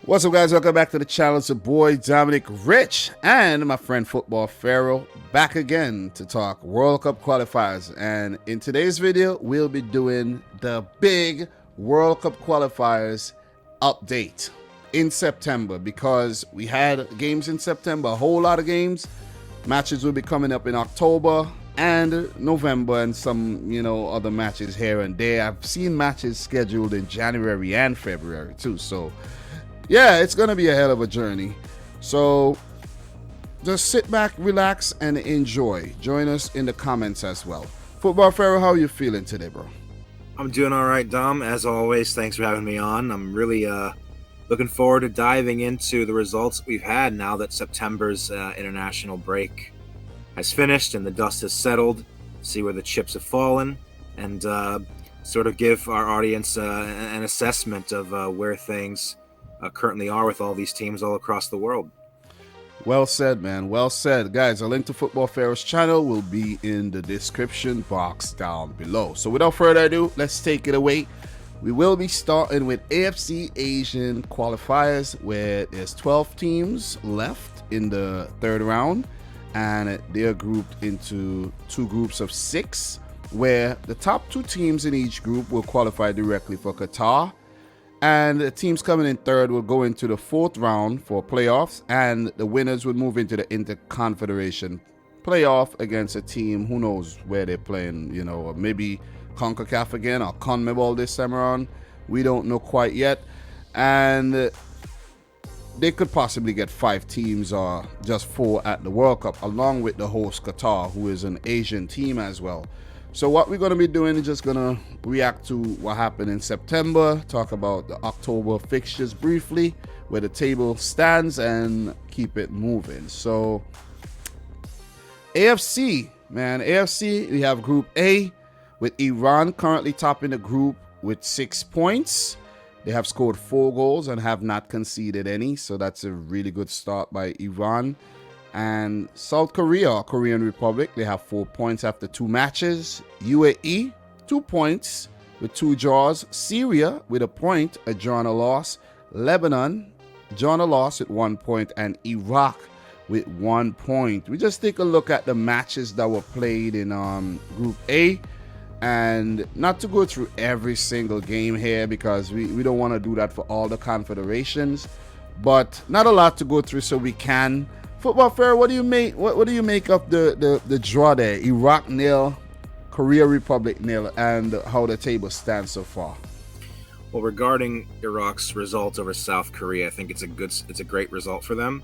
What's up, guys? Welcome back to the channel. It's your boy Dominic Rich and my friend Football Pharaoh back again to talk World Cup qualifiers. And in today's video, we'll be doing the big World Cup qualifiers update in September because we had games in September, a whole lot of games. Matches will be coming up in October and November and some, other matches here and there. I've seen matches scheduled in January and February too. So yeah, it's going to be a hell of a journey. So just sit back, relax, and enjoy. Join us in the comments as well. Football Pharaoh, how are you feeling today, bro? I'm doing all right, Dom. As always, thanks for having me on. I'm really looking forward to diving into the results we've had now that September's international break has finished and the dust has settled, see where the chips have fallen, and sort of give our audience an assessment of where things currently are with all these teams all across the world. Well said, man. Well said. Guys, a link to Football Pharaoh's channel will be in the description box down below. So without further ado, let's take it away. We will be starting with AFC Asian qualifiers, where there's 12 teams left in the third round, and they are grouped into two groups of 6, where the top 2 teams in each group will qualify directly for Qatar. And the teams coming in third will go into the 4th round for playoffs, and the winners will move into the Interconfederation playoff against a team, who knows where they're playing, or maybe CONCACAF again or CONMEBOL this time around. We don't know quite yet. And they could possibly get 5 teams or just 4 at the World Cup, along with the host Qatar, who is an Asian team as well. So what we're going to be doing is just going to react to what happened in September, talk about the October fixtures briefly, where the table stands, and keep it moving. So AFC, we have Group A with Iran currently topping the group with 6 points. They have scored 4 goals and have not conceded any, so that's a really good start by Iran. And South Korea, Korean Republic, they have 4 points after 2 matches. UAE, 2 points with 2 draws. Syria with a point, a draw and a loss. Lebanon, draw and a loss with 1 point. And Iraq with 1 point. We just take a look at the matches that were played in Group A. And not to go through every single game here, because we don't want to do that for all the confederations. But not a lot to go through, so we can. Football Pharaoh, what do you make? What do you make of the draw there? Iraq 0, Korea Republic 0, and how the table stands so far. Well, regarding Iraq's result over South Korea, I think it's a great result for them.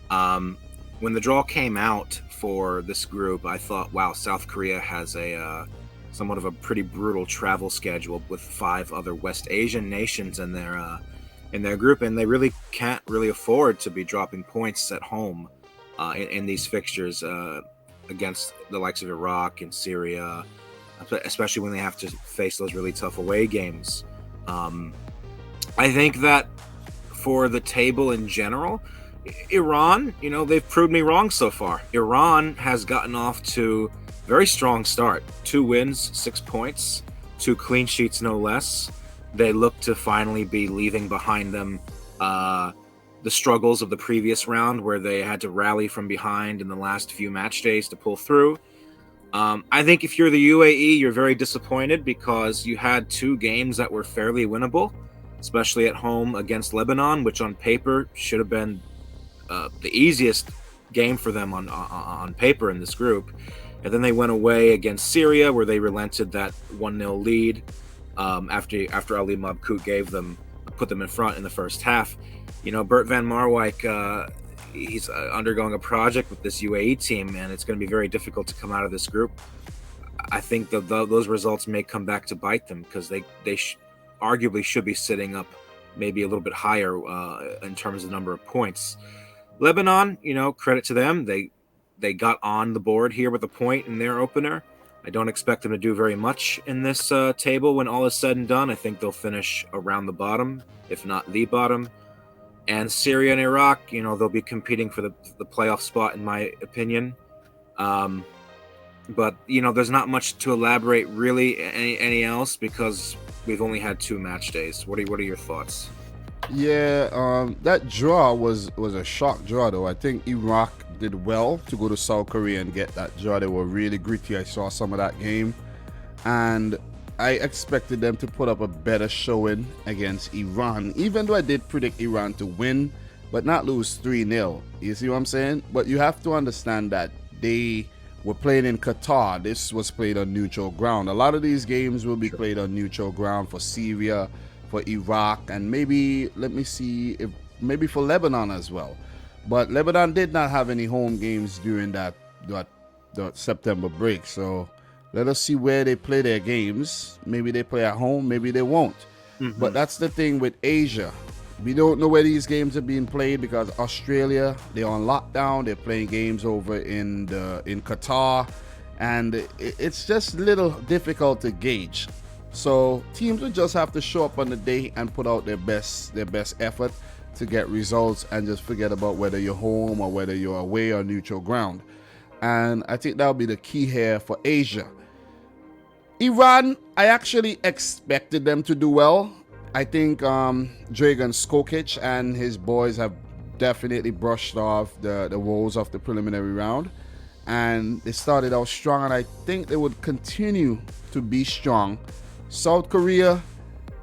When the draw came out for this group, I thought, wow, South Korea has a somewhat of a pretty brutal travel schedule with 5 other West Asian nations in their group, and they really can't afford to be dropping points at home in these fixtures against the likes of Iraq and Syria, especially when they have to face those really tough away games. I think that for the table in general, Iran, they've proved me wrong so far. Iran has gotten off to a very strong start. 2 wins, 6 points, 2 clean sheets no less. They look to finally be leaving behind them the struggles of the previous round, where they had to rally from behind in the last few match days to pull through. I think if you're the UAE, you're very disappointed because you had 2 games that were fairly winnable, especially at home against Lebanon, which on paper should have been the easiest game for them on paper in this group. And then they went away against Syria, where they relented that 1-0 lead after Ali Mabkout put them in front in the first half. Bert van Marwijk, he's undergoing a project with this UAE team, and it's going to be very difficult to come out of this group. I think those results may come back to bite them, because they arguably should be sitting up maybe a little bit higher in terms of number of points. Lebanon, credit to them. They got on the board here with a point in their opener. I don't expect them to do very much in this table when all is said and done. I think they'll finish around the bottom, if not the bottom. And Syria and Iraq, they'll be competing for the playoff spot, in my opinion. But, there's not much to elaborate really any else, because we've only had 2 match days. What are your thoughts? Yeah, that draw was a shock draw though. I think Iraq did well to go to South Korea and get that draw. They were really gritty. I saw some of that game, and I expected them to put up a better showing against Iran. Even though I did predict Iran to win, but not lose 3-0. You see what I'm saying? But you have to understand that they were playing in Qatar. This was played on neutral ground. A lot of these games will be played on neutral ground for Syria, for Iraq, and maybe, let me see, if maybe for Lebanon as well. But Lebanon did not have any home games during that September break. So let us see where they play their games. Maybe they play at home, maybe they won't. But that's the thing with Asia. We don't know where these games are being played because Australia, they're on lockdown. They're playing games over in Qatar, and it's just a little difficult to gauge. So teams will just have to show up on the day and put out their best effort to get results, and just forget about whether you're home or whether you're away or neutral ground. And I think that'll be the key here for Asia. Iran, I actually expected them to do well. I think Dragan Skokic and his boys have definitely brushed off the woes of the preliminary round. And they started out strong, and I think they would continue to be strong. South Korea,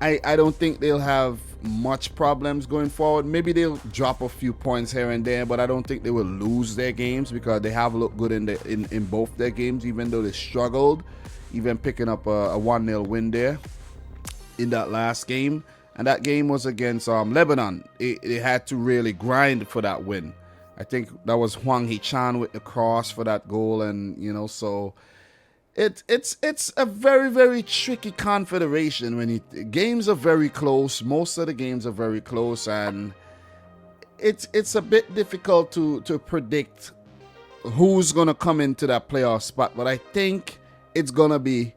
I don't think they'll have much problems going forward. Maybe they'll drop a few points here and there, but I don't think they will lose their games because they have looked good in both their games, even though they struggled, even picking up a 1-0 win there in that last game. And that game was against Lebanon. It had to really grind for that win. I think that was Hwang Hee-chan with the cross for that goal, and so it's a very, very tricky confederation when games are very close. Most of the games are very close, and it's a bit difficult to predict who's gonna come into that playoff spot. But I think it's gonna be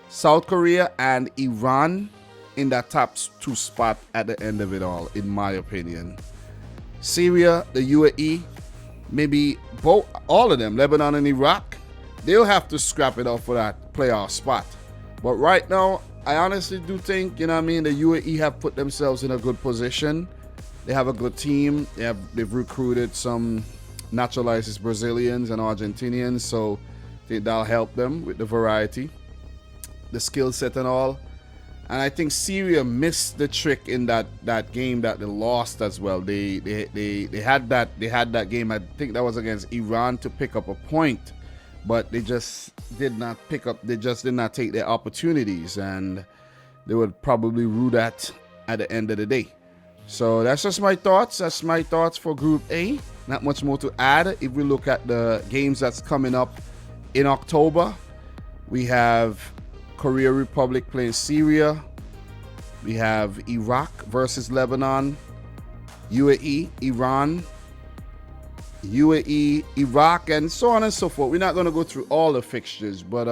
South Korea and Iran in that top 2 spot at the end of it all, in my opinion. Syria, the UAE, maybe all of them, Lebanon and Iraq, they'll have to scrap it up for that playoff spot. But right now, I honestly do think, the UAE have put themselves in a good position. They have a good team. They've recruited some naturalized Brazilians and Argentinians, so I think that'll help them with the variety, the skill set and all. And I think Syria missed the trick in that game that they lost as well. They had that game. I think that was against Iran to pick up a point, but they just did not pick up. They just did not take their opportunities, and they would probably rue that at the end of the day. So that's just my thoughts. That's my thoughts for Group A. Not much more to add. If we look at the games that's coming up in October, we have Korea Republic playing Syria. We have Iraq versus Lebanon, UAE, Iran, UAE, Iraq, and so on and so forth. We're not going to go through all the fixtures, but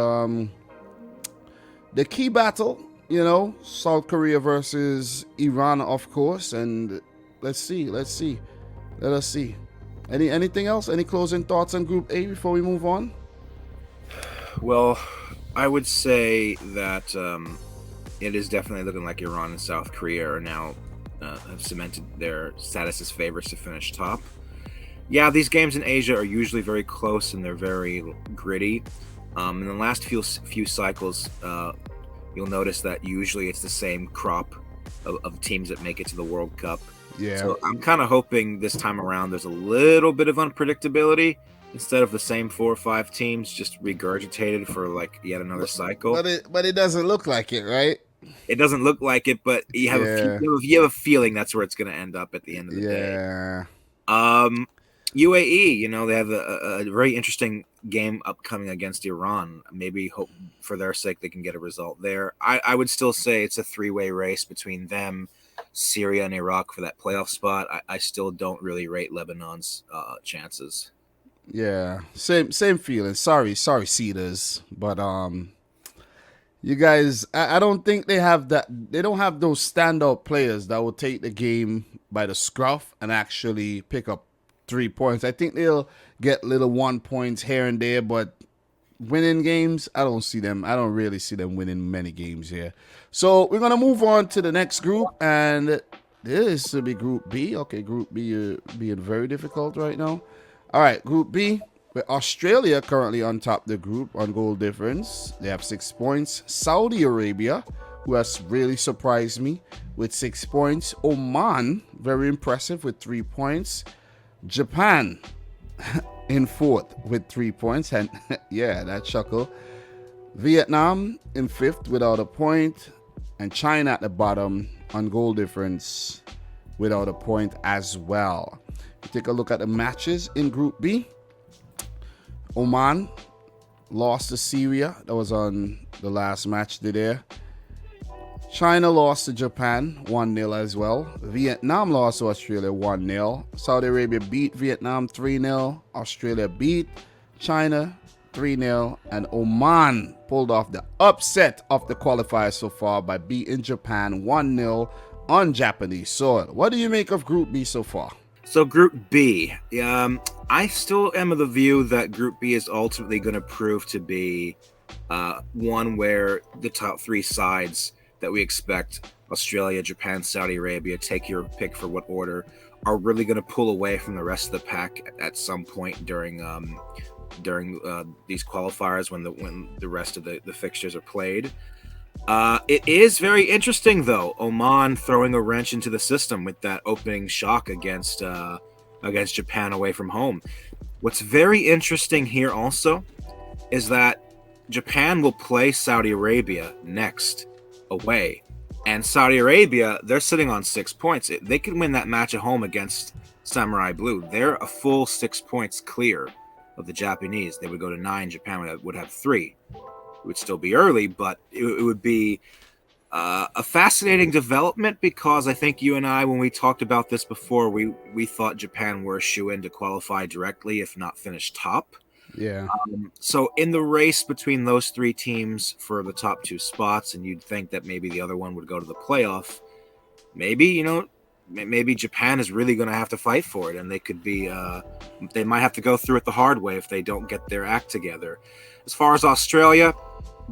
the key battle, South Korea versus Iran, of course, and let's see. Let us see. Anything else? Any closing thoughts on Group A before we move on? Well, I would say that it is definitely looking like Iran and South Korea are now have cemented their status as favorites to finish top. Yeah, these games in Asia are usually very close and they're very gritty. In the last few cycles, you'll notice that usually it's the same crop of teams that make it to the World Cup. Yeah. So I'm kind of hoping this time around there's a little bit of unpredictability. Instead of the same 4 or 5 teams just regurgitated for like yet another cycle. But it doesn't look like it, right? It doesn't look like it, but you have you have a feeling that's where it's going to end up at the end of the day. UAE, they have a very interesting game upcoming against Iran. Maybe hope for their sake they can get a result there. I would still say it's a 3-way race between them, Syria, and Iraq for that playoff spot. I still don't really rate Lebanon's chances. Yeah, same feeling. Sorry, Cedars, but you guys, I don't think they have that. They don't have those standout players that will take the game by the scruff and actually pick up 3 points. I think they'll get little 1 points here and there, but winning games, I don't really see them winning many games here. So we're gonna move on to the next group, and This to be Group B. Okay, Group B being very difficult right now. All right, Group B, with Australia currently on top of the group on goal difference. They have 6 points. Saudi Arabia, who has really surprised me, with 6 points. Oman, very impressive, with 3 points. Japan in fourth with 3 points. And yeah, that chuckle. Vietnam in fifth without a point. And China at the bottom on goal difference without a point as well. Take a look at the matches in Group B. Oman lost to Syria. That was on the last match there. China lost to Japan 1-0 as well. Vietnam lost to Australia 1-0. Saudi Arabia beat Vietnam 3-0. Australia beat China 3-0. And Oman pulled off the upset of the qualifiers so far by beating Japan 1-0 on Japanese soil. What do you make of Group B so far? So Group B, I still am of the view that Group B is ultimately going to prove to be one where the top three sides that we expect, Australia, Japan, Saudi Arabia, take your pick for what order, are really going to pull away from the rest of the pack at some point during these qualifiers when the rest of the fixtures are played. It is very interesting, though, Oman throwing a wrench into the system with that opening shock against Japan away from home. What's very interesting here also is that Japan will play Saudi Arabia next away. And Saudi Arabia, they're sitting on 6 points. They can win that match at home against Samurai Blue. They're a full 6 points clear of the Japanese. They would go to 9. Japan would have 3. It would still be early, but it would be a fascinating development, because I think you and I, when we talked about this before, we thought Japan were a shoo-in to qualify directly, if not finish top. Yeah. So in the race between those three teams for the top 2 spots, and you'd think that maybe the other one would go to the playoff, maybe Japan is really going to have to fight for it, and they could be they might have to go through it the hard way if they don't get their act together. As far as Australia,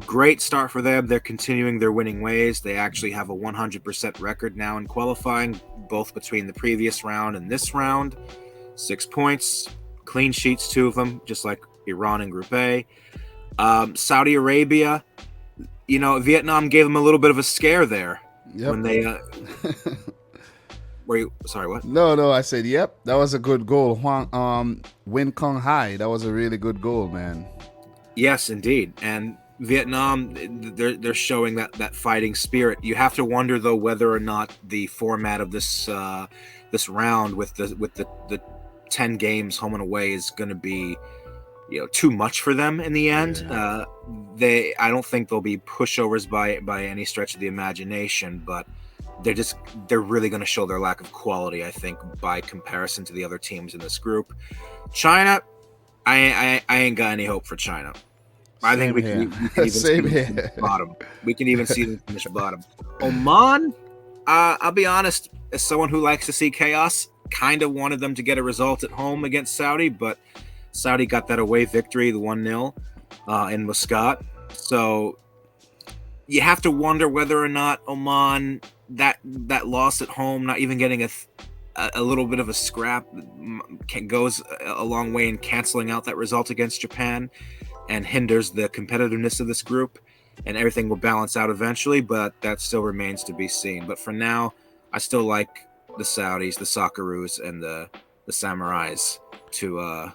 great start for them. They're continuing their winning ways. They actually have a 100% record now in qualifying, both between the previous round and this round. 6 points, clean sheets, 2 of them, just like Iran in Group A. Saudi Arabia, Vietnam gave them a little bit of a scare there. Yep. When they were you sorry, what? No, I said yep. That was a good goal. Win Kong Hai. That was a really good goal, man. Yes, indeed. And Vietnam, they're showing that fighting spirit. You have to wonder, though, whether or not the format of this round with the 10 games home and away is going to be too much for them in the end. Yeah. I don't think they'll be pushovers by any stretch of the imagination, but they're really going to show their lack of quality, I think, by comparison to the other teams in this group. China, I ain't got any hope for China. I think we can even see them finish bottom. We can even see them finish bottom. Oman, I'll be honest, as someone who likes to see chaos, kind of wanted them to get a result at home against Saudi, but Saudi got that away victory, the 1-0 in Muscat. So you have to wonder whether or not Oman, that loss at home, not even getting a little bit of a scrap, goes a long way in canceling out that result against Japan and hinders the competitiveness of this group, and everything will balance out eventually, but that still remains to be seen. But for now, I still like the Saudis, the Socceroos, and the Samurais to,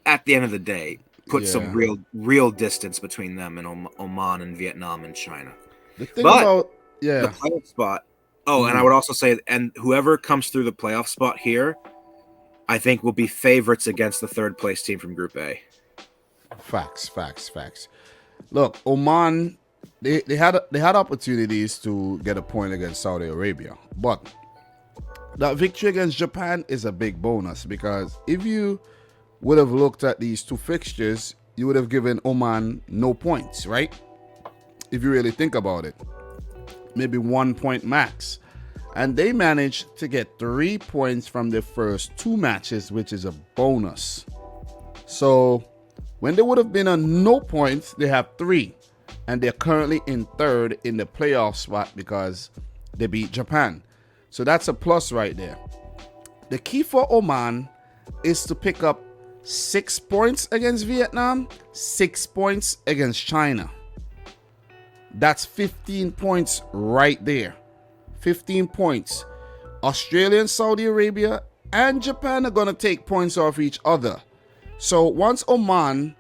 at the end of the day, put some real distance between them and Oman and Vietnam and China. The thing about the playoff spot. Oh, and I would also say, and whoever comes through the playoff spot here, I think will be favorites against the third place team from Group A. Facts. Look, Oman, they had opportunities to get a point against Saudi Arabia, but that victory against Japan is a big bonus, because if you would have looked at these 2 fixtures, you would have given Oman no points, right? If you really think about it, maybe 1 point max. And they managed to get 3 points from their first 2 matches, which is a bonus. So when they would have been on no points, they have 3. And they're currently in third in the playoff spot because they beat Japan. So that's a plus right there. The key for Oman is to pick up 6 points against Vietnam, 6 points against China. That's 15 points right there. 15 points. Australia and Saudi Arabia and Japan are going to take points off each other. So once Oman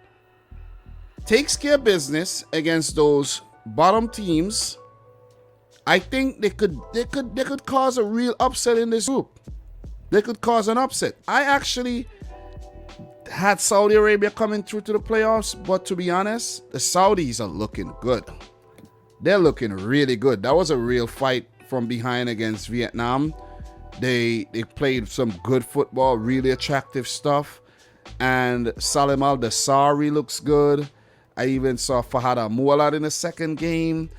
takes care of business against those bottom teams, I think they could cause a real upset in this group. They could cause an upset. I actually had Saudi Arabia coming through to the playoffs, but to be honest, the Saudis are looking good. They're looking really good. That was a real fight from behind against Vietnam. They played some good football, really attractive stuff. And Salim Al-Dasari looks good. I even saw Fahad Al-Mualad in the second game.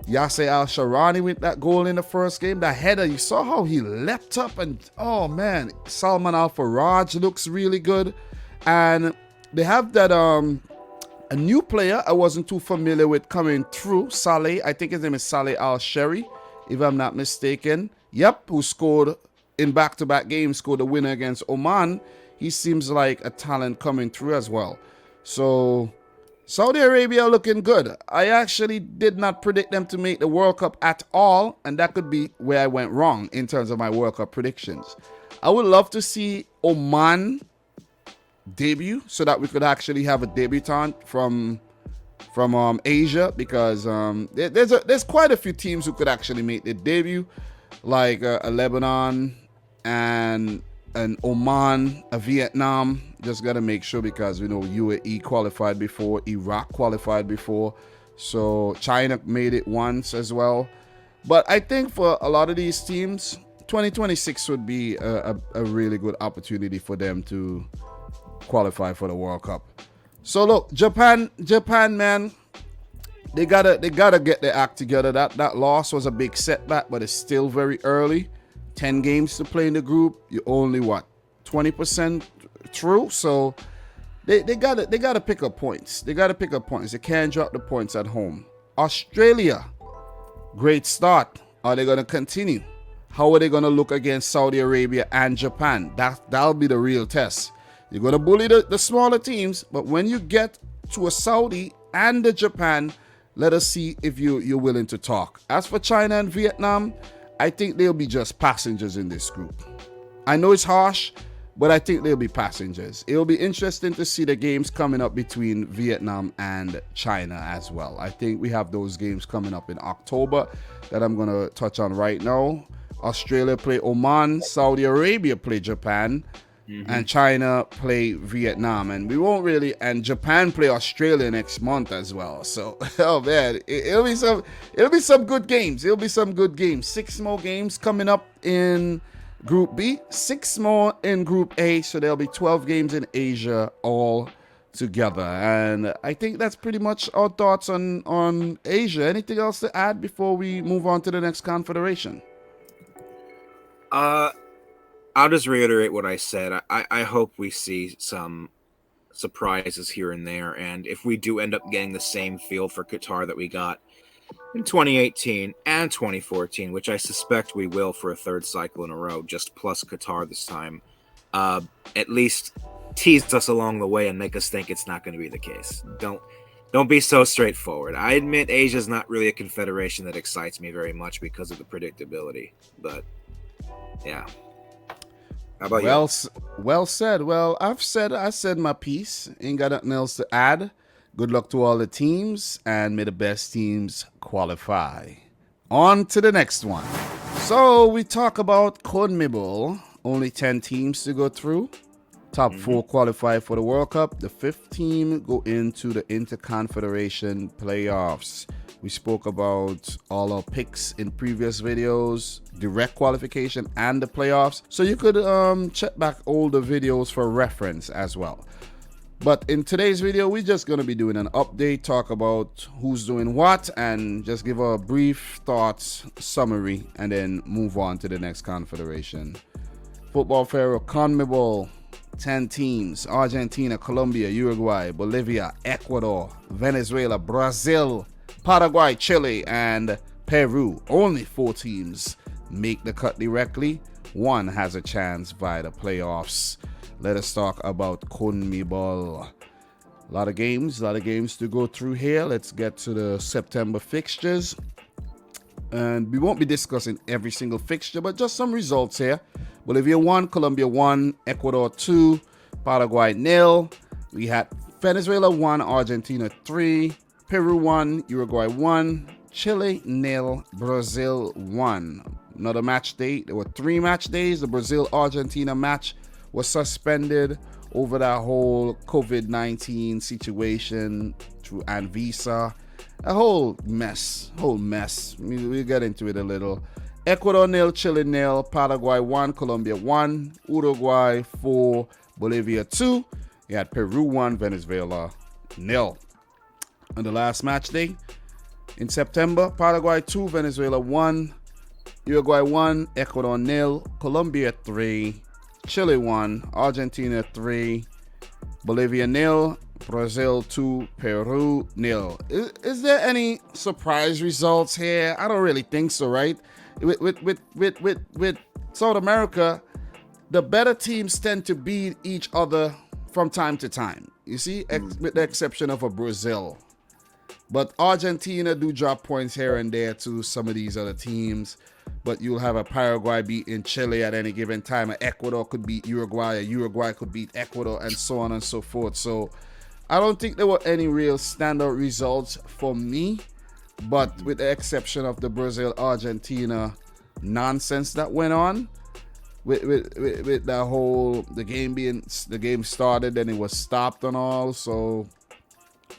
Yasser Al-Sharani with that goal in the first game. That header, you saw how he leapt up and, oh man, Salman Al-Faraj looks really good. And they have that a new player I wasn't too familiar with coming through, Saleh. I think his name is Saleh Al-Sheri, if I'm not mistaken. Yep, who scored in back-to-back games, scored a winner against Oman. He seems like a talent coming through as well. So Saudi Arabia looking good. I actually did not predict them to make the World Cup at all, and that could be where I went wrong in terms of my World Cup predictions. I would love to see Oman debut so that we could actually have a debutant from Asia, because there's quite a few teams who could actually make their debut, like a Lebanon and an Oman, a Vietnam. Just got to make sure, because we know UAE qualified before, Iraq qualified before, so China made it once as well. But I think for a lot of these teams, 2026 would be a really good opportunity for them to qualify for the World Cup. So look, Japan, man, they gotta get their act together. That loss was a big setback, but it's still very early. 10 games to play in the group. You're only 20% through. So they gotta pick up points. They can't drop the points at home. Australia, great start. Are they gonna continue? How are they gonna look against Saudi Arabia and Japan? That'll be the real test. You're going to bully the smaller teams, but when you get to a Saudi and a Japan, let us see if you're willing to talk. As for China and Vietnam, I think they'll be just passengers in this group. I know it's harsh, but I think they'll be passengers. It'll be interesting to see the games coming up between Vietnam and China as well. I think we have those games coming up in October that I'm going to touch on right now. Australia play Oman, Saudi Arabia play Japan, and China play Vietnam, and Japan play Australia next month as well. So, oh man, it'll be some good games. 6 more games coming up in Group B, 6 more in Group A. So there'll be 12 games in Asia all together. And I think that's pretty much our thoughts on Asia. Anything else to add before we move on to the next confederation? I'll just reiterate what I said. I hope we see some surprises here and there. And if we do end up getting the same field for Qatar that we got in 2018 and 2014, which I suspect we will for a third cycle in a row, just plus Qatar this time, at least tease us along the way and make us think it's not going to be the case. Don't be so straightforward. I admit Asia's not really a confederation that excites me very much because of the predictability. But, yeah. How about you? Well said. Well, I said my piece. Ain't got nothing else to add. Good luck to all the teams, and may the best teams qualify. On to the next one. So we talk about CONMEBOL. Only 10 teams to go through. Top 4 qualify for the World Cup. The 5th team go into the Interconfederation playoffs. We spoke about all our picks in previous videos, direct qualification and the playoffs. So you could check back older videos for reference as well. But in today's video, we're just going to be doing an update, talk about who's doing what, and just give a brief thoughts summary, and then move on to the next confederation. Football Pharaoh CONMEBOL, 10 teams: Argentina, Colombia, Uruguay, Bolivia, Ecuador, Venezuela, Brazil, Paraguay, Chile, and Peru. Only 4 teams make the cut directly, one has a chance via the playoffs. Let us talk about CONMEBOL. A lot of games to go through here. Let's get to the September fixtures. And we won't be discussing every single fixture, but just some results here. Bolivia 1, Colombia 1, Ecuador 2, Paraguay 0. We had Venezuela 1, Argentina 3, Peru 1, Uruguay 1, Chile 0, Brazil 1. Another match day. There were 3 match days. The Brazil-Argentina match was suspended over that whole COVID-19 situation through Anvisa. A whole mess. We'll get into it a little. Ecuador 0, Chile 0, Paraguay 1, Colombia 1, Uruguay 4, Bolivia 2. You had Peru 1, Venezuela 0. On the last match day in September, Paraguay 2, Venezuela 1, Uruguay 1, Ecuador 0, Colombia 3, Chile 1, Argentina 3, Bolivia 0, Brazil 2, Peru 0. Is there any surprise results here? I don't really think so, right? With South America, the better teams tend to beat each other from time to time. You see, with the exception of a Brazil. But Argentina do drop points here and there to some of these other teams. But you'll have a Paraguay beating Chile at any given time. Ecuador could beat Uruguay. Uruguay could beat Ecuador, and so on and so forth. So I don't think there were any real standout results for me. But with the exception of the Brazil-Argentina nonsense that went on, with that whole the game started and it was stopped and all. So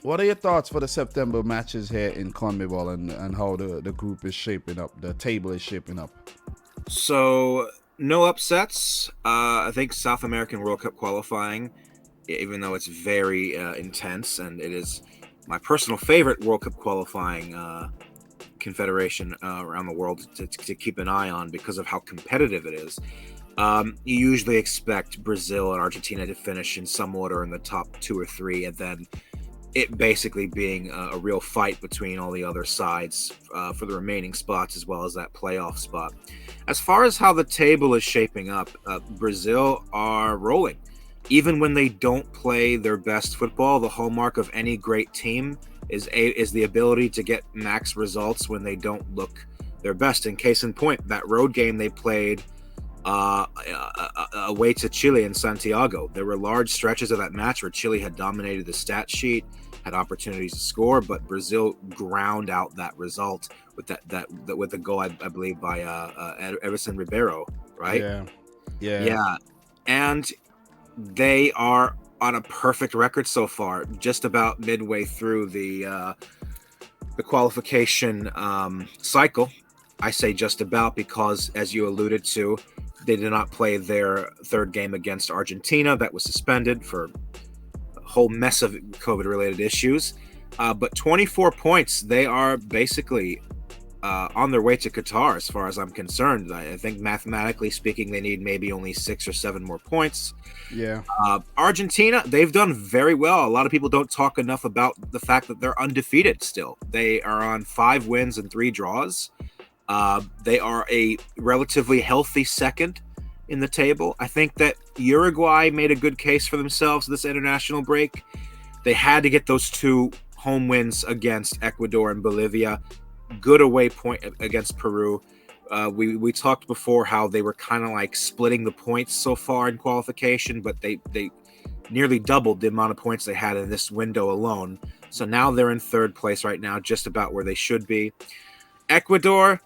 what are your thoughts for the September matches here in CONMEBOL and how the group is shaping up, the table is shaping up? So no upsets. I think South American World Cup qualifying, even though it's very intense, and it is my personal favorite World Cup qualifying confederation around the world to keep an eye on because of how competitive it is. You usually expect Brazil and Argentina to finish in some order in the top 2 or 3, and then it basically being a real fight between all the other sides for the remaining spots as well as that playoff spot. As far as how the table is shaping up, Brazil are rolling. Even when they don't play their best football, the hallmark of any great team is the ability to get max results when they don't look their best. In case in point, that road game they played away to Chile in Santiago. There were large stretches of that match where Chile had dominated the stat sheet, had opportunities to score, but Brazil ground out that result with that with a goal, I believe, by Everson Ribeiro, right? Yeah. And they are on a perfect record so far, just about midway through the qualification cycle. I say just about because, as you alluded to, they did not play their third game against Argentina. That was suspended for a whole mess of COVID-related issues. But 24 points, they are basically on their way to Qatar, as far as I'm concerned. I think mathematically speaking, they need maybe only 6 or 7 more points. Yeah. Argentina, they've done very well. A lot of people don't talk enough about the fact that they're undefeated still. They are on 5 wins and 3 draws. They are a relatively healthy second in the table. I think that Uruguay made a good case for themselves this international break. They had to get those 2 home wins against Ecuador and Bolivia. Good away point against Peru. We talked before how they were kind of like splitting the points so far in qualification, but they nearly doubled the amount of points they had in this window alone. So now they're in 3rd place right now, just about where they should be. Ecuador,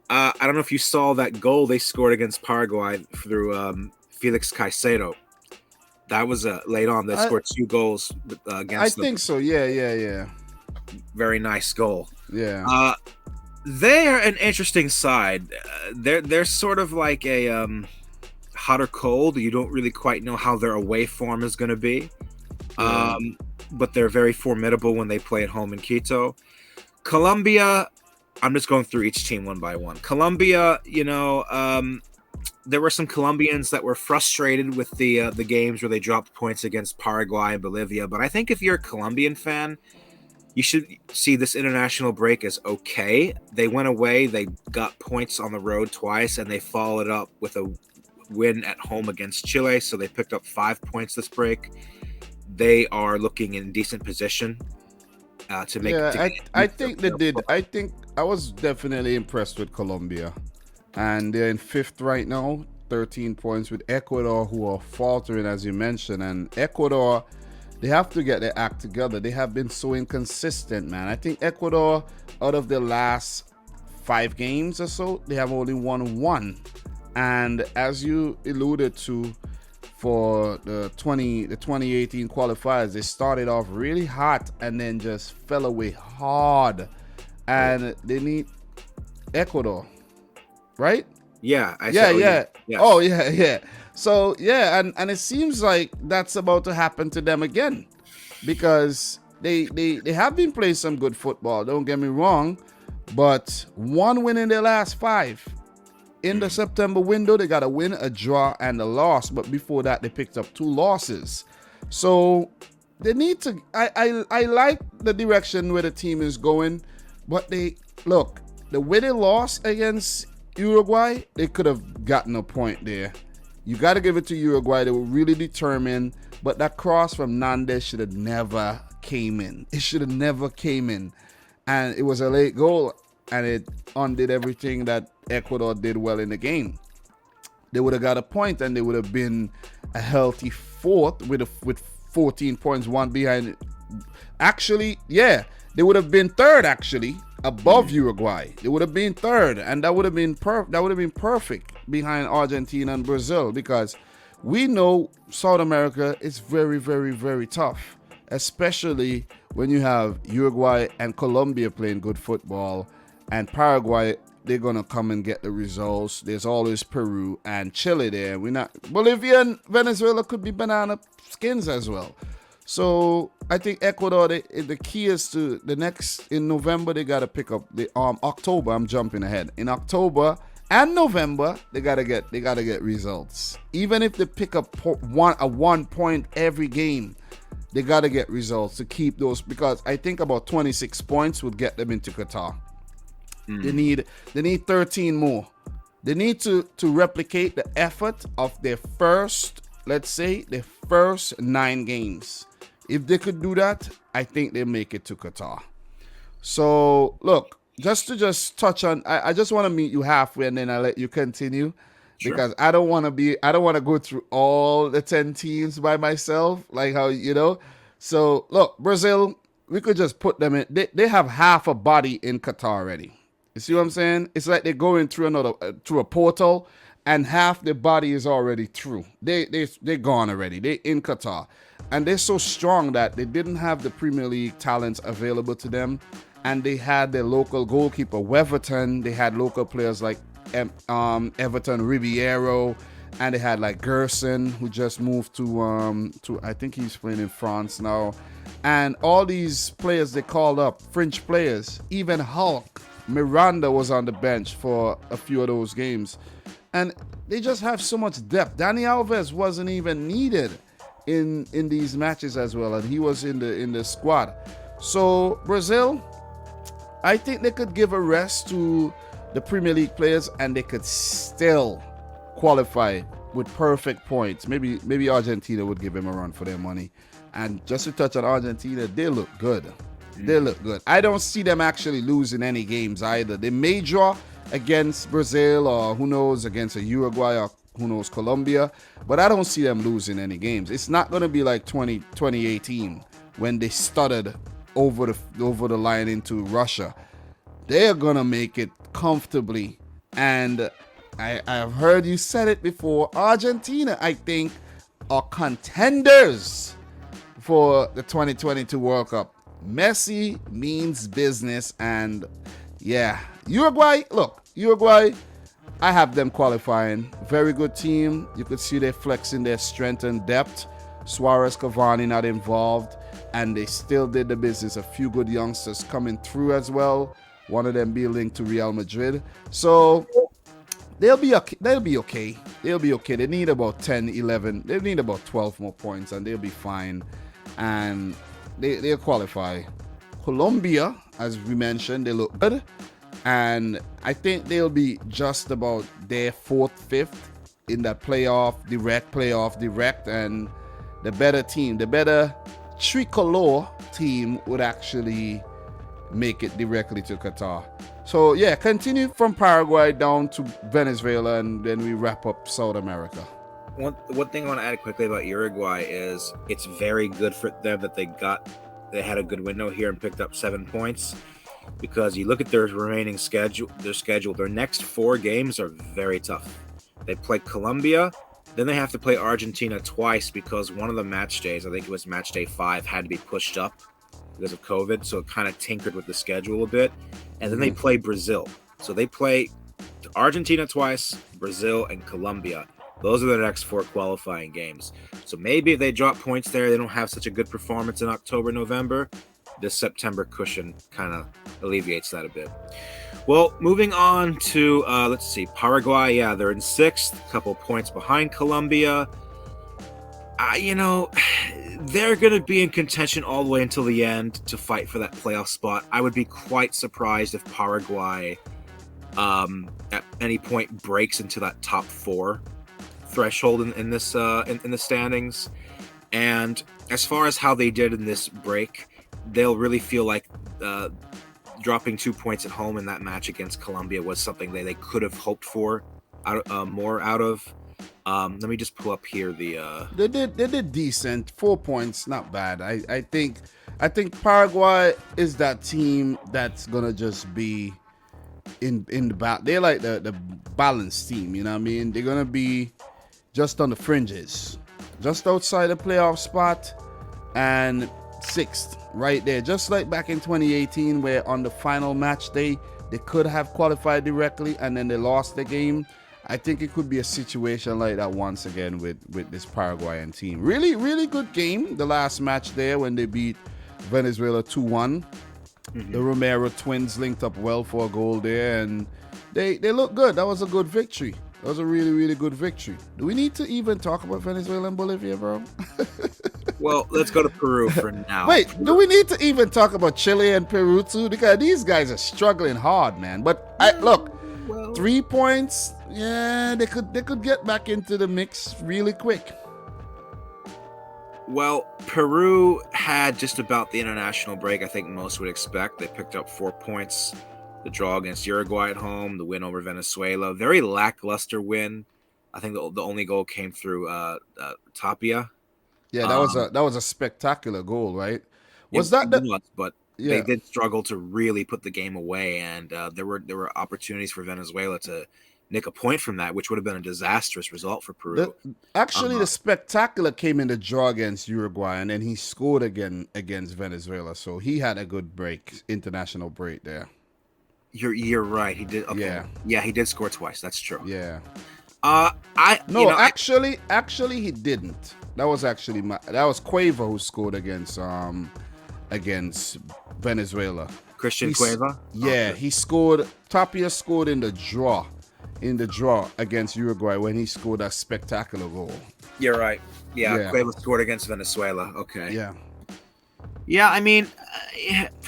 I don't know if you saw that goal they scored against Paraguay through Felix Caicedo. That was late on. They scored 2 goals against them. I think so. Yeah. Very nice goal. Yeah. They are an interesting side. They're sort of like a hot or cold. You don't really quite know how their away form is going to be. Yeah. But they're very formidable when they play at home in Quito. Colombia, I'm just going through each team one by one. Colombia, there were some Colombians that were frustrated with the games where they dropped points against Paraguay and Bolivia. But I think if you're a Colombian fan, you should see this international break as okay. They went away, they got points on the road twice, and they followed up with a win at home against Chile, so they picked up 5 points this break. They are looking in decent position to make. Yeah, I think they did. I think I was definitely impressed with Colombia, and they're in 5th right now, 13 points with Ecuador, who are faltering as you mentioned, and Ecuador, they have to get their act together. They have been so inconsistent, man. I think Ecuador, out of the last 5 games or so, they have only won 1. And as you alluded to, for the 2018 qualifiers, they started off really hot and then just fell away hard. And they need Ecuador, right? Yeah. Yeah. Yes. Oh, yeah. So, yeah, and it seems like that's about to happen to them again, because they have been playing some good football, don't get me wrong, but 1 win in their last 5. In the September window, they got a win, a draw, and a loss, but before that, they picked up 2 losses. So they need to, I like the direction where the team is going, but the way they lost against Uruguay, they could have gotten a point there. You got to give it to Uruguay. They were really determined, but that cross from Nandes should have never came in. It should have never came in, and it was a late goal, and it undid everything that Ecuador did well in the game. They would have got a point, and they would have been a healthy 4th with 14 points, 1 behind. Actually, yeah, they would have been 3rd actually, above Uruguay. They would have been 3rd, and that would have been perfect behind Argentina and Brazil, because we know South America is very, very, very tough, especially when you have Uruguay and Colombia playing good football, and Paraguay, they're gonna come and get the results. There's always Peru and Chile there. Bolivia and Venezuela could be banana skins as well. So I think Ecuador, the key is to the next, in November, they got to pick up the October. I'm jumping ahead. In October and November, they gotta get results. Even if they pick up a 1 point every game, they gotta get results to keep those, because I think about 26 points would get them into Qatar. They need 13 more. They need to replicate the effort of their first, let's say, their first 9 games. If they could do that, I think they make it to Qatar. So look, just to touch on, I just want to meet you halfway, and then I'll let you continue. Sure. Because I don't want to go through all the 10 teams by myself, like how, So look, Brazil, we could just put them in. They have half a body in Qatar already. You see what I'm saying? It's like they're going through through a portal, and half their body is already through. They're gone already. They're in Qatar, and they're so strong that they didn't have the Premier League talents available to them, and they had their local goalkeeper Weverton. They had local players like Everton Ribeiro, and they had like Gerson, who just moved to I think he's playing in France now, and all these players they called up, French players, even Hulk. Miranda was on the bench for a few of those games, and they just have so much depth. Dani Alves wasn't even needed in these matches as well, and he was in the squad. So Brazil, I think they could give a rest to the Premier League players, and they could still qualify with perfect points. Maybe Argentina would give them a run for their money. And just to touch on Argentina, they look good. They look good. I don't see them actually losing any games either. They may draw against Brazil, or who knows, against a Uruguay, or who knows, Colombia, but I don't see them losing any games. It's not going to be like 2018 when they stuttered over the line into Russia. They're going to make it comfortably. And I've heard you said it before, Argentina, I think, are contenders for the 2022 World Cup. Messi means business, and yeah, Uruguay, I have them qualifying. Very good team. You could see they're flexing their strength and depth. Suarez, Cavani not involved, and they still did the business. A few good youngsters coming through as well. One of them being linked to Real Madrid. So they'll be okay. They need about 10, 11. They need about 12 more points, and they'll be fine. And they'll qualify Colombia, as we mentioned, they look good. And I think they'll be just about their 4th, 5th in that playoff direct. And the better team, the better tricolor team would actually make it directly to Qatar. So, yeah, continue from Paraguay down to Venezuela, and then we wrap up South America. One thing I want to add quickly about Uruguay is it's very good for them that they had a good window here and picked up 7 points, because you look at their remaining schedule, their next 4 games are very tough. They play Colombia, then they have to play Argentina twice because one of the match days, I think it was match day 5, had to be pushed up because of COVID, so it kind of tinkered with the schedule a bit. And then they play Brazil. So they play Argentina twice, Brazil, and Colombia. Those are the next 4 qualifying games. So maybe if they drop points there, they don't have such a good performance in October, November. This September cushion kind of alleviates that a bit. Well, moving on to, let's see, Paraguay. Yeah, they're in 6th, a couple points behind Colombia. They're going to be in contention all the way until the end to fight for that playoff spot. I would be quite surprised if Paraguay at any point breaks into that top 4 threshold in this in the standings. And as far as how they did in this break, they'll really feel like dropping 2 points at home in that match against Colombia was something they could have hoped for more out of. Let me just pull up here the. They did decent. 4 points, not bad. I think Paraguay is that team that's gonna just be in the they're like the balanced team. You know what I mean? They're gonna be just on the fringes, just outside the playoff spot, and 6th right there, just like back in 2018, where on the final match day they could have qualified directly and then they lost the game. I think it could be a situation like that once again with this Paraguayan team. Really, really good game, the last match there when they beat Venezuela 2-1. The Romero twins linked up well for a goal there, and they look good. That was a good victory. That was a really, really good victory. Do we need to even talk about Venezuela and Bolivia, bro? Well, let's go to Peru for now. Wait, do we need to even talk about Chile and Peru too? Because these guys are struggling hard, man. But look, 3 points, yeah, they could get back into the mix really quick. Well, Peru had just about the international break I think most would expect. They picked up 4 points. The draw against Uruguay at home, the win over Venezuela, very lackluster win. I think the only goal came through Tapia. Yeah, that was a spectacular goal, right? But they did struggle to really put the game away, and there were opportunities for Venezuela to nick a point from that, which would have been a disastrous result for Peru. The spectacular came in the draw against Uruguay, and then he scored again against Venezuela, so he had a good international break there. You're right. He did. Okay. Yeah, he did score twice. That's true. Yeah. Actually, he didn't. That was Cueva who scored against Venezuela. Christian Cueva. Yeah, he scored. Tapia scored in the draw against Uruguay when he scored that spectacular goal. You're right. Yeah. Cueva scored against Venezuela. Okay. Yeah. Yeah, I mean,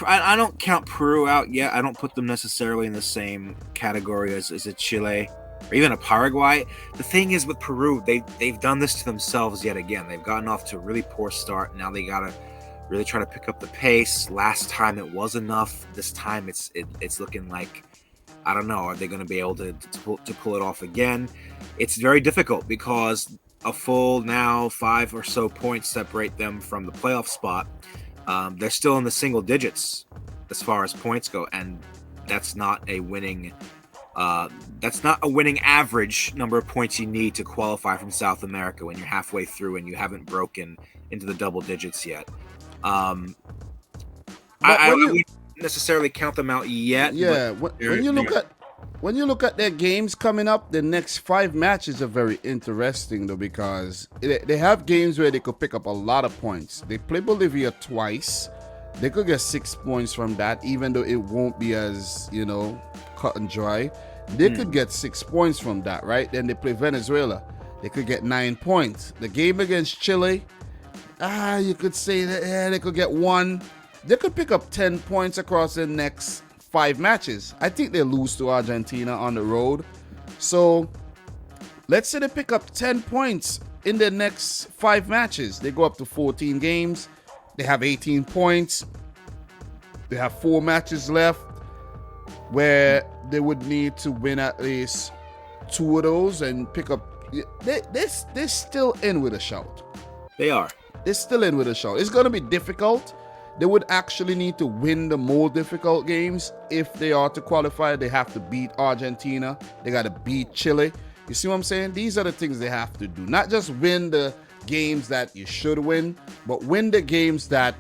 I don't count Peru out yet. I don't put them necessarily in the same category as a Chile or even a Paraguay. The thing is with Peru, they've done this to themselves yet again. They've gotten off to a really poor start. Now they got to really try to pick up the pace. Last time it was enough. This time it's looking like, I don't know, are they going to be able to pull it off again? It's very difficult because a full now 5 or so points separate them from the playoff spot. They're still in the single digits as far as points go, and that's not a winning average number of points you need to qualify from South America when you're halfway through and you haven't broken into the double digits yet. I wouldn't necessarily count them out yet. Yeah, when you look at their games coming up, the next 5 matches are very interesting though, because they have games where they could pick up a lot of points. They play Bolivia twice. They could get 6 points from that, even though it won't be as, cut and dry. They could get 6 points from that, right? Then they play Venezuela. They could get 9 points. The game against Chile, you could say that they could get 1. they could pick up 10 points across the next 5 matches. I think they lose to Argentina on the road. So let's say they pick up 10 points in the next 5 matches. They go up to 14 games. They have 18 points. They have 4 matches left where they would need to win at least 2 of those and pick up. They're still in with a shout. They are. They're still in with a shout. It's going to be difficult. They would actually need to win the more difficult games if they are to qualify. They have to beat Argentina. They got to beat Chile. You see what I'm saying? These are the things they have to do. Not just win the games that you should win, but win the games that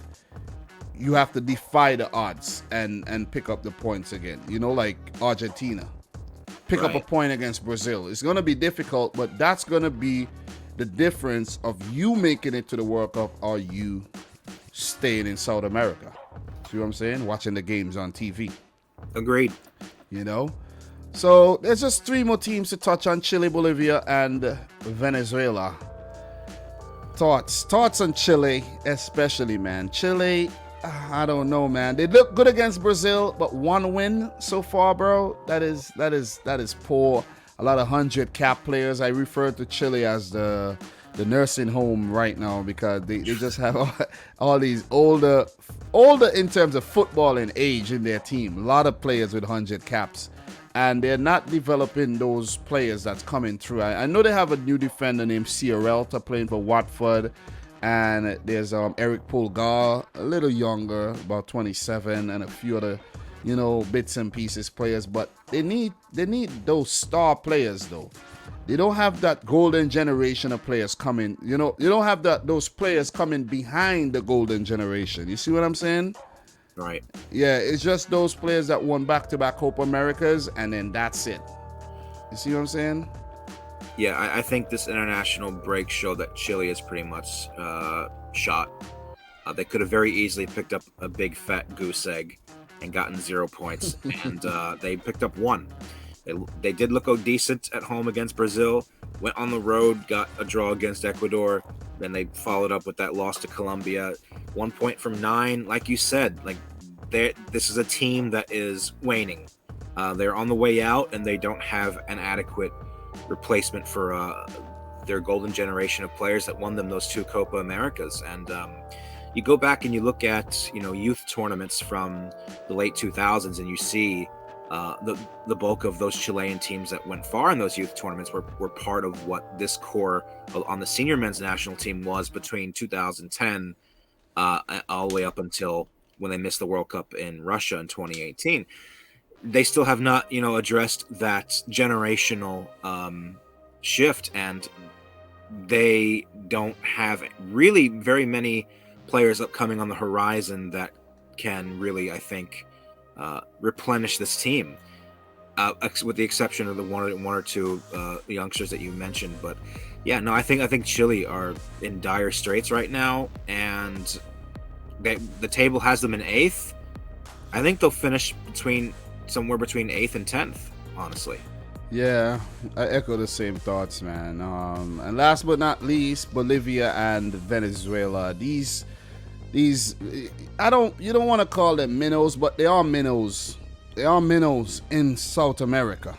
you have to defy the odds and pick up the points again. You know, like Argentina. Pick up a point against Brazil. It's going to be difficult, but that's going to be the difference of you making it to the World Cup or you staying in South America. See what I'm saying? Watching the games on TV. Agreed. You know? So there's just 3 more teams to touch on: Chile, Bolivia, and Venezuela. Thoughts on Chile, especially, man. Chile, I don't know, man. They look good against Brazil, but 1 win so far, bro. That is poor. A lot of 100-cap players. I refer to Chile as the nursing home right now because they just have all these older in terms of football and age in their team. A lot of players with 100 caps. And they're not developing those players that's coming through. I know they have a new defender named Ciarelta playing for Watford. And there's Eric Pulgar, a little younger, about 27, and a few other, bits and pieces players. But they need those star players, though. They don't have that golden generation of players coming. You don't have those players coming behind the golden generation. You see what I'm saying? Right. Yeah, it's just those players that won back-to-back Copa Americas, and then that's it. You see what I'm saying? Yeah, I think this international break showed that Chile is pretty much shot. They could have very easily picked up a big fat goose egg and gotten 0 points, and they picked up 1. They did look decent at home against Brazil, went on the road, got a draw against Ecuador, then they followed up with that loss to Colombia. 1 point from 9, like you said, this is a team that is waning. They're on the way out, and they don't have an adequate replacement for their golden generation of players that won them those 2 Copa Americas. And you go back and you look at youth tournaments from the late 2000s, and you see the bulk of those Chilean teams that went far in those youth tournaments were part of what this core on the senior men's national team was between 2010 all the way up until when they missed the World Cup in Russia in 2018. They still have not, addressed that generational shift, and they don't have really very many players upcoming on the horizon that can really, I think, replenish this team, with the exception of the one or two youngsters that you mentioned. But yeah, no, I think Chile are in dire straits right now, and the table has them in 8th. I think they'll finish somewhere between 8th and 10th, honestly. Yeah, I echo the same thoughts, man. And last but not least, Bolivia and Venezuela. These you don't want to call them minnows, but they are minnows. They are minnows in South America.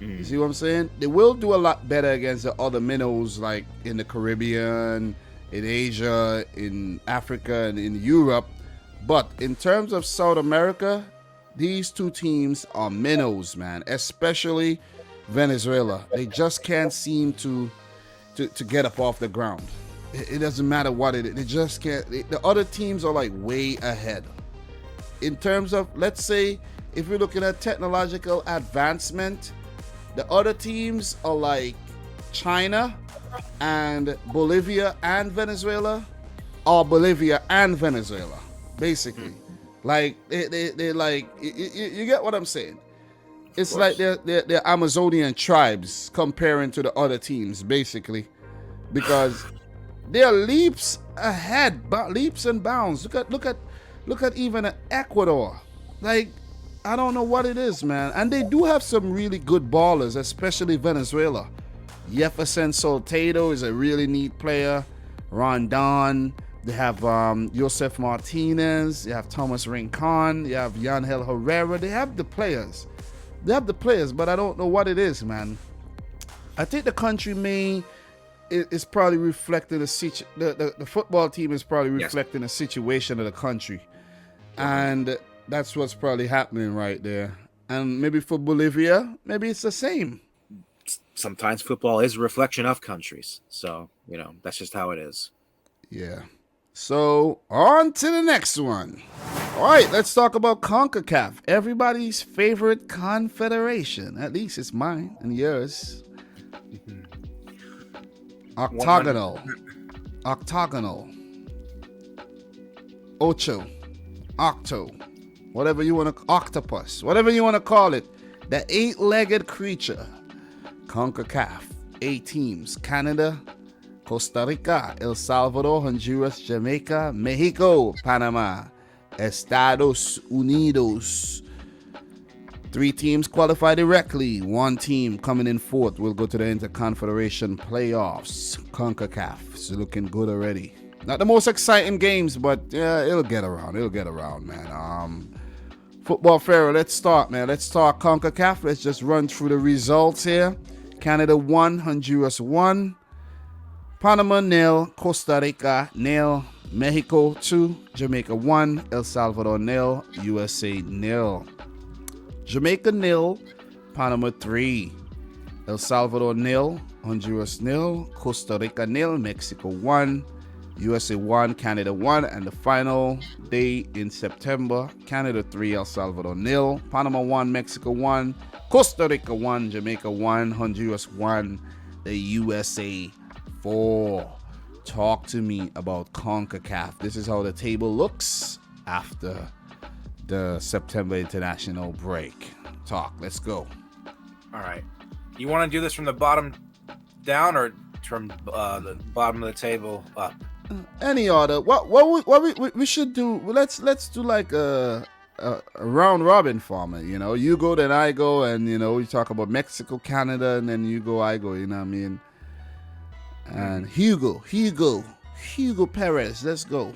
You see what I'm saying? They will do a lot better against the other minnows, like in the Caribbean, in Asia, in Africa, and in Europe. But in terms of South America, these 2 teams are minnows, man. Especially Venezuela. They just can't seem to get up off the ground. It doesn't matter what it is. They just can't. The other teams are like way ahead. In terms of, let's say, if you're looking at technological advancement, the other teams are like China and Bolivia and Venezuela, or Bolivia and Venezuela, basically. Like they like, you get what I'm saying? It's like they're Amazonian tribes comparing to the other teams, basically, because they're leaps ahead, leaps and bounds. Look at even Ecuador. Like, I don't know what it is, man. And they do have some really good ballers, especially Venezuela. Jefferson Soltado is a really neat player. Rondon, They have Josef Martinez. You have Thomas Rincon. You have Yangel Herrera. They have the players. But I don't know what it is, man. I think the country is probably reflecting the football team is probably reflecting the situation of the country. And that's what's probably happening right there. And maybe for Bolivia, maybe it's the same. Sometimes football is a reflection of countries. So, that's just how it is. Yeah. So, on to the next one. All right, let's talk about CONCACAF. Everybody's favorite confederation. At least it's mine and yours. Octagonal. Ocho. Octo. Whatever you want to, octopus. Whatever you want to call it. The 8-legged creature. CONCACAF. 8 teams. Canada, Costa Rica, El Salvador, Honduras, Jamaica, Mexico, Panama, Estados Unidos. 3 teams qualify directly. 1 team coming in 4th will go to the Interconfederation playoffs. CONCACAF. It's looking good already. Not the most exciting games, but yeah, it'll get around, man. Football Pharaoh, let's start, man. Let's start CONCACAF. Let's just run through the results here. Canada 1, Honduras 1, Panama 0, Costa Rica 0, Mexico 2, Jamaica 1, El Salvador 0, USA 0. Jamaica 0, Panama 3, El Salvador 0, Honduras 0, Costa Rica 0, Mexico 1, USA 1, Canada 1, and the final day in September, Canada 3, El Salvador 0, Panama 1, Mexico 1, Costa Rica 1, Jamaica 1, Honduras 1, the USA 4. Talk to me about CONCACAF. This is how the table looks after the September international break. Let's go. All right. You want to do this from the bottom down or from the bottom of the table up? Any order. What we should do? Let's do like a round robin format. You go, then I go, and we talk about Mexico, Canada, and then you go, I go. You know what I mean? And Hugo Perez. Let's go.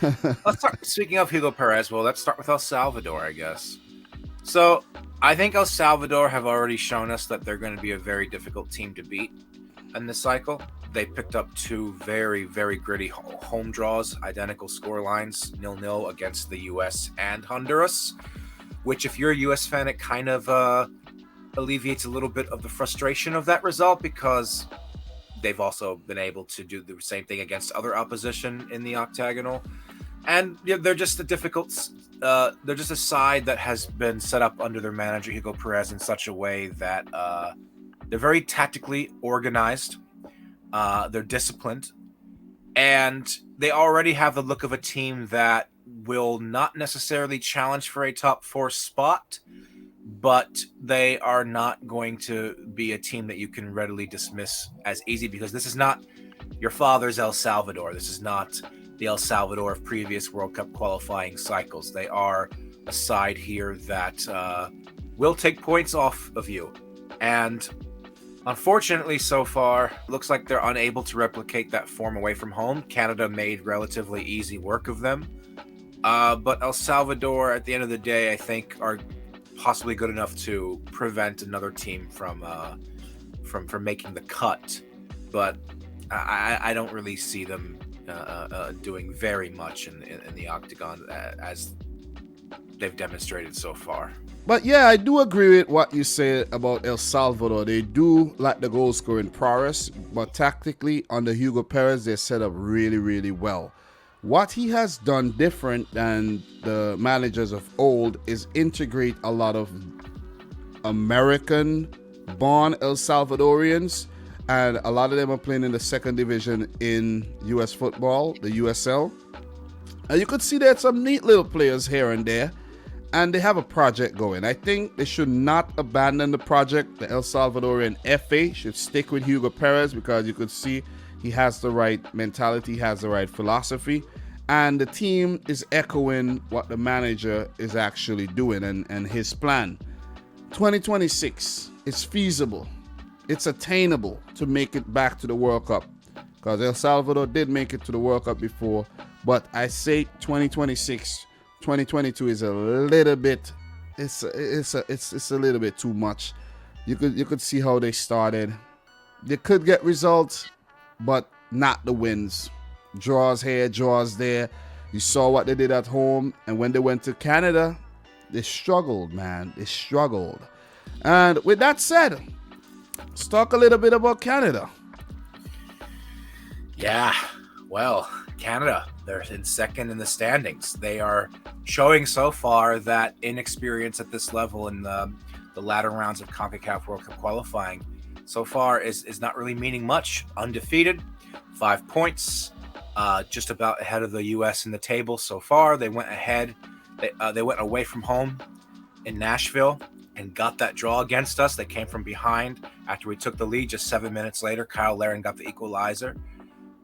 Let's start. Speaking of Hugo Perez, well, let's start with El Salvador, I guess. So I think El Salvador have already shown us that they're going to be a very difficult team to beat in this cycle. They picked up 2 very, very gritty home draws, identical score lines, 0-0 against the U.S. and Honduras, which if you're a U.S. fan, it kind of alleviates a little bit of the frustration of that result because they've also been able to do the same thing against other opposition in the octagonal. And they're just they're just a side that has been set up under their manager, Hugo Perez, in such a way that they're very tactically organized. They're disciplined, and they already have the look of a team that will not necessarily challenge for a top 4 spot, but they are not going to be a team that you can readily dismiss as easy because this is not your father's El Salvador. This is not the El Salvador of previous World Cup qualifying cycles. They are a side here that will take points off of you. And unfortunately, so far, looks like they're unable to replicate that form away from home. Canada made relatively easy work of them. But El Salvador, at the end of the day, I think are possibly good enough to prevent another team from making the cut. But I don't really see them doing very much in the octagon as they've demonstrated so far. But yeah, I do agree with what you said about El Salvador. They do like the goal scoring prowess, but tactically under Hugo Perez, they're set up really, really well. What he has done different than the managers of old is integrate a lot of American-born El Salvadorians, and a lot of them are playing in the 2nd division in U.S. football, the USL. And you could see there's some neat little players here and there, and they have a project going. I think they should not abandon the project. The El Salvadorian FA should stick with Hugo Perez because you could see he has the right mentality, he has the right philosophy, and the team is echoing what the manager is actually doing and his plan. 2026, it's feasible, it's attainable to make it back to the World Cup because El Salvador did make it to the World Cup before. But I say 2026, 2022 is a little bit. It's a little bit too much. You could see how they started. They could get results, but not the wins. Draws here, draws there. You saw what they did at home, and when they went to Canada, they struggled, man. They struggled. And with that said, let's talk a little bit about Canada. Yeah, well, Canada, they're in second in the standings. They are showing so far that inexperience at this level in the latter rounds of CONCACAF World Cup qualifying so far is not really meaning much. Undefeated, 5 points, just about ahead of the U.S. in the table so far. They went ahead. They went away from home in Nashville and got that draw against us. They came from behind after we took the lead. Just 7 minutes later, Kyle Larin got the equalizer.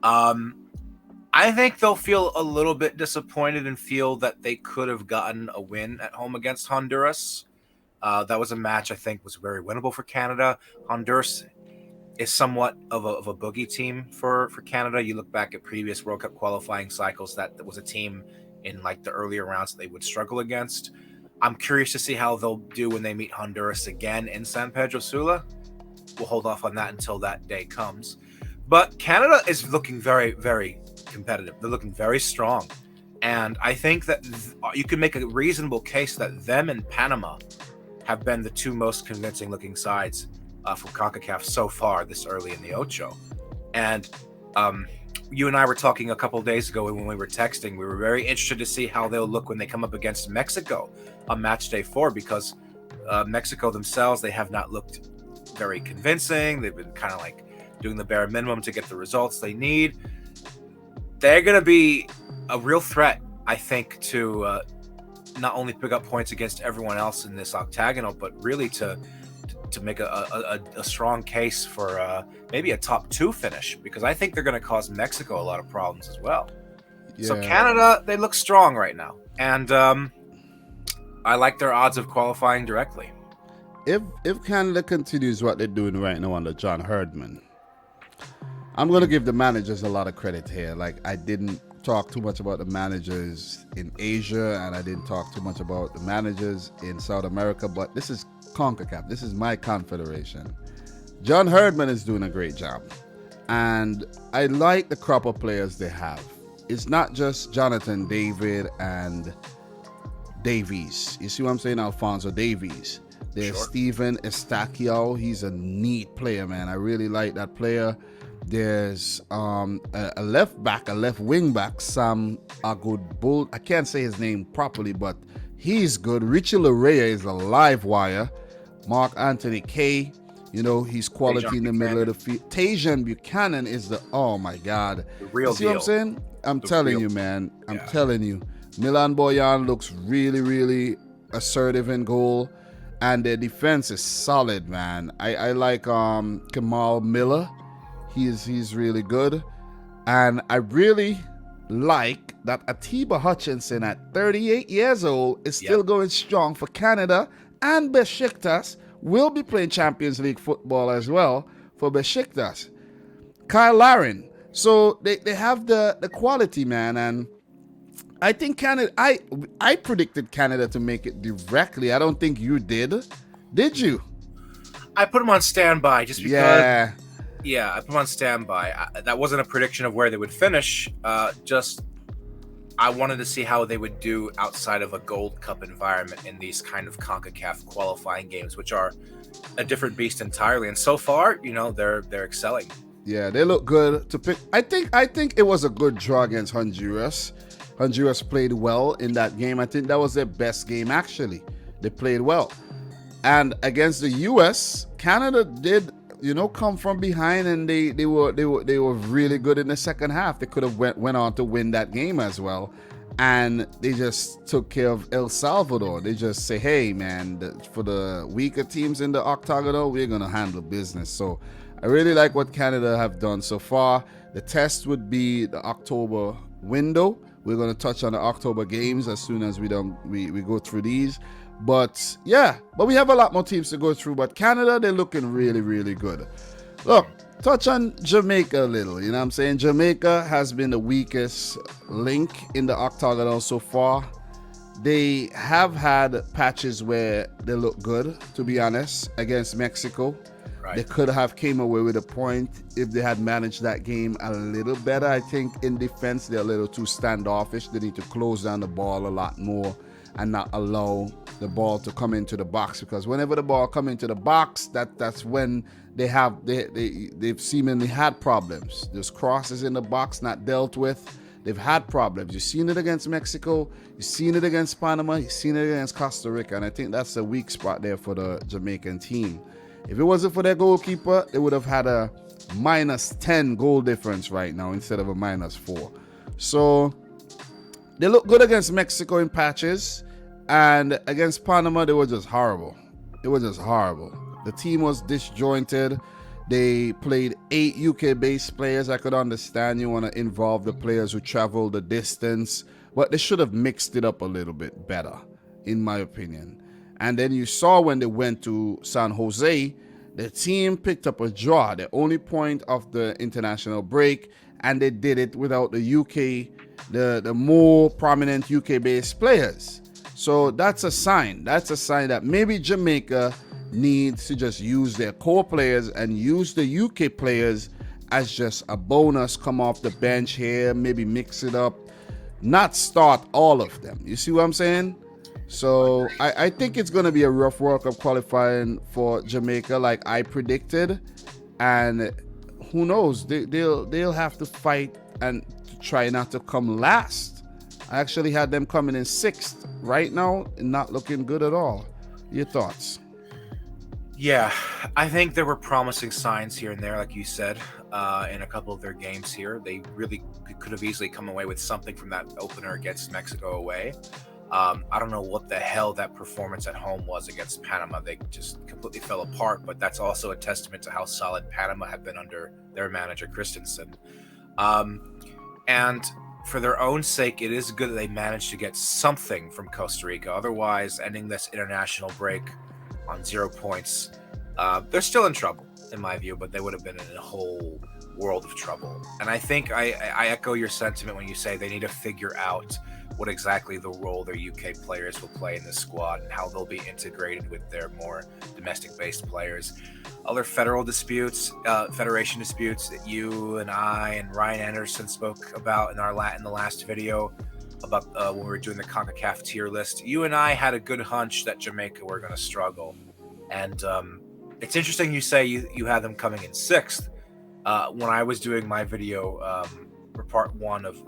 I think they'll feel a little bit disappointed and feel that they could have gotten a win at home against Honduras. That was a match I think was very winnable for Canada. Honduras is somewhat of a boogie team for Canada. You look back at previous World Cup qualifying cycles, that was a team in like the earlier rounds that they would struggle against. I'm curious to see how they'll do when they meet Honduras again in San Pedro Sula. We'll hold off on that until that day comes. But Canada is looking very, very competitive. They're looking very strong. And I think that you can make a reasonable case that them and Panama have been the two most convincing looking sides from CONCACAF so far this early in the Ocho. And you and I were talking a couple of days ago when we were texting. We were very interested to see how they'll look when they come up against Mexico on match day 4, because Mexico themselves, they have not looked very convincing. They've been kind of like doing the bare minimum to get the results they need. They're going to be a real threat, I think, to not only pick up points against everyone else in this octagonal, but really to make a strong case for maybe a top 2 finish, because I think they're going to cause Mexico a lot of problems as well. Yeah. So Canada, they look strong right now. And I like their odds of qualifying directly. If Canada continues what they're doing right now under John Herdman, I'm going to give the managers a lot of credit here. Like, I didn't talk too much about the managers in Asia, and I didn't talk too much about the managers in South America, but this is CONCACAF. This is my confederation. John Herdman is doing a great job, and I like the crop of players they have. It's not just Jonathan David and Davies. You see what I'm saying? Alfonso Davies. There's sure. Steven Estacio. He's a neat player, man. I really like that player. There's a left back, a left wing back, Sam Agudbul. I can't say his name properly, but he's good. Richie Larea is a live wire. Mark Anthony Kay, he's quality Tajon in the Buchanan. Middle of the field. Tajon Buchanan is oh my God. The real you see deal. What I'm saying? I'm telling you, man. I'm telling you. Milan Boyan looks really, really assertive in goal. And their defense is solid, man. I like Kamal Miller. He's really good. And I really like that Atiba Hutchinson at 38 years old is still going strong for Canada. And Besiktas will be playing Champions League football as well for Besiktas. Kyle Larin. So they have the quality, man. And I think Canada, I predicted Canada to make it directly. I don't think you did. Did you? I put them on standby just because. Yeah, I put them on standby. That wasn't a prediction of where they would finish. I wanted to see how they would do outside of a Gold Cup environment in these kind of CONCACAF qualifying games, which are a different beast entirely. And so far, they're excelling. Yeah, they look good to pick. I think it was a good draw against Honduras. Honduras played well in that game. I think that was their best game, actually. They played well. And against the U.S., Canada did, come from behind, and they were really good in the second half. They could have went on to win that game as well. And they just took care of El Salvador. They just say, hey, man, for the weaker teams in the octagonal, we're going to handle business. So I really like what Canada have done so far. The test would be the October window. We're going to touch on the October games as soon as we go through these. But we have a lot more teams to go through. But Canada, they're looking really, really good. Look, touch on Jamaica a little. You know what I'm saying? Jamaica has been the weakest link in the octagonal so far. They have had patches where they look good, to be honest, against Mexico. Right. They could have came away with a point if they had managed that game a little better. I think in defense, they're a little too standoffish. They need to close down the ball a lot more and not allow the ball to come into the box, because whenever the ball come into the box, that's when they've seemingly had problems. There's crosses in the box not dealt with. They've had problems. You've seen it against Mexico. You've seen it against Panama. You've seen it against Costa Rica. And I think that's a weak spot there for the Jamaican team. If it wasn't for their goalkeeper, they would have had a -10 goal difference right now instead of a -4. So they look good against Mexico in patches. And against Panama, they were just horrible. It was just horrible. The team was disjointed. They played 8 UK-based players. I could understand you want to involve the players who travel the distance, but they should have mixed it up a little bit better, in my opinion. And then you saw when they went to San Jose, the team picked up a draw, the only point of the international break, and they did it without the UK, the more prominent UK-based players. So that's a sign. That's a sign that maybe Jamaica needs to just use their core players and use the UK players as just a bonus, come off the bench here, maybe mix it up, not start all of them. You see what I'm saying? So I think it's going to be a rough World Cup qualifying for Jamaica like I predicted. And who knows, they'll have to fight and try not to come last. I actually had them coming in 6th. Right now, not looking good at all. Your thoughts? Yeah, I think there were promising signs here and there, like you said, in a couple of their games here. They really could have easily come away with something from that opener against Mexico away. I don't know what the hell that performance at home was against Panama. They just completely fell apart, but that's also a testament to how solid Panama had been under their manager, Christensen. And for their own sake, it is good that they managed to get something from Costa Rica. Otherwise, ending this international break on 0 points, they're still in trouble, in my view, but they would have been in a whole world of trouble. And I think I echo your sentiment when you say they need to figure out what exactly the role their UK players will play in the squad and how they'll be integrated with their more domestic-based players. Other federation disputes that you and I and Ryan Anderson spoke about in the last video about when we were doing the CONCACAF tier list. You and I had a good hunch that Jamaica were going to struggle. And it's interesting you say you had them coming in 6th. When I was doing my video for part 1 of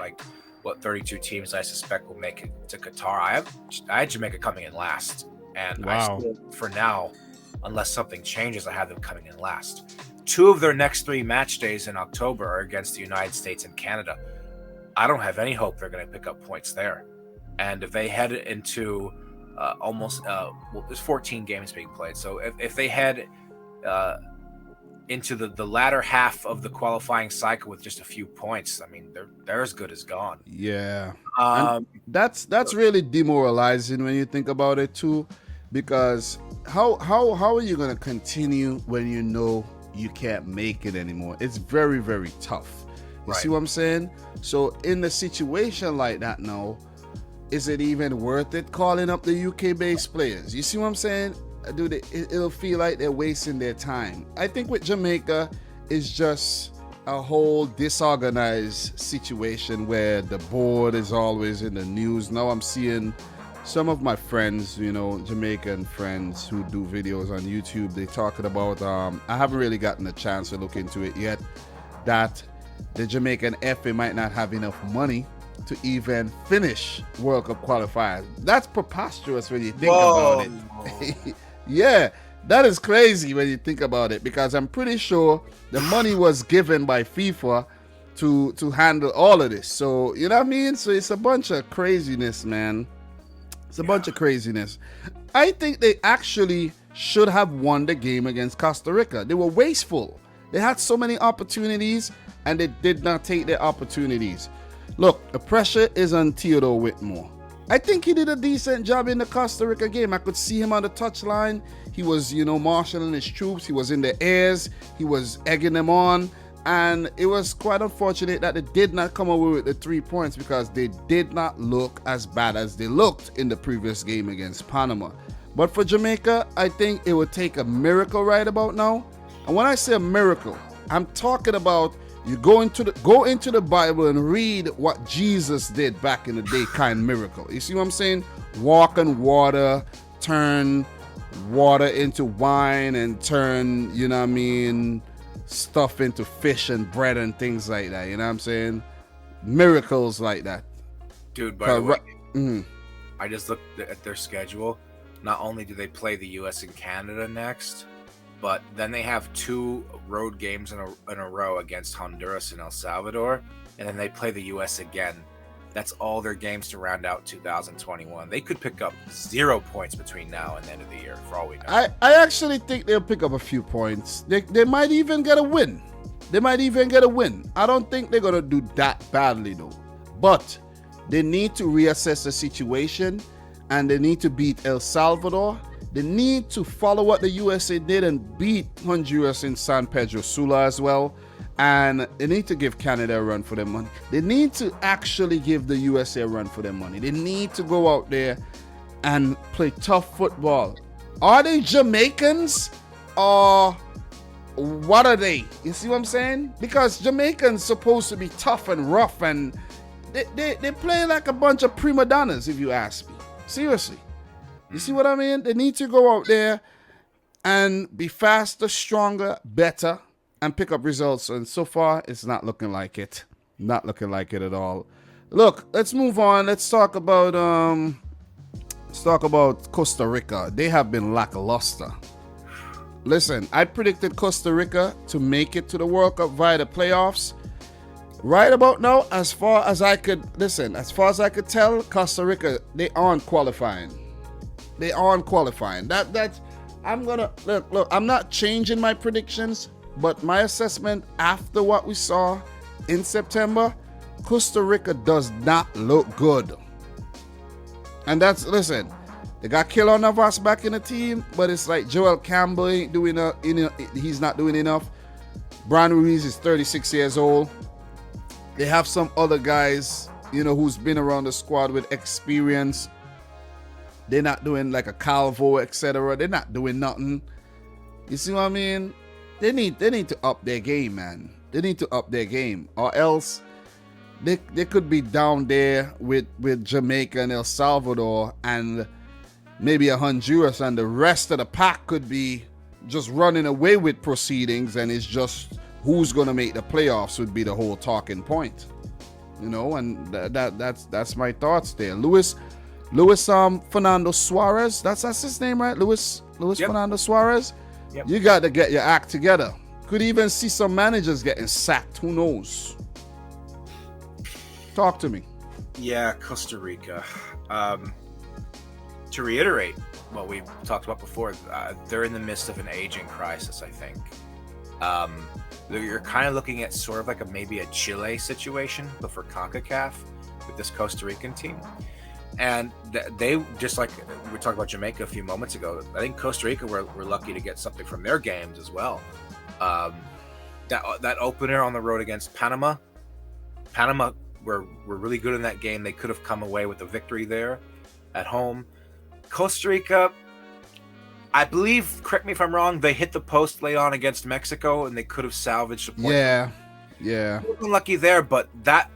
32 teams I suspect will make it to Qatar, I had Jamaica coming in last. And wow. I still, for now, unless something changes, I have them coming in last. 2 of their next 3 match days in October are against the United States and Canada. I don't have any hope they're going to pick up points there. And if they head into there's 14 games being played. So if they head into the latter half of the qualifying cycle with just a few points, I mean, they're as good as gone. Yeah. That's really demoralizing when you think about it too, because how are you going to continue when you know you can't make it anymore? It's very, very tough. You see what I'm saying? So in a situation like that now, is it even worth it calling up the UK-based players? You see what I'm saying? Dude, it'll feel like they're wasting their time. I think with Jamaica, it's just a whole disorganized situation where the board is always in the news. Now I'm seeing some of my friends, Jamaican friends who do videos on YouTube, they talking about, I haven't really gotten a chance to look into it yet, that the Jamaican FA might not have enough money to even finish World Cup qualifiers. That's preposterous when you think about it. Yeah, that is crazy when you think about it, because I'm pretty sure the money was given by FIFA to handle all of this. So, you know what I mean? So it's a bunch of craziness, man. It's a bunch of craziness. I think they actually should have won the game against Costa Rica. They were wasteful. They had so many opportunities and they did not take their opportunities. Look, the pressure is on Theodore Whitmore. I think he did a decent job in the Costa Rica game. I could see him on the touchline. He was, marshaling his troops. He was in the airs. He was egging them on. And it was quite unfortunate that they did not come away with the 3 points because they did not look as bad as they looked in the previous game against Panama. But for Jamaica, I think it would take a miracle right about now. And when I say a miracle, I'm talking about you go into the Bible and read what Jesus did back in the day, kind miracle. You see what I'm saying? Walk on water, turn water into wine, and turn, stuff into fish and bread and things like that. You know what I'm saying? Miracles like that. Dude, by the way, I just looked at their schedule. Not only do they play the U.S. and Canada next, but then they have 2 road games in a row against Honduras and El Salvador, and then they play the U.S. again. That's all their games to round out 2021. They could pick up 0 points between now and the end of the year, for all we know. I actually think they'll pick up a few points. They might even get a win. I don't think they're going to do that badly, though. But they need to reassess the situation, and they need to beat El Salvador. They need to follow what the USA did and beat Honduras in San Pedro Sula as well. And they need to give Canada a run for their money. They need to actually give the USA a run for their money. They need to go out there and play tough football. Are they Jamaicans or what are they? You see what I'm saying? Because Jamaicans supposed to be tough and rough, and they play like a bunch of prima donnas, if you ask me. Seriously. You see what I mean? They need to go out there and be faster, stronger, better, and pick up results. And so far, it's not looking like it. Not looking like it at all. Look, let's move on. Let's talk about Costa Rica. They have been lackluster. Listen, I predicted Costa Rica to make it to the World Cup via the playoffs. Right about now, as far as I could tell, Costa Rica, they aren't qualifying. That I'm gonna look. I'm not changing my predictions, but my assessment after what we saw in September, Costa Rica does not look good. And listen, they got Keylor Navas back in the team, but it's like Joel Campbell ain't doing he's not doing enough. Brian Ruiz is 36 years old. They have some other guys, who's been around the squad with experience. They're not doing like a Calvo, etc. They're not doing nothing. You see what I mean? They need to up their game, man. They need to up their game, or else they could be down there with Jamaica and El Salvador and maybe a Honduras, and the rest of the pack could be just running away with proceedings, and it's just who's going to make the playoffs would be the whole talking point. And that's my thoughts there. Luis Fernando Suarez, that's his name, right? Luis yep. Fernando Suarez. Yep. You got to get your act together. Could even see some managers getting sacked. Who knows? Talk to me. Yeah, Costa Rica. To reiterate what we talked about before, they're in the midst of an aging crisis, I think. You're kind of looking at sort of like maybe a Chile situation, but for CONCACAF with this Costa Rican team. And they, just like we were talking about Jamaica a few moments ago, I think Costa Rica were lucky to get something from their games as well. That opener on the road against Panama were really good in that game. They could have come away with a victory there at home. Costa Rica, I believe, correct me if I'm wrong, they hit the post late on against Mexico and they could have salvaged a point. Yeah. They were lucky there, but that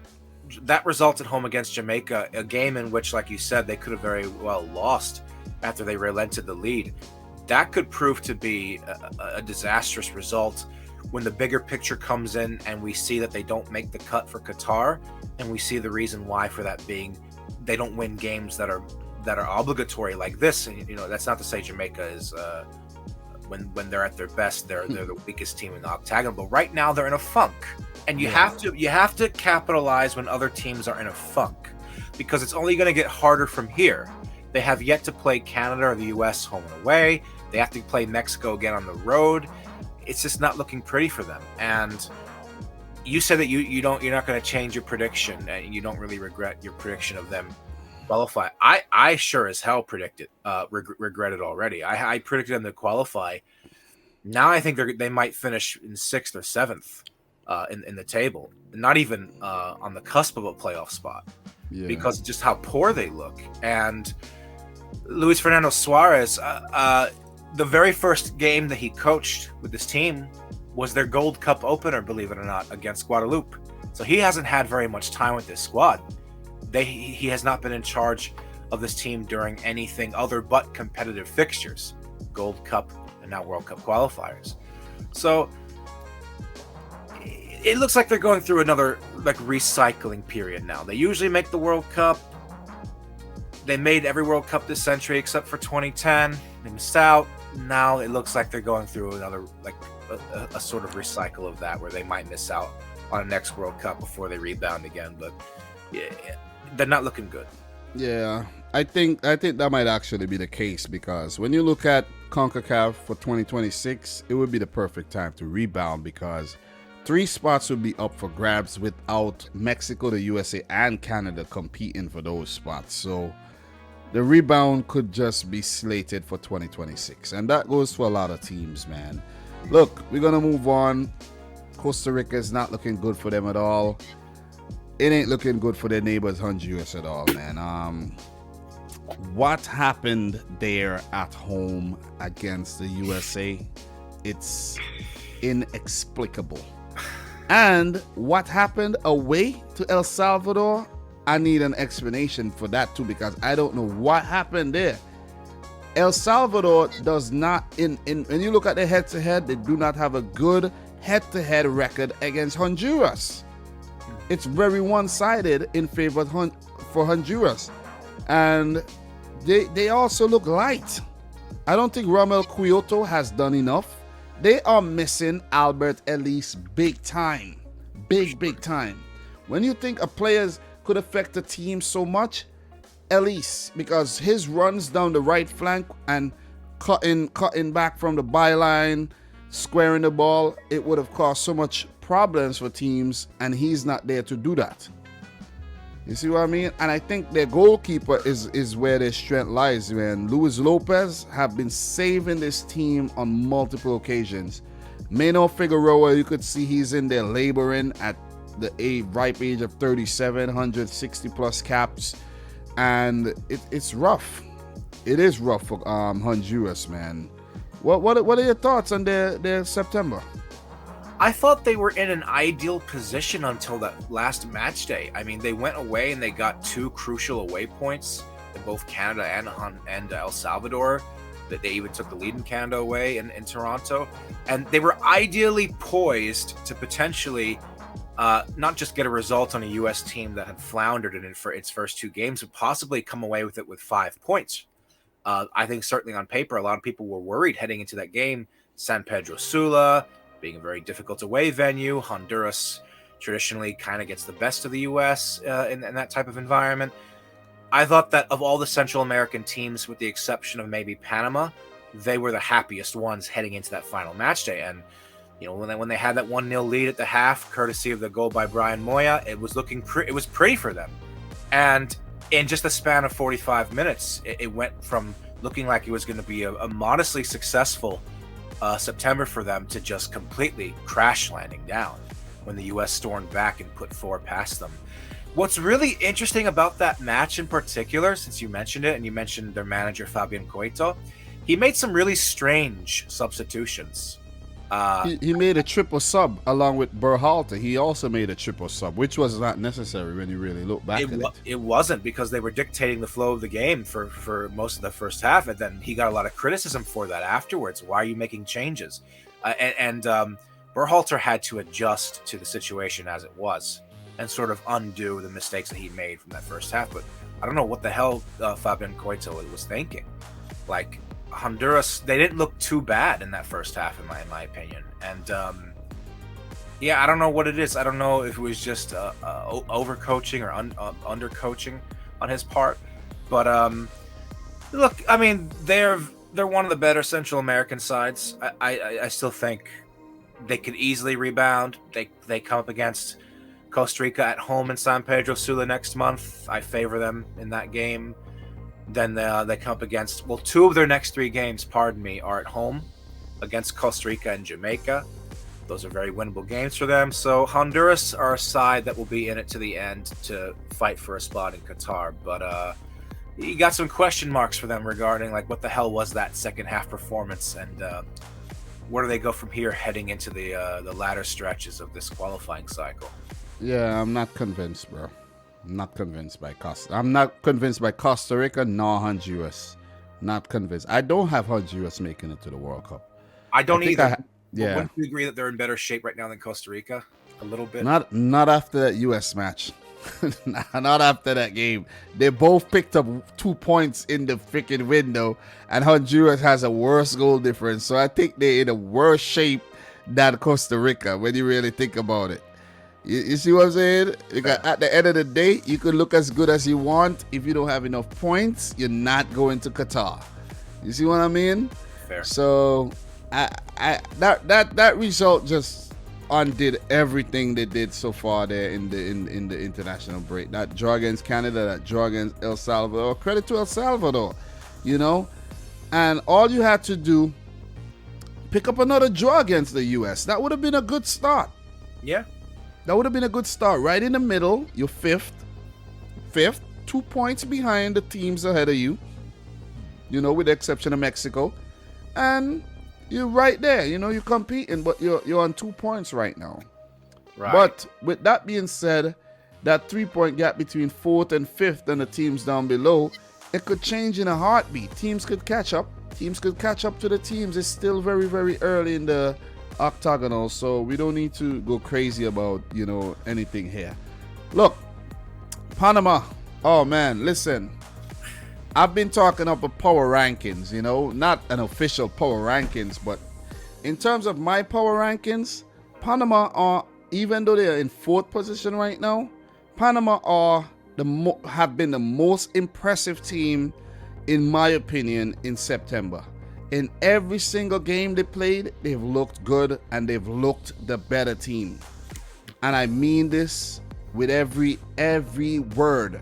result at home against Jamaica, a game in which, like you said, they could have very well lost after they relented the lead. That could prove to be a disastrous result when the bigger picture comes in and we see that they don't make the cut for Qatar, and we see the reason why for that being they don't win games that are obligatory like this. And that's not to say Jamaica is when they're at their best, they're the weakest team in the octagon. But right now they're in a funk, and you have to capitalize when other teams are in a funk, because it's only going to get harder from here. They have yet to play Canada or the US home and away. They have to play Mexico again on the road. It's just not looking pretty for them. And you said that you're not going to change your prediction, and you don't really regret your prediction of them qualify. I sure as hell regret it already. I predicted them to qualify. Now I think they might finish in 6th or 7th in the table, not even on the cusp of a playoff spot, because of just how poor they look. And Luis Fernando Suarez, the very first game that he coached with this team was their Gold Cup opener, believe it or not, against Guadeloupe. So he hasn't had very much time with this squad. He has not been in charge of this team during anything other but competitive fixtures, Gold Cup and now World Cup qualifiers. So it looks like they're going through another recycling period now. They usually make the World Cup. They made every World Cup this century except for 2010. They missed out. Now it looks like they're going through another a sort of recycle of that, where they might miss out on a next World Cup before they rebound again. But yeah, they're not looking good. Yeah, I think that might actually be the case, because when you look at CONCACAF for 2026, it would be the perfect time to rebound, because 3 spots would be up for grabs without Mexico, the USA, and Canada competing for those spots. So the rebound could just be slated for 2026, and that goes for a lot of teams, man. Look, we're gonna move on. Costa Rica is not looking good for them at all. It ain't looking good for their neighbors Honduras at all, man. What happened there at home against the USA? It's inexplicable. And what happened away to El Salvador? I need an explanation for that too, because I don't know what happened there. El Salvador does not, when you look at the head-to-head, they do not have a good head-to-head record against Honduras. It's very one-sided in favor for Honduras. And they also look light. I don't think Romel Quioto has done enough. They are missing Albert Ellis big time. Big time. When you think a player could affect a team so much, Ellis, because his runs down the right flank and cutting back from the byline, squaring the ball, it would have caused so much problems for teams, and he's not there to do that. You see what I mean? And I think their goalkeeper is where their strength lies, man. Luis Lopez have been saving this team on multiple occasions. Mano Figueroa, you could see he's in there laboring at the ripe age of 37, 160 plus caps. And it's rough. It is rough for Honduras, man. What are your thoughts on their September? I thought they were in an ideal position until that last match day. I mean, they went away and they got 2 crucial away points in both Canada and El Salvador. That they even took the lead in Canada away in Toronto. And they were ideally poised to potentially not just get a result on a U.S. team that had floundered in for its first 2 games, but possibly come away with it with 5 points. I think certainly on paper, a lot of people were worried heading into that game. San Pedro Sula being a very difficult away venue. Honduras traditionally kind of gets the best of the U.S. In that type of environment. I thought that of all the Central American teams, with the exception of maybe Panama, they were the happiest ones heading into that final match day. And you know, when they had that 1-0 lead at the half, courtesy of the goal by Brian Moya, it was it was pretty for them. And in just a span of 45 minutes, it went from looking like it was going to be a modestly successful September for them to just completely crash landing down when the U.S. stormed back and put 4 past them. What's really interesting about that match in particular, since you mentioned it, and you mentioned their manager, Fabian Coito, he made some really strange substitutions. He made a triple sub along with Berhalter. He also made a triple sub, which was not necessary when you really look back at it. It wasn't, because they were dictating the flow of the game for most of the first half, and then he got a lot of criticism for that afterwards. Why are you making changes? And Berhalter had to adjust to the situation as it was and sort of undo the mistakes that he made from that first half. But I don't know what the hell Fabian Coito was thinking. Like, Honduras, they didn't look too bad in that first half, in my opinion. And yeah, I don't know what it is. I don't know if it was just overcoaching or undercoaching on his part. But look, I mean, they're one of the better Central American sides. I still think they could easily rebound. They come up against Costa Rica at home in San Pedro Sula next month. I favor them in that game. Then they come up against, well, 2 of their next 3 games, are at home against Costa Rica and Jamaica. Those are very winnable games for them. So Honduras are a side that will be in it to the end to fight for a spot in Qatar. But you got some question marks for them regarding, like, what the hell was that second half performance, and where do they go from here heading into the latter stretches of this qualifying cycle? Yeah, I'm not convinced, bro. I'm not convinced by Costa Rica nor Honduras. Not convinced. I don't have Honduras making it to the World Cup. I don't either. Yeah. Wouldn't you agree that they're in better shape right now than Costa Rica? A little bit? Not after that US match. Not after that game. They both picked up 2 points in the freaking window, and Honduras has a worse goal difference. So I think they're in a worse shape than Costa Rica when you really think about it. You see what I'm saying? Because at the end of the day, you can look as good as you want. If you don't have enough points, you're not going to Qatar. You see what I mean? Fair. So that result just undid everything they did so far there in the international break. That draw against Canada, that draw against El Salvador. Credit to El Salvador, you know. And all you had to do, pick up another draw against the US. That would have been a good start. Yeah. That would have been a good start. Right in the middle, you're fifth, 2 points behind the teams ahead of you, you know, with the exception of Mexico. And you're right there, you know, you're competing, but you're on 2 points right now. Right. But with that being said, that 3-point gap between 4th and 5th and the teams down below, it could change in a heartbeat. Teams could catch up. Teams could catch up to the teams. It's still very, very early in the octagonal, so we don't need to go crazy about, you know, anything here. Look, Panama. Oh man, listen. I've been talking up a power rankings, you know, not an official power rankings, but in terms of my power rankings, Panama are, even though they are in 4th position right now, Panama are have been the most impressive team, in my opinion, in September. In every single game they played, they've looked good and they've looked the better team. And I mean this with every word.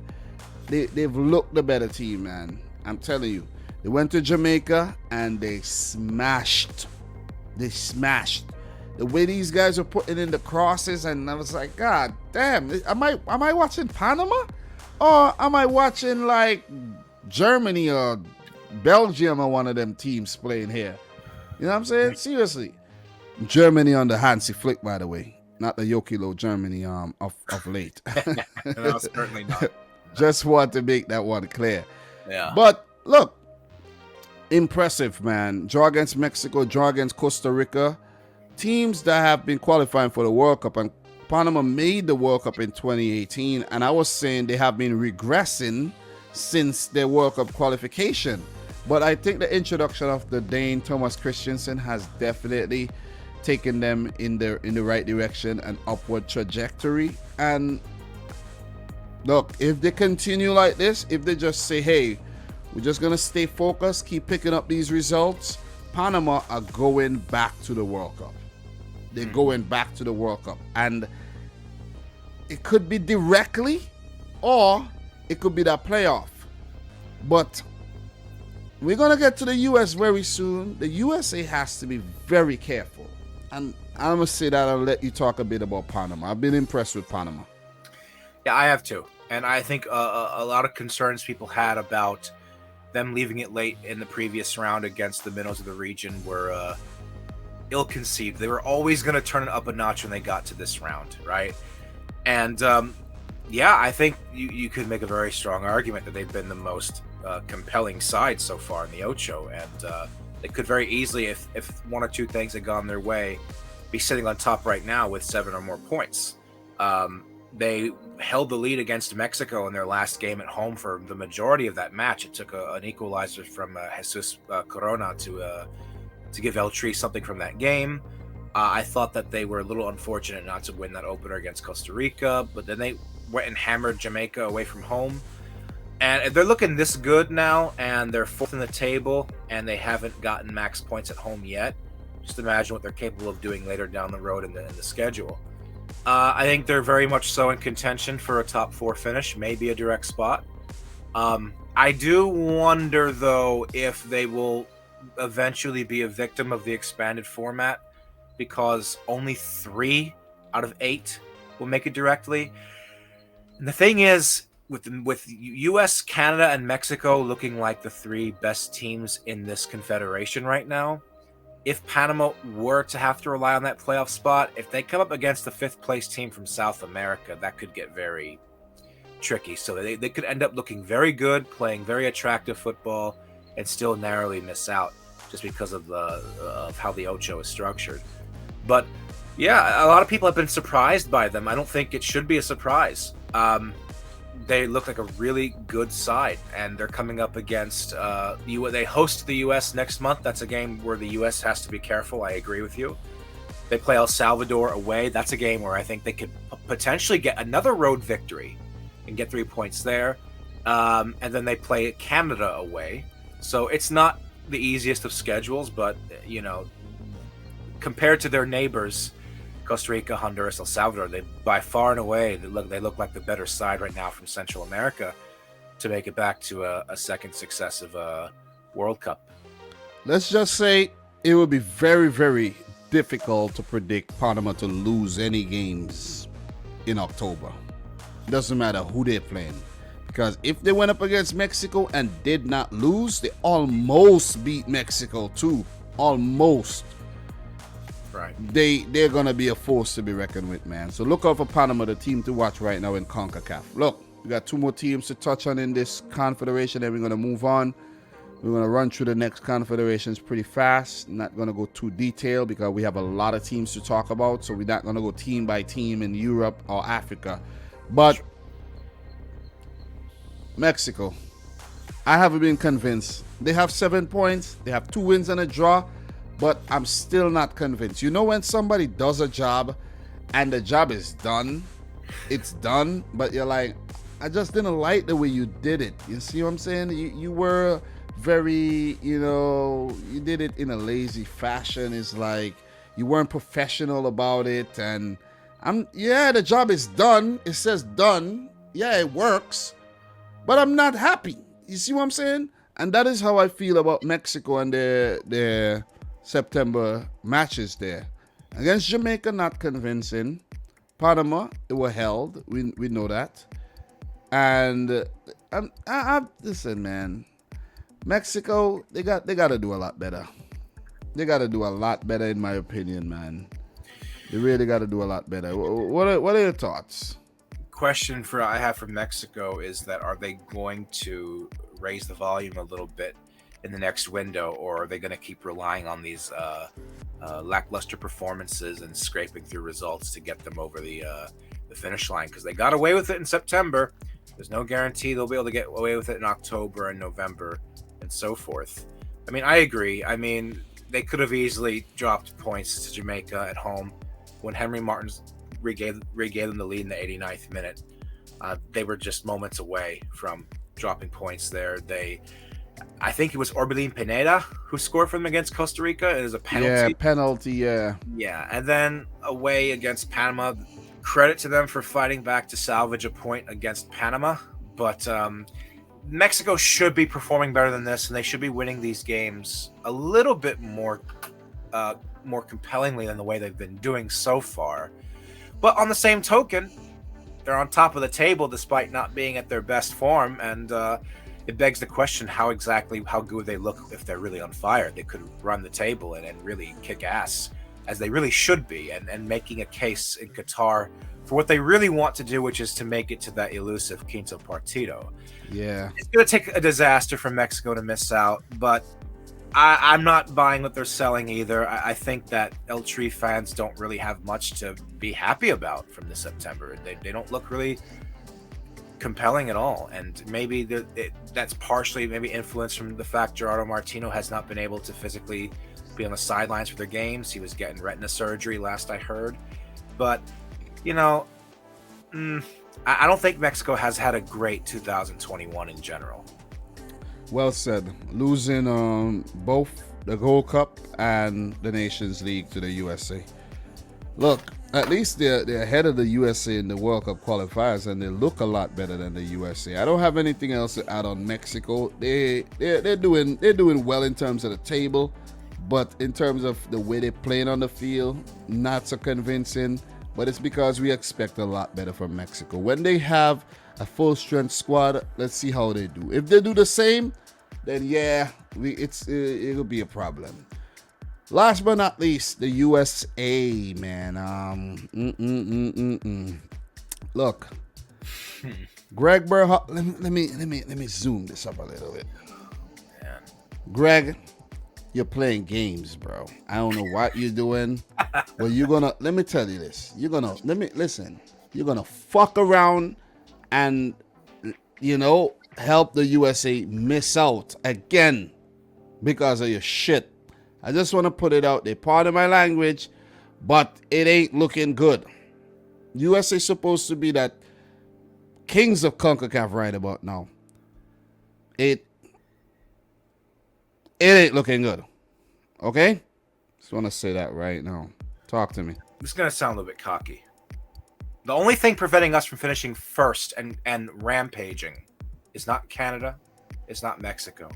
They've looked the better team, man. I'm telling you. They went to Jamaica and they smashed. They smashed. The way these guys were putting in the crosses, and I was like, God damn, am I watching Panama? Or am I watching like Germany or Belgium or one of them teams playing here? You know what I'm saying? Seriously. Germany on the Hansi Flick, by the way. Not the Yokilo Germany of late. No, certainly not. Just want to make that one clear. Yeah. But look, impressive, man. Draw against Mexico, draw against Costa Rica. Teams that have been qualifying for the World Cup, and Panama made the World Cup in 2018, and I was saying they have been regressing since their World Cup qualification. But I think the introduction of the Dane Thomas Christensen has definitely taken them in the right direction and upward trajectory. And look, if they continue like this, if they just say, hey, we're just going to stay focused, keep picking up these results, Panama are going back to the World Cup. They're going back to the World Cup. And it could be directly, or it could be that playoff. But we're going to get to the U.S. very soon. The USA has to be very careful. And I'm going to say that I'll let you talk a bit about Panama. I've been impressed with Panama. Yeah, I have too. And I think a lot of concerns people had about them leaving it late in the previous round against the minnows of the region were ill-conceived. They were always going to turn it up a notch when they got to this round, right? And yeah, I think you could make a very strong argument that they've been the most compelling side so far in the Ocho, and they could very easily, if one or two things had gone their way, be sitting on top right now with 7 or more points. They held the lead against Mexico in their last game at home for the majority of that match. It took an equalizer from Jesus Corona to give El Tri something from that game. I thought that they were a little unfortunate not to win that opener against Costa Rica, but then they went and hammered Jamaica away from home. And they're looking this good now, and they're 4th in the table, and they haven't gotten max points at home yet. Just imagine what they're capable of doing later down the road in the schedule. I think they're very much so in contention for a top 4 finish, maybe a direct spot. I do wonder, though, if they will eventually be a victim of the expanded format, because only 3 out of 8 will make it directly. And the thing is, with US, Canada, and Mexico looking like the 3 best teams in this confederation right now, if Panama were to have to rely on that playoff spot, if they come up against the 5th place team from South America, that could get very tricky. So they could end up looking very good, playing very attractive football, and still narrowly miss out just because of how the Ocho is structured. But yeah, a lot of people have been surprised by them. I don't think it should be a surprise. They look like a really good side, and they're coming up against they host the US next month. That's a game where the US has to be careful. I agree with you. They play El Salvador away. That's a game where I think they could potentially get another road victory and get 3 points there. And then they play Canada away. So it's not the easiest of schedules, but compared to their neighbors, Costa Rica, Honduras, El Salvador, they by far and away they look like the better side right now from Central America to make it back to a second successive World Cup. Let's just say it would be very, very difficult to predict Panama to lose any games in October. Doesn't matter who they're playing, because if they went up against Mexico and did not lose, they almost beat Mexico too. Almost. Right. They're gonna be a force to be reckoned with, man. So look out for Panama, the team to watch right now in CONCACAF. Look, we got 2 more teams to touch on in this confederation, then we're gonna move on. We're gonna run through the next confederations pretty fast. Not gonna go too detailed because we have a lot of teams to talk about. So we're not gonna go team by team in Europe or Africa. But Mexico, I haven't been convinced. They have 7 points. They have 2 wins and a draw. But I'm still not convinced. You know, when somebody does a job and the job is done, it's done, but you're like, I just didn't like the way you did it. You see what I'm saying? You were very, you did it in a lazy fashion. It's like you weren't professional about it. And the job is done. It says done. Yeah, it works. But I'm not happy. You see what I'm saying? And that is how I feel about Mexico and their September matches there. Against Jamaica, not convincing. Panama, they were held. We know that. And listen, man. Mexico, they got to do a lot better. They got to do a lot better, in my opinion, man. They really got to do a lot better. What are your thoughts? Question I have for Mexico is that, are they going to raise the volume a little bit in the next window, or are they going to keep relying on these lackluster performances and scraping through results to get them over the finish line? Because they got away with it in September. There's no guarantee they'll be able to get away with it in October and November and so forth. I mean, I agree. I mean, they could have easily dropped points to Jamaica at home when Henry Martins regave them the lead in the 89th minute. They were just moments away from dropping points there. I think it was Orbelín Pineda who scored for them against Costa Rica. It was a penalty. Yeah, penalty, yeah. Yeah, and then away against Panama. Credit to them for fighting back to salvage a point against Panama. But Mexico should be performing better than this, and they should be winning these games a little bit more compellingly than the way they've been doing so far. But on the same token, they're on top of the table despite not being at their best form, and it begs the question how good they look if they're really on fire. They could run the table and really kick ass, as they really should be, and making a case in Qatar for what they really want to do, which is to make it to that elusive Quinto Partido. Yeah. It's going to take a disaster for Mexico to miss out, but I'm not buying what they're selling either. I think that El Tri fans don't really have much to be happy about from this September. They don't look really compelling at all, and maybe that's partially maybe influenced from the fact Gerardo Martino has not been able to physically be on the sidelines for their games. He was getting retina surgery last I heard, but I don't think Mexico has had a great 2021 in general. Well said. Losing both the Gold Cup and the Nations League to the USA. Look, At least they're ahead of the USA in the World Cup qualifiers, and they look a lot better than the USA. I don't have anything else to add on Mexico. They're doing well in terms of the table, but in terms of the way they're playing on the field, not so convincing. But it's because we expect a lot better from Mexico. When they have a full strength squad, let's see how they do. If they do the same, then yeah, it'll be a problem. Last but not least, the USA, man. Look, Greg Berhalter. Let me zoom this up a little bit. Man. Greg, you're playing games, bro. I don't know what you're doing, but you're gonna. Let me tell you this. You're gonna listen. You're gonna fuck around and help the USA miss out again because of your shit. I just want to put it out there. Pardon my language, but it ain't looking good. USA supposed to be that kings of CONCACAF right about now. It ain't looking good. Okay? Just want to say that right now. Talk to me. This is going to sound a little bit cocky. The only thing preventing us from finishing first and rampaging is not Canada. It's not Mexico.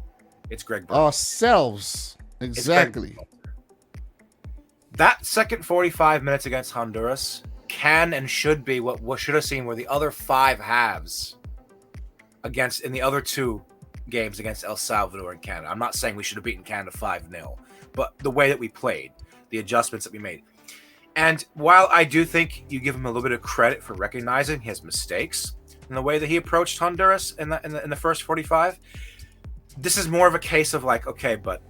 It's Greg Berhalter. Ourselves. Exactly. That second 45 minutes against Honduras can and should be what should have seen were the other 5 halves in the other 2 games against El Salvador and Canada. I'm not saying we should have beaten Canada 5-0, but the way that we played, the adjustments that we made. And while I do think you give him a little bit of credit for recognizing his mistakes in the way that he approached Honduras in the first 45, this is more of a case of like, okay, but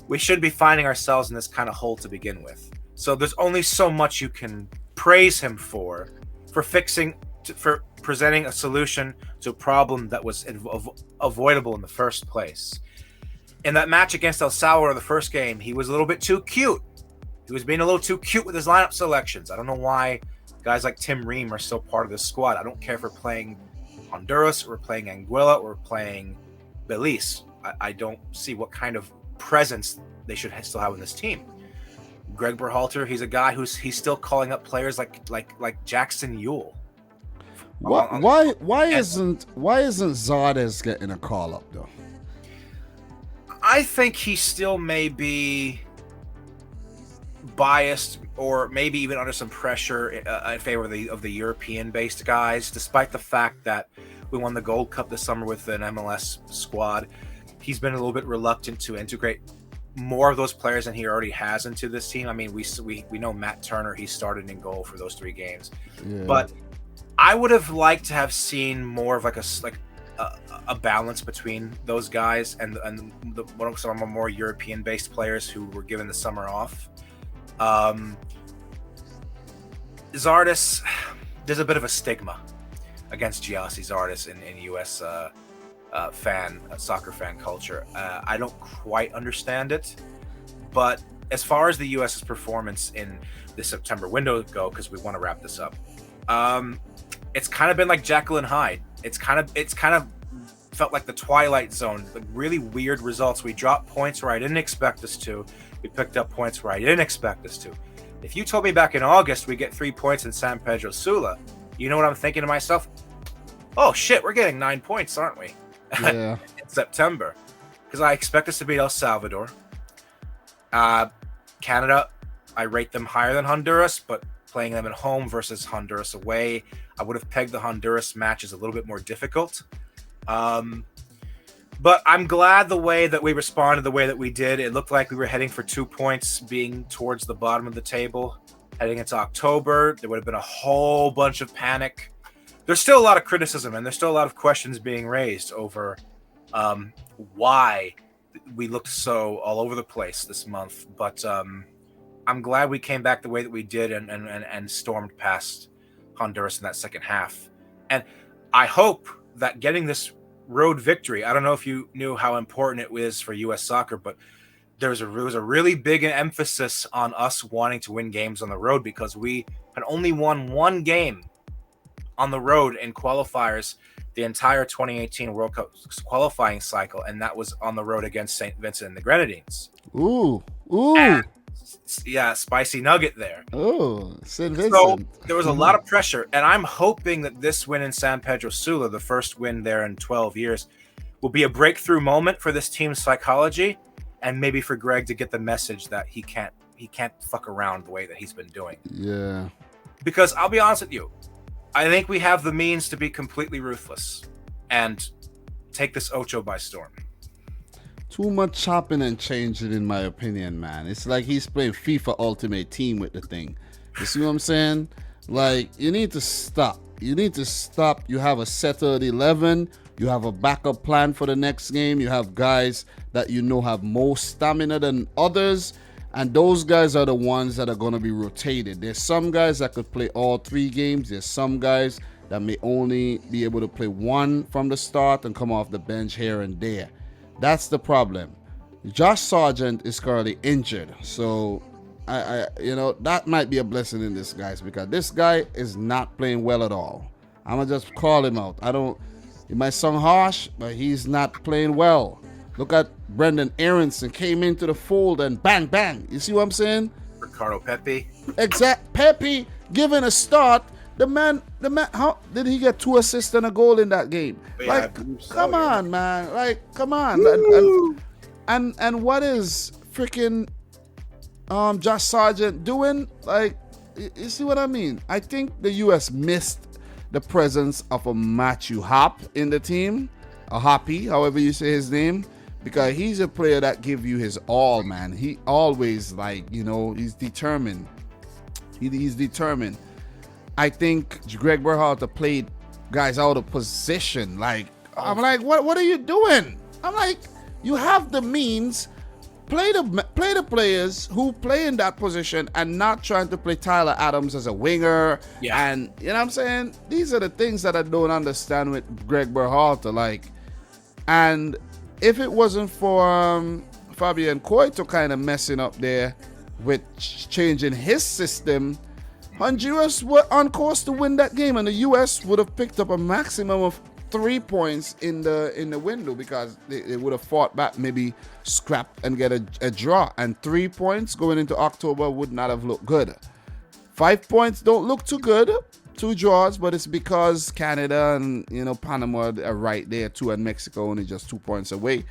we should be finding ourselves in this kind of hole to begin with. So there's only so much you can praise him for presenting a solution to a problem that was avoidable in the first place. In that match against El Salvador, the first game, he was a little bit too cute. He was being a little too cute with his lineup selections. I don't know why guys like Tim Ream are still part of this squad. I don't care if we're playing Honduras or we're playing Anguilla or we're playing Belize. I don't see what kind of presence they should still have in this team. Greg Berhalter, he's a guy he's still calling up players like Jackson Ewell. Why isn't Zardes getting a call up though? I think he still may be biased or maybe even under some pressure in favor of the European-based guys, despite the fact that we won the Gold Cup this summer with an MLS squad. He's been a little bit reluctant to integrate more of those players than he already has into this team. I mean, we know Matt Turner, he started in goal for those 3 games. Yeah. But I would have liked to have seen more of a balance between those guys and some of our more European-based players who were given the summer off. Zardes, there's a bit of a stigma against Giassi Zardes in U.S. Soccer fan culture. I don't quite understand it, but as far as the U.S.'s performance in the September window go, because we want to wrap this up, it's kind of been like Jekyll and Hyde. It's kind of felt like the Twilight Zone, like really weird results. We dropped points where I didn't expect us to. We picked up points where I didn't expect us to. If you told me back in August we get 3 points in San Pedro Sula, you know what I'm thinking to myself? Oh shit, we're getting 9 points, aren't we? Yeah. In September, because I expect us to beat El Salvador. Canada, I rate them higher than Honduras, but playing them at home versus Honduras away, I would have pegged the Honduras match as a little bit more difficult. But I'm glad the way that we responded the way that we did. It looked like we were heading for 2 points, being towards the bottom of the table. Heading into October, there would have been a whole bunch of panic. There's still a lot of criticism and there's still a lot of questions being raised over why we looked so all over the place this month. But I'm glad we came back the way that we did and stormed past Honduras in that second half. And I hope that getting this road victory, I don't know if you knew how important it is for U.S. soccer, but there was a really big emphasis on us wanting to win games on the road because we had only won 1 game on the road in qualifiers the entire 2018 World Cup qualifying cycle, and that was on the road against St. Vincent and the Grenadines. Ooh. And spicy nugget there. Oh, St. So Vincent. there was a lot of pressure, and I'm hoping that this win in San Pedro Sula, the first win there in 12 years, will be a breakthrough moment for this team's psychology, and maybe for Greg to get the message that he can't fuck around the way that he's been doing. Yeah. Because I'll be honest with you, I think we have the means to be completely ruthless and take this Ocho by storm. Too much chopping and changing, in my opinion, man. It's like he's playing FIFA Ultimate Team with the thing. You see what I'm saying? Like, you need to stop. You need to stop. You have a settled 11. You have a backup plan for the next game. You have guys that you know have more stamina than others. And those guys are the ones that are going to be rotated. There's some guys that could play all 3 games. There's some guys that may only be able to play 1 from the start and come off the bench here and there. That's the problem. Josh Sargent is currently injured. So, I that might be a blessing in disguise, because this guy is not playing well at all. I'm going to just call him out. It might sound harsh, but he's not playing well. Look at Brendan Aronson, came into the fold and bang, bang. You see what I'm saying? Ricardo Pepi. Pepe given a start. The man, how did he get 2 assists and a goal in that game? Yeah, come on, man. Like, come on. And what is freaking Josh Sargent doing? Like, you see what I mean? I think the U.S. missed the presence of a Matthew Hop in the team, a Hoppy, however you say his name, because he's a player that give you his all, man. He always, he's determined. He's determined. I think Greg Berhalter played guys out of position. Like, I'm like, what are you doing? I'm like, you have the means. Play the players who play in that position and not trying to play Tyler Adams as a winger. Yeah. And you know what I'm saying? These are the things that I don't understand with Greg Berhalter. Like, and if it wasn't for Fabian Coito kind of messing up there with changing his system, Honduras were on course to win that game, and the U.S. would have picked up a maximum of 3 points in the window, because they would have fought back, maybe scrapped and get a draw. And 3 points going into October would not have looked good. 5 points don't look too good. 2 draws, but it's because Canada and Panama are right there too, and Mexico only just 2 points away.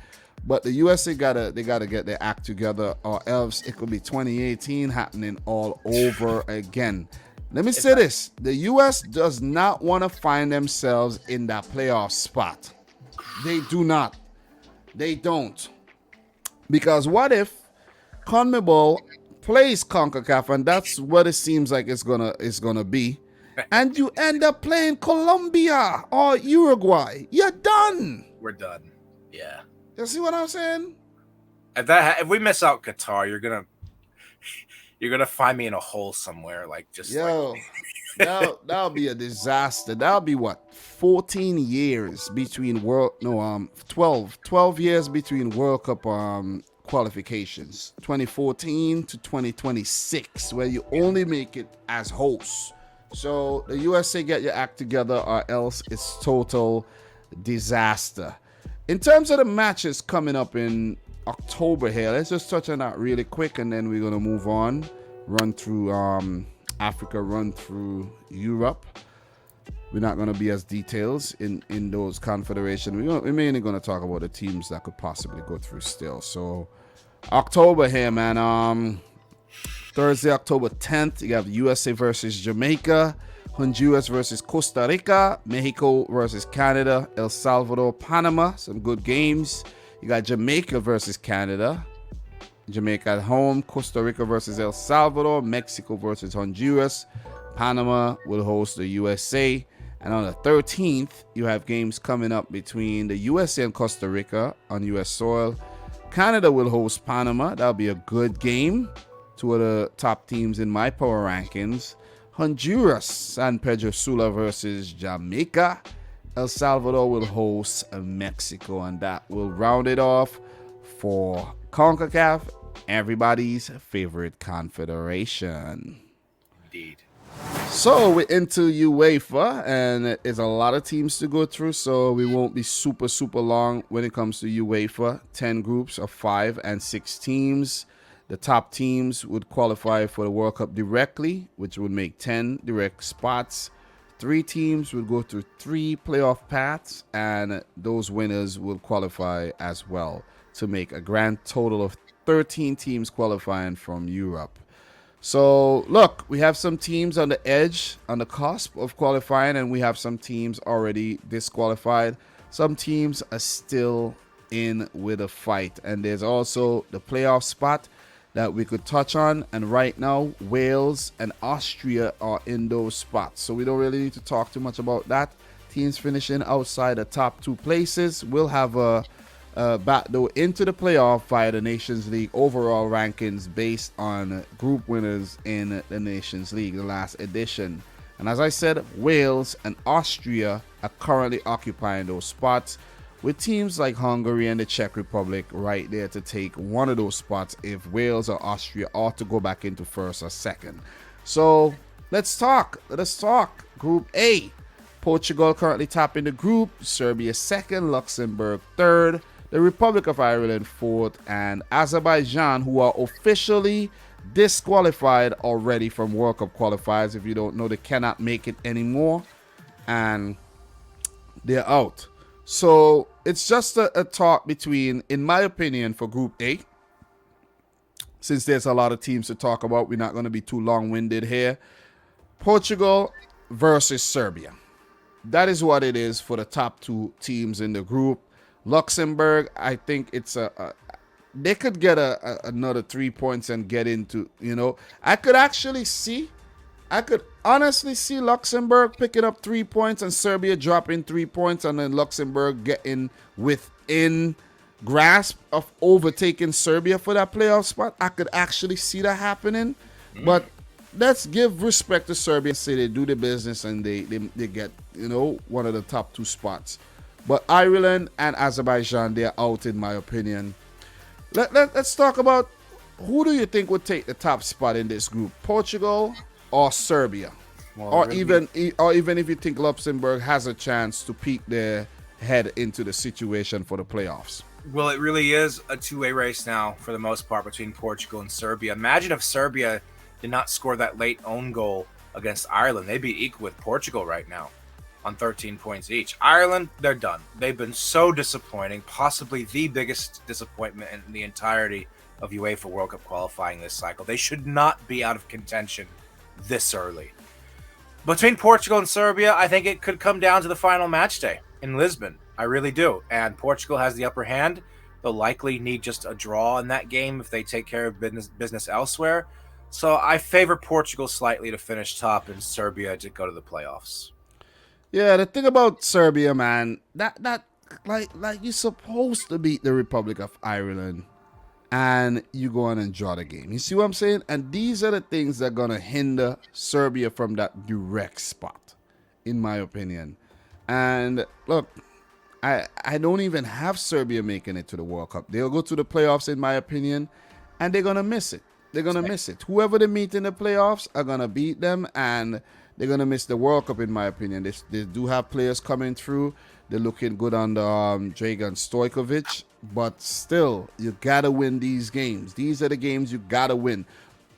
But the USA gotta get their act together, or else it could be 2018 happening all over again. Let me say this: the US does not want to find themselves in that playoff spot. They do not. They don't. Because what if CONMEBOL plays CONCACAF, and that's what it seems like it's gonna be, and you end up playing Colombia or Uruguay? You're done. We're done. Yeah. You see what I'm saying? If we miss out Qatar, you're gonna find me in a hole somewhere, like just that'll be a disaster. That'll be what, 14 years between 12 years between World Cup qualifications, 2014 to 2026, where you only make it as hosts. So the USA, get your act together, or else it's total disaster. In terms of the matches coming up in October here, let's just touch on that really quick, and then we're going to move on, run through Africa, run through Europe. We're not going to be as details in those confederations. We're mainly going to talk about the teams that could possibly go through still. So October here, man. Thursday, October 10th, you have USA versus Jamaica, Honduras versus Costa Rica, Mexico versus Canada, El Salvador, Panama. Some good games. You got Jamaica versus Canada, Jamaica at home, Costa Rica versus El Salvador, Mexico versus Honduras, Panama will host the USA. And on the 13th, you have games coming up between the USA and Costa Rica on US soil. Canada will host Panama. That'll be a good game. 2 of the top teams in my power rankings. Honduras, San Pedro Sula versus Jamaica. El Salvador will host Mexico, and that will round it off for CONCACAF, everybody's favorite confederation. Indeed. So we're into UEFA, and it's a lot of teams to go through, so we won't be super long when it comes to UEFA. 10 groups of 5 and 6 teams. The top teams would qualify for the World Cup directly, which would make 10 direct spots. 3 teams would go through 3 playoff paths, and those winners will qualify as well to make a grand total of 13 teams qualifying from Europe. So, look, we have some teams on the edge, on the cusp of qualifying, and we have some teams already disqualified. Some teams are still in with a fight, and there's also the playoff spot that we could touch on. And right now, Wales and Austria are in those spots, so we don't really need to talk too much about that. Teams finishing outside the top 2 places will have a backdoor into the playoff via the Nations League overall rankings based on group winners in the Nations League, the last edition. And as I said, Wales and Austria are currently occupying those spots, with teams like Hungary and the Czech Republic right there to take one of those spots if Wales or Austria ought to go back into first or second. So let's talk. Group A. Portugal currently topping the group, Serbia second, Luxembourg third, the Republic of Ireland fourth, and Azerbaijan, who are officially disqualified already from World Cup qualifiers. If you don't know, they cannot make it anymore, and they're out. So it's just a talk between, in my opinion, for Group A, since there's a lot of teams to talk about, we're not going to be too long-winded here. Portugal versus Serbia. That is what it is for the top 2 teams in the group. Luxembourg, I think it's they could get another 3 points and get into, I could honestly see Luxembourg picking up 3 points and Serbia dropping 3 points, and then Luxembourg getting within grasp of overtaking Serbia for that playoff spot. I could actually see that happening. But let's give respect to Serbia and say they do the business and they get, one of the top 2 spots. But Ireland and Azerbaijan, they're out in my opinion. Let's talk about who do you think would take the top spot in this group, Portugal or Serbia? Well, or even if you think Luxembourg has a chance to peek their head into the situation for the playoffs. Well, it really is a two-way race now for the most part between Portugal and Serbia. Imagine if Serbia did not score that late own goal against Ireland. They'd be equal with Portugal right now on 13 points each. Ireland, they're done. They've been so disappointing, possibly the biggest disappointment in the entirety of UEFA World Cup qualifying this cycle. They should not be out of contention this early. Between Portugal and Serbia, I think it could come down to the final match day in Lisbon. I really do. And Portugal has the upper hand. They'll likely need just a draw in that game if they take care of business elsewhere. So I favor Portugal slightly to finish top and Serbia to go to the playoffs. Yeah, the thing about Serbia, man, that like you're supposed to beat the Republic of Ireland and you go on and draw the game. You see what I'm saying? And these are the things that are going to hinder Serbia from that direct spot, in my opinion. And look, I don't even have Serbia making it to the World Cup. They'll go to the playoffs, in my opinion, and they're going to miss it. They're going to miss it. Whoever they meet in the playoffs are going to beat them, and they're going to miss the World Cup, in my opinion. They do have players coming through. They're looking good under Dragan Stojkovic. But still, you got to win these games. These are the games you got to win.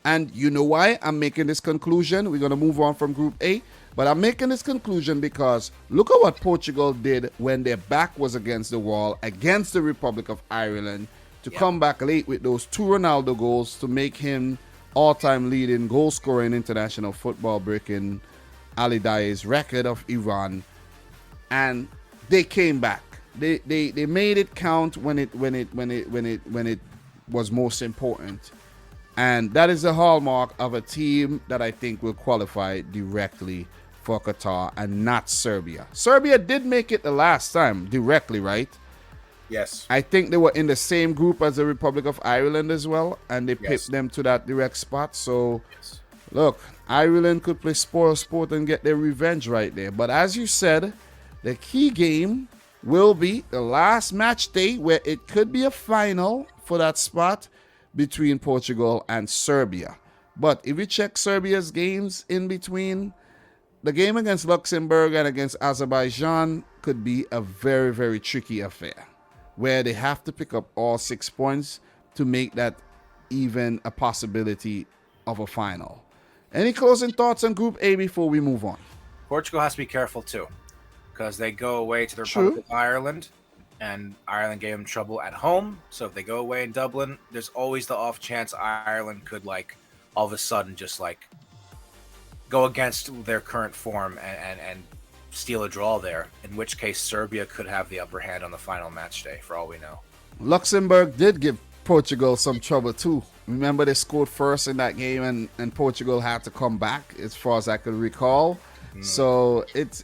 And you know why I'm making this conclusion? We're going to move on from Group A. But I'm making this conclusion because look at what Portugal did when their back was against the wall, against the Republic of Ireland, to come back late with those 2 Ronaldo goals to make him all-time leading goal scorer in international football, breaking Ali Daei's record of Iran. And they came back. They made it count when it was most important. And that is the hallmark of a team that I think will qualify directly for Qatar and not Serbia. Serbia did make it the last time directly, right? Yes. I think they were in the same group as the Republic of Ireland as well, and they pipped them to that direct spot. So, look, Ireland could play spoil sport and get their revenge right there. But as you said, the key game will be the last match day where it could be a final for that spot between Portugal and Serbia. But if you check Serbia's games in between, the game against Luxembourg and against Azerbaijan could be a very, very tricky affair, where they have to pick up all 6 points to make that even a possibility of a final. Any closing thoughts on Group A before we move on? Portugal has to be careful too, because they go away to the True. Republic of Ireland, and Ireland gave them trouble at home. So if they go away in Dublin, there's always the off chance Ireland could like all of a sudden just like go against their current form and steal a draw there, in which case Serbia could have the upper hand on the final match day, for all we know. Luxembourg did give Portugal some trouble too. Remember, they scored first in that game, and Portugal had to come back, as far as I could recall. So it's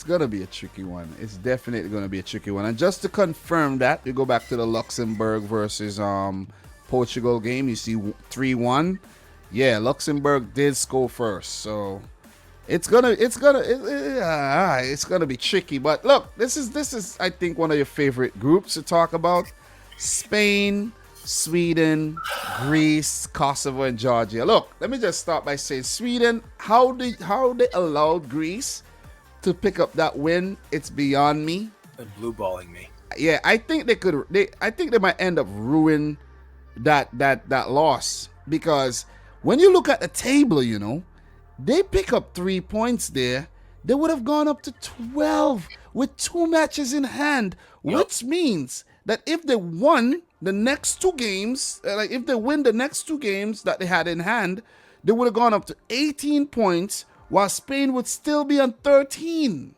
gonna be a tricky one. It's definitely gonna be a tricky one. And just to confirm that, you go back to the Luxembourg versus Portugal game. You see 3-1. Yeah, Luxembourg did score first. So it's gonna be tricky. But look, this is I think one of your favorite groups to talk about. Spain, Sweden, Greece, Kosovo, and Georgia. Look, let me just start by saying Sweden, how they allowed Greece to pick up that win, it's beyond me. They're blue balling me. Yeah, I think they might end up ruin that loss, because when you look at the table, you know, they pick up 3 points there. They would have gone up to 12 with 2 matches in hand, which means that if they won the next 2 games, if they win the next 2 games that they had in hand, they would have gone up to 18 points, while Spain would still be on 13.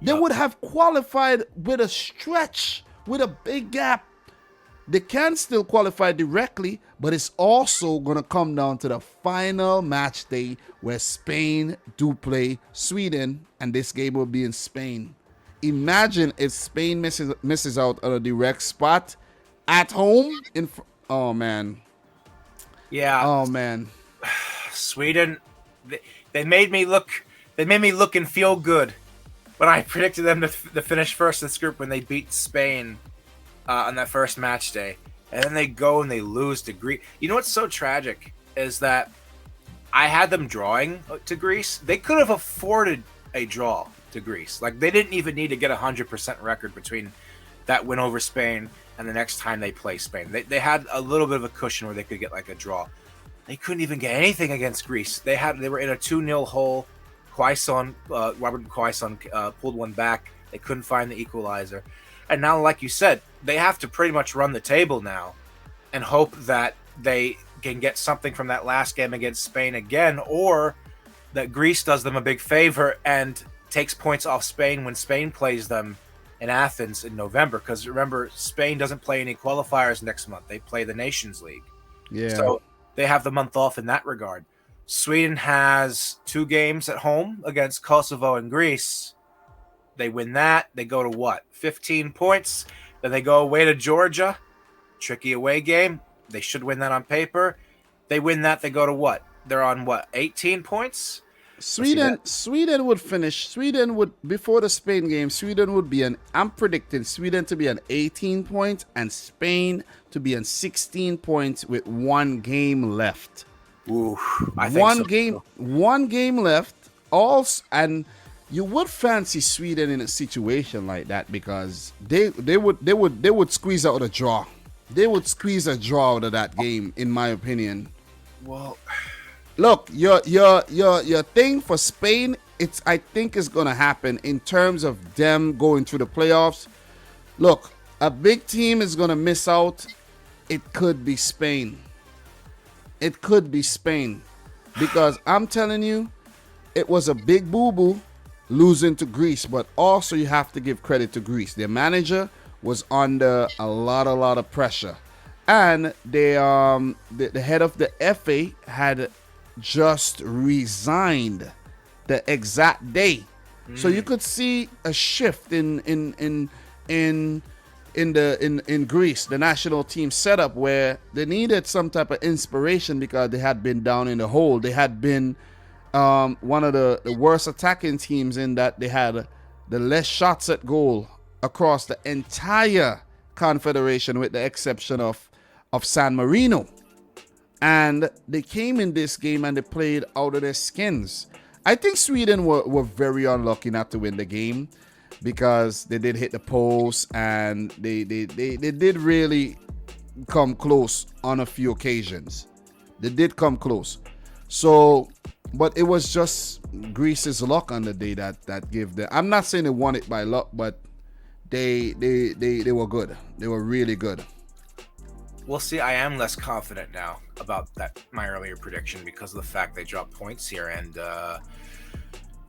They would have qualified with a stretch, with a big gap. They can still qualify directly, but it's also going to come down to the final match day where Spain do play Sweden, and this game will be in Spain. Imagine if Spain misses out on a direct spot at home. Oh man. Yeah. Oh man. Sweden, they made me look and feel good when I predicted them to finish first in this group when they beat Spain on that first match day, and then they go and they lose to Greece. You know what's so tragic is that I had them drawing to Greece. They could have afforded a draw to Greece. Like, they didn't even need to get 100% record between that win over Spain and the next time they play Spain. They had a little bit of a cushion where they could get like a draw. They couldn't even get anything against Greece. They were in a 2-0 hole. Robert Quaison pulled one back. They couldn't find the equalizer. And now, like you said, they have to pretty much run the table now and hope that they can get something from that last game against Spain again, or that Greece does them a big favor and takes points off Spain when Spain plays them in Athens in November. Because remember, Spain doesn't play any qualifiers next month. They play the Nations League. Yeah. So they have the month off in that regard. Sweden has 2 games at home against Kosovo and Greece. They win that. They go to what? 15 points. Then they go away to Georgia. Tricky away game. They should win that on paper. They win that. They go to what? They're on what? 18 points? Sweden would finish. Sweden would, before the Spain game, Sweden would be I'm predicting Sweden to be on 18 points and Spain to be on 16 points with 1 game left. Ooh, I think one game left. And you would fancy Sweden in a situation like that, because they would squeeze out a draw. They would squeeze a draw out of that game, in my opinion. Well, look, your thing for Spain, I think is gonna happen in terms of them going through the playoffs. Look, a big team is gonna miss out. It could be Spain. It could be Spain, because I'm telling you, it was a big boo-boo losing to Greece, but also you have to give credit to Greece. Their manager was under a lot of pressure, and the head of the FA had just resigned the exact day. So you could see a shift in Greece, the national team setup, where they needed some type of inspiration because they had been down in the hole. They had been one of the worst attacking teams, in that they had the less shots at goal across the entire confederation, with the exception of San Marino. And they came in this game and they played out of their skins. I think Sweden were very unlucky not to win the game, because they did hit the post, and they did really come close on a few occasions. They did come close. So, but it was just Greece's luck on the day that gave them. I'm not saying they won it by luck, but they were good. They were really good. We'll see. I am less confident now about my earlier prediction because of the fact they dropped points here, and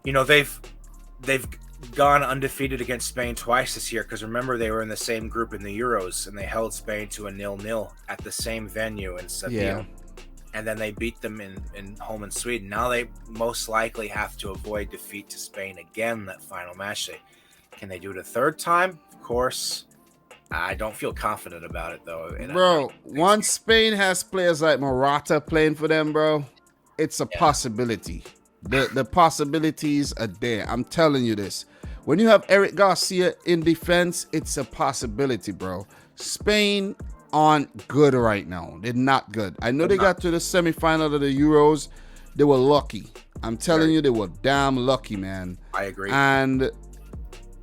they've gone undefeated against Spain twice this year. Because remember, they were in the same group in the Euros, and they held Spain to a 0-0 at the same venue in Seville. Yeah. And then they beat them in home in Sweden. Now they most likely have to avoid defeat to Spain again that final match day. Can they do it a third time? Of course. I don't feel confident about it, though. Bro, once Spain has players like Morata playing for them, bro, it's a possibility. The possibilities are there. I'm telling you this. When you have Eric Garcia in defense, it's a possibility, bro. Spain aren't good right now. They're not good. I know they got to the semifinal of the Euros. They were lucky. I'm telling you, they were damn lucky, man. I agree. And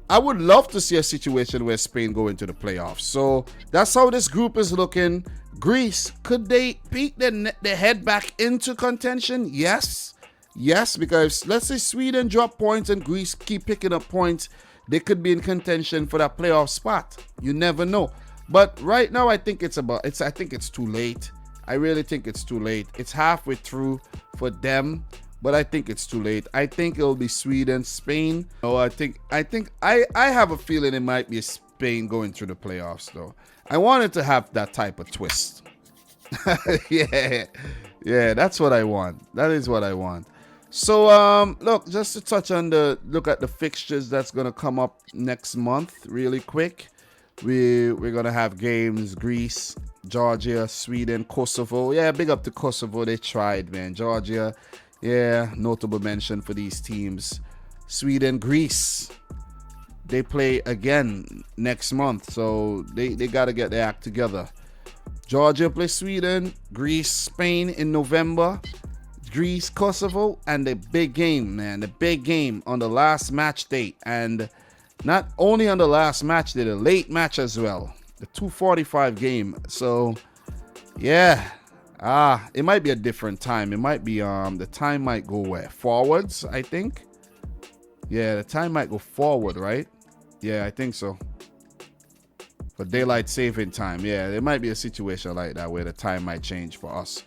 I would love to see a situation where Spain go into the playoffs. So that's how this group is looking. Greece, could they peek their head back into contention? Yes. Yes, because let's say Sweden drop points and Greece keep picking up points. They could be in contention for that playoff spot. You never know. But right now, I think it's too late. I really think it's too late. It's halfway through for them, but I think it's too late. I think it'll be Sweden, Spain. Oh, I have a feeling it might be Spain going through the playoffs, though. I wanted to have that type of twist. Yeah, that's what I want. That is what I want. So, look, just to touch on look at the fixtures that's gonna come up next month, really quick. We're gonna have games: Greece, Georgia, Sweden, Kosovo. Yeah, big up to Kosovo. They tried, man. Georgia, yeah, notable mention for these teams. Sweden, Greece. They play again next month, so they gotta get their act together. Georgia play Sweden, Greece, Spain in November. Greece, Kosovo, and the big game, man. The big game on the last match date. And not only on the last match, the late match as well. The 2:45 game. So, yeah. It might be a different time. It might be, the time might go where? Forwards, I think. Yeah, the time might go forward, right? Yeah, I think so. For daylight saving time. Yeah, there might be a situation like that where the time might change for us.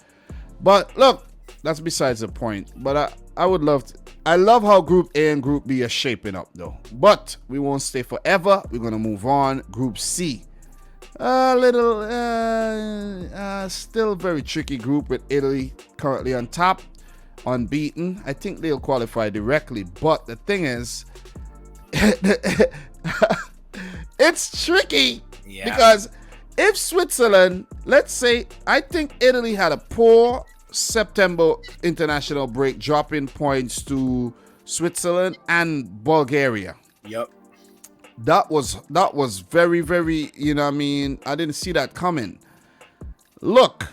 But, look. That's besides the point. But I would love to. I love how Group A and Group B are shaping up, though. But we won't stay forever. We're going to move on. Group C. Still very tricky group with Italy currently on top, unbeaten. I think they'll qualify directly. But the thing is, it's tricky because if Switzerland, let's say, I think Italy had a poor September international break, dropping points to Switzerland and Bulgaria. Yep. That was very, very, I didn't see that coming. Look,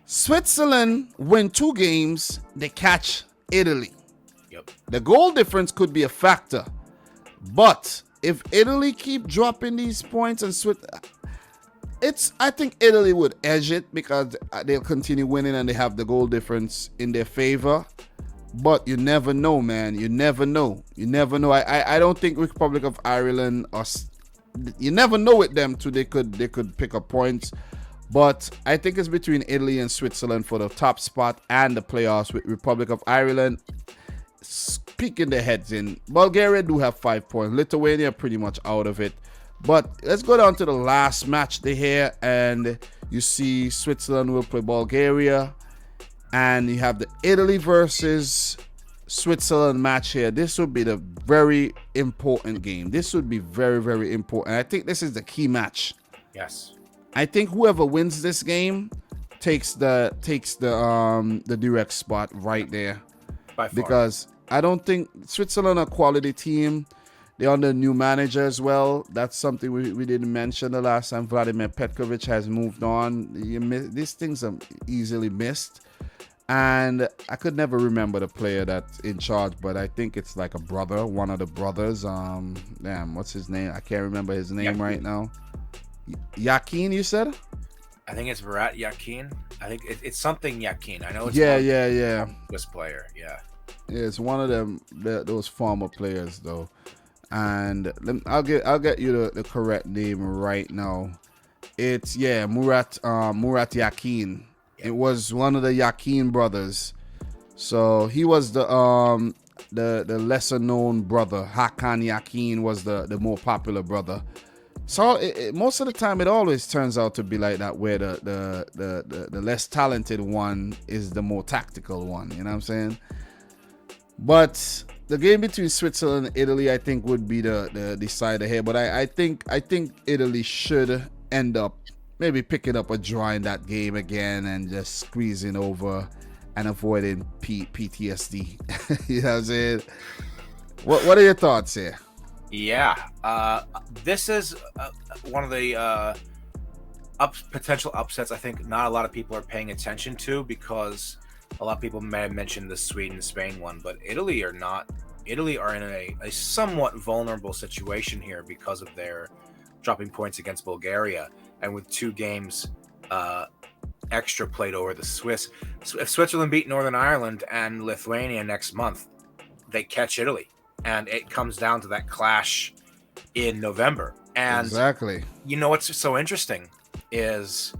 Switzerland win 2 games, they catch Italy. Yep. The goal difference could be a factor. But if Italy keep dropping these points and I think Italy would edge it because they'll continue winning and they have the goal difference in their favor. But you never know, man. You never know. I don't think Republic of Ireland you never know with them too. They could pick up points. But I think it's between Italy and Switzerland for the top spot and the playoffs, with Republic of Ireland peeking their heads in. Bulgaria do have 5 points. Lithuania pretty much out of it. But let's go down to the last match they here, and you see Switzerland will play Bulgaria, and you have the Italy versus Switzerland match here. This would be the very important game. This would be very, very important. I think this is the key match. Yes. I think whoever wins this game takes the direct spot right there. By far. Because I don't think Switzerland are a quality team. They're under new manager as well. That's something we didn't mention the last time. Vladimir Petkovic has moved on. These things are easily missed. And I could never remember the player that's in charge, but I think it's like a brother, one of the brothers. What's his name? I can't remember his name right now. Yakin, you said? I think it's Murat Yakin. I think it's something Yakin. I know it's Yeah. Swiss player. Yeah. Yeah, it's one of them those former players though. And I'll get you the correct name right now. It's Murat Yakin. Yep. It was one of the Yakin brothers. So he was the lesser known brother. Hakan Yakin was the more popular brother. So most of the time it always turns out to be like that, where the less talented one is the more tactical one. You know what I'm saying? But the game between Switzerland and Italy, I think, would be the decider here. But I think Italy should end up maybe picking up a draw in that game again and just squeezing over and avoiding PTSD. You know what I'm saying? What are your thoughts here? Yeah, this is one of the potential upsets I think not a lot of people are paying attention to, because a lot of people may have mentioned the Sweden-Spain one, but Italy are not. Italy are in a somewhat vulnerable situation here because of their dropping points against Bulgaria, and with 2 games extra played over the Swiss. If Switzerland beat Northern Ireland and Lithuania next month, they catch Italy. And it comes down to that clash in November. And exactly. You know what's so interesting is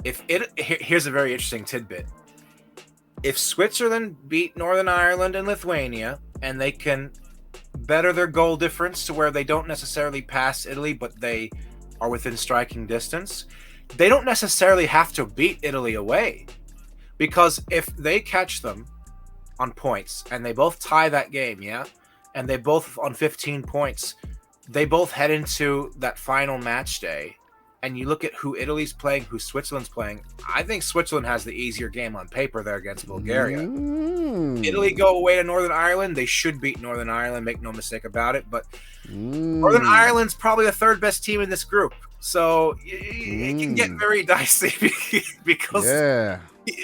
here's a very interesting tidbit. If Switzerland beat Northern Ireland and Lithuania, and they can better their goal difference to where they don't necessarily pass Italy, but they are within striking distance, they don't necessarily have to beat Italy away. Because if they catch them on points and they both tie that game, and they both on 15 points, they both head into that final match day, and you look at who Italy's playing, who Switzerland's playing, I think Switzerland has the easier game on paper there against Bulgaria. Italy go away to Northern Ireland. They should beat Northern Ireland, make no mistake about it, but Northern Ireland's probably the 3rd best team in this group. So it can get very dicey because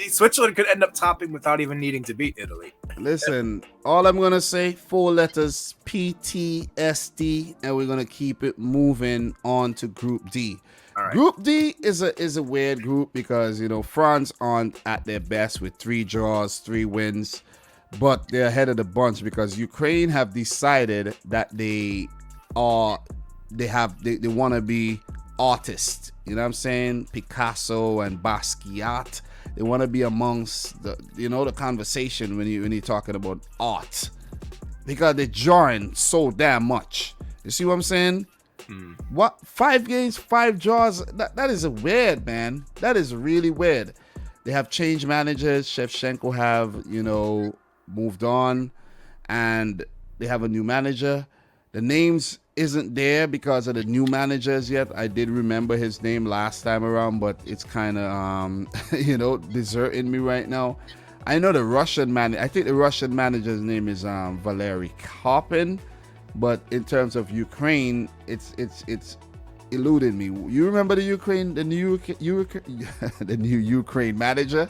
Switzerland could end up topping without even needing to beat Italy. Listen, all I'm going to say, 4 letters, PTSD, and we're going to keep it moving on to Group D. All right. Group D is a weird group because, you know, France aren't at their best with 3 draws, 3 wins, but they're ahead of the bunch because Ukraine have decided that they want to be artists. You know what I'm saying? Picasso and Basquiat. They want to be amongst the conversation when you're talking about art, because they join so damn much. You see what I'm saying? What, 5 games, 5 draws? That is weird, man. That is really weird. They have changed managers. Shevchenko have moved on, and they have a new manager. The names isn't there because of the new managers yet. I did remember his name last time around, but it's kind of deserting me right now. I know the Russian manager. I think the Russian manager's name is Valery Karpin, but in terms of Ukraine, it's eluded me. You remember the new Ukraine manager?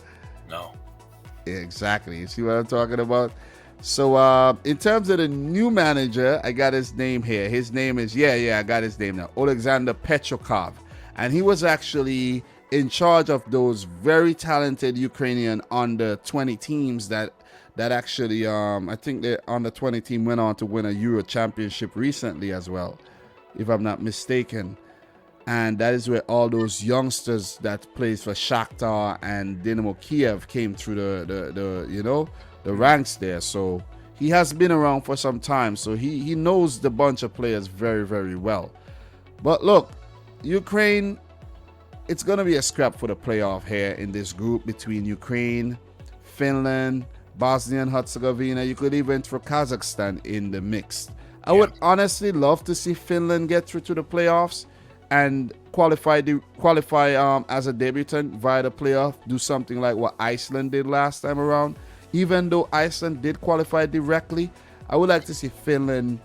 No. Exactly. You see what I'm talking about? So in terms of the new manager, I got his name here. His name is I got his name now. Alexander Petrokov. And he was actually in charge of those very talented Ukrainian under 20 teams that actually I think the under 20 team went on to win a Euro championship recently as well, if I'm not mistaken. And that is where all those youngsters that plays for Shakhtar and Dynamo Kiev came through the ranks there. So he has been around for some time, so he knows the bunch of players very, very well. But look, Ukraine, it's going to be a scrap for the playoff here in this group between Ukraine, Finland, Bosnia and Herzegovina. You could even throw Kazakhstan in the mix. I would honestly love to see Finland get through to the playoffs and qualify as a debutant via the playoff, do something like what Iceland did last time around. Even though Iceland did qualify directly, I would like to see Finland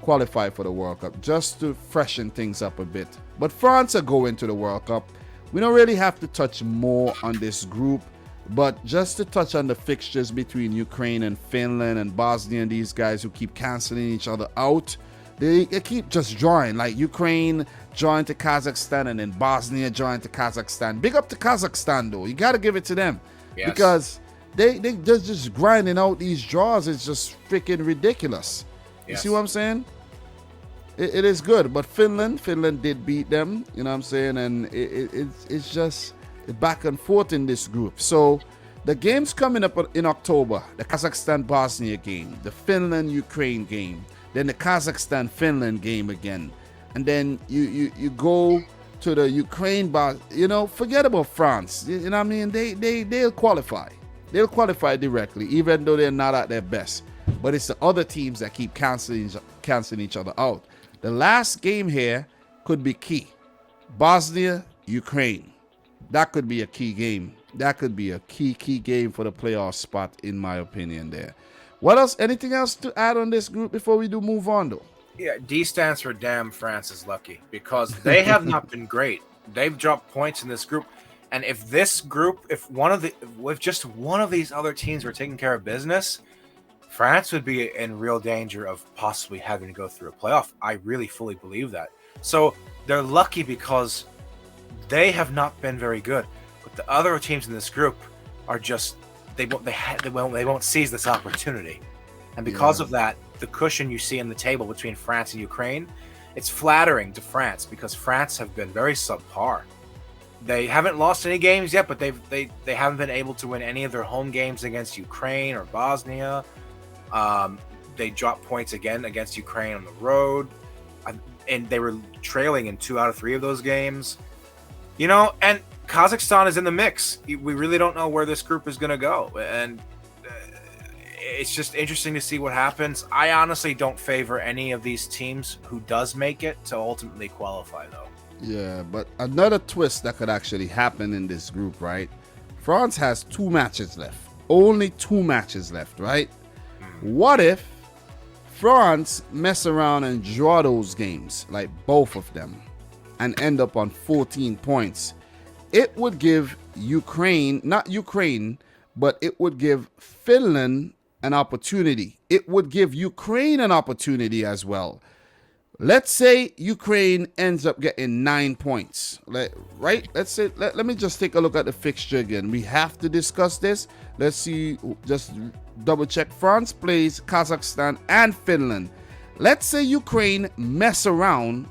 qualify for the World Cup just to freshen things up a bit. But France are going to the World Cup. We don't really have to touch more on this group, but just to touch on the fixtures between Ukraine and Finland and Bosnia and these guys who keep canceling each other out. They keep just drawing, like Ukraine joined to Kazakhstan and then Bosnia joined to Kazakhstan. Big up to Kazakhstan though. You got to give it to them. Yes. Because they're just grinding out these draws. It's just freaking ridiculous. You Yes. see what I'm saying? It is good, but Finland did beat them. You know what I'm saying? And it's just back and forth in this group. So the games coming up in October: the Kazakhstan-Bosnia game, the Finland-Ukraine game, then the Kazakhstan-Finland game again, and then you go to the Ukraine. You know, forget about France. You know what I mean? They'll qualify. They'll qualify directly, even though they're not at their best. But it's the other teams that keep canceling each other out. The last game here could be key. Bosnia, Ukraine. That could be a key game. That could be a key game for the playoff spot, in my opinion there. What else? Anything else to add on this group before we do move on, though? Yeah, D stands for damn France is lucky because they have not been great. They've dropped points in this group. And if this group, if just one of these other teams were taking care of business, France would be in real danger of possibly having to go through a playoff. I really fully believe that. So they're lucky because they have not been very good. But the other teams in this group are just they won't seize this opportunity. And because of that, the cushion you see in the table between France and Ukraine, it's flattering to France because France have been very subpar. They haven't lost any games yet, but they haven't been able to win any of their home games against Ukraine or Bosnia. They dropped points again against Ukraine on the road, and they were trailing in 2 out of 3 of those games. You know, and Kazakhstan is in the mix. We really don't know where this group is going to go, and it's just interesting to see what happens. I honestly don't favor any of these teams who does make it to ultimately qualify, though. Yeah, but another twist that could actually happen in this group, right? France has 2 matches left. Only 2 matches left, right? What if France mess around and draw those games, like both of them, and end up on 14 points? It would give Ukraine, not Ukraine, but it would give Finland an opportunity. It would give Ukraine an opportunity as well. Let's say Ukraine ends up getting 9 points, right? Let's say, let me just take a look at the fixture again. We have to discuss this. Let's see, just double check. France plays Kazakhstan and Finland. Let's say Ukraine mess around.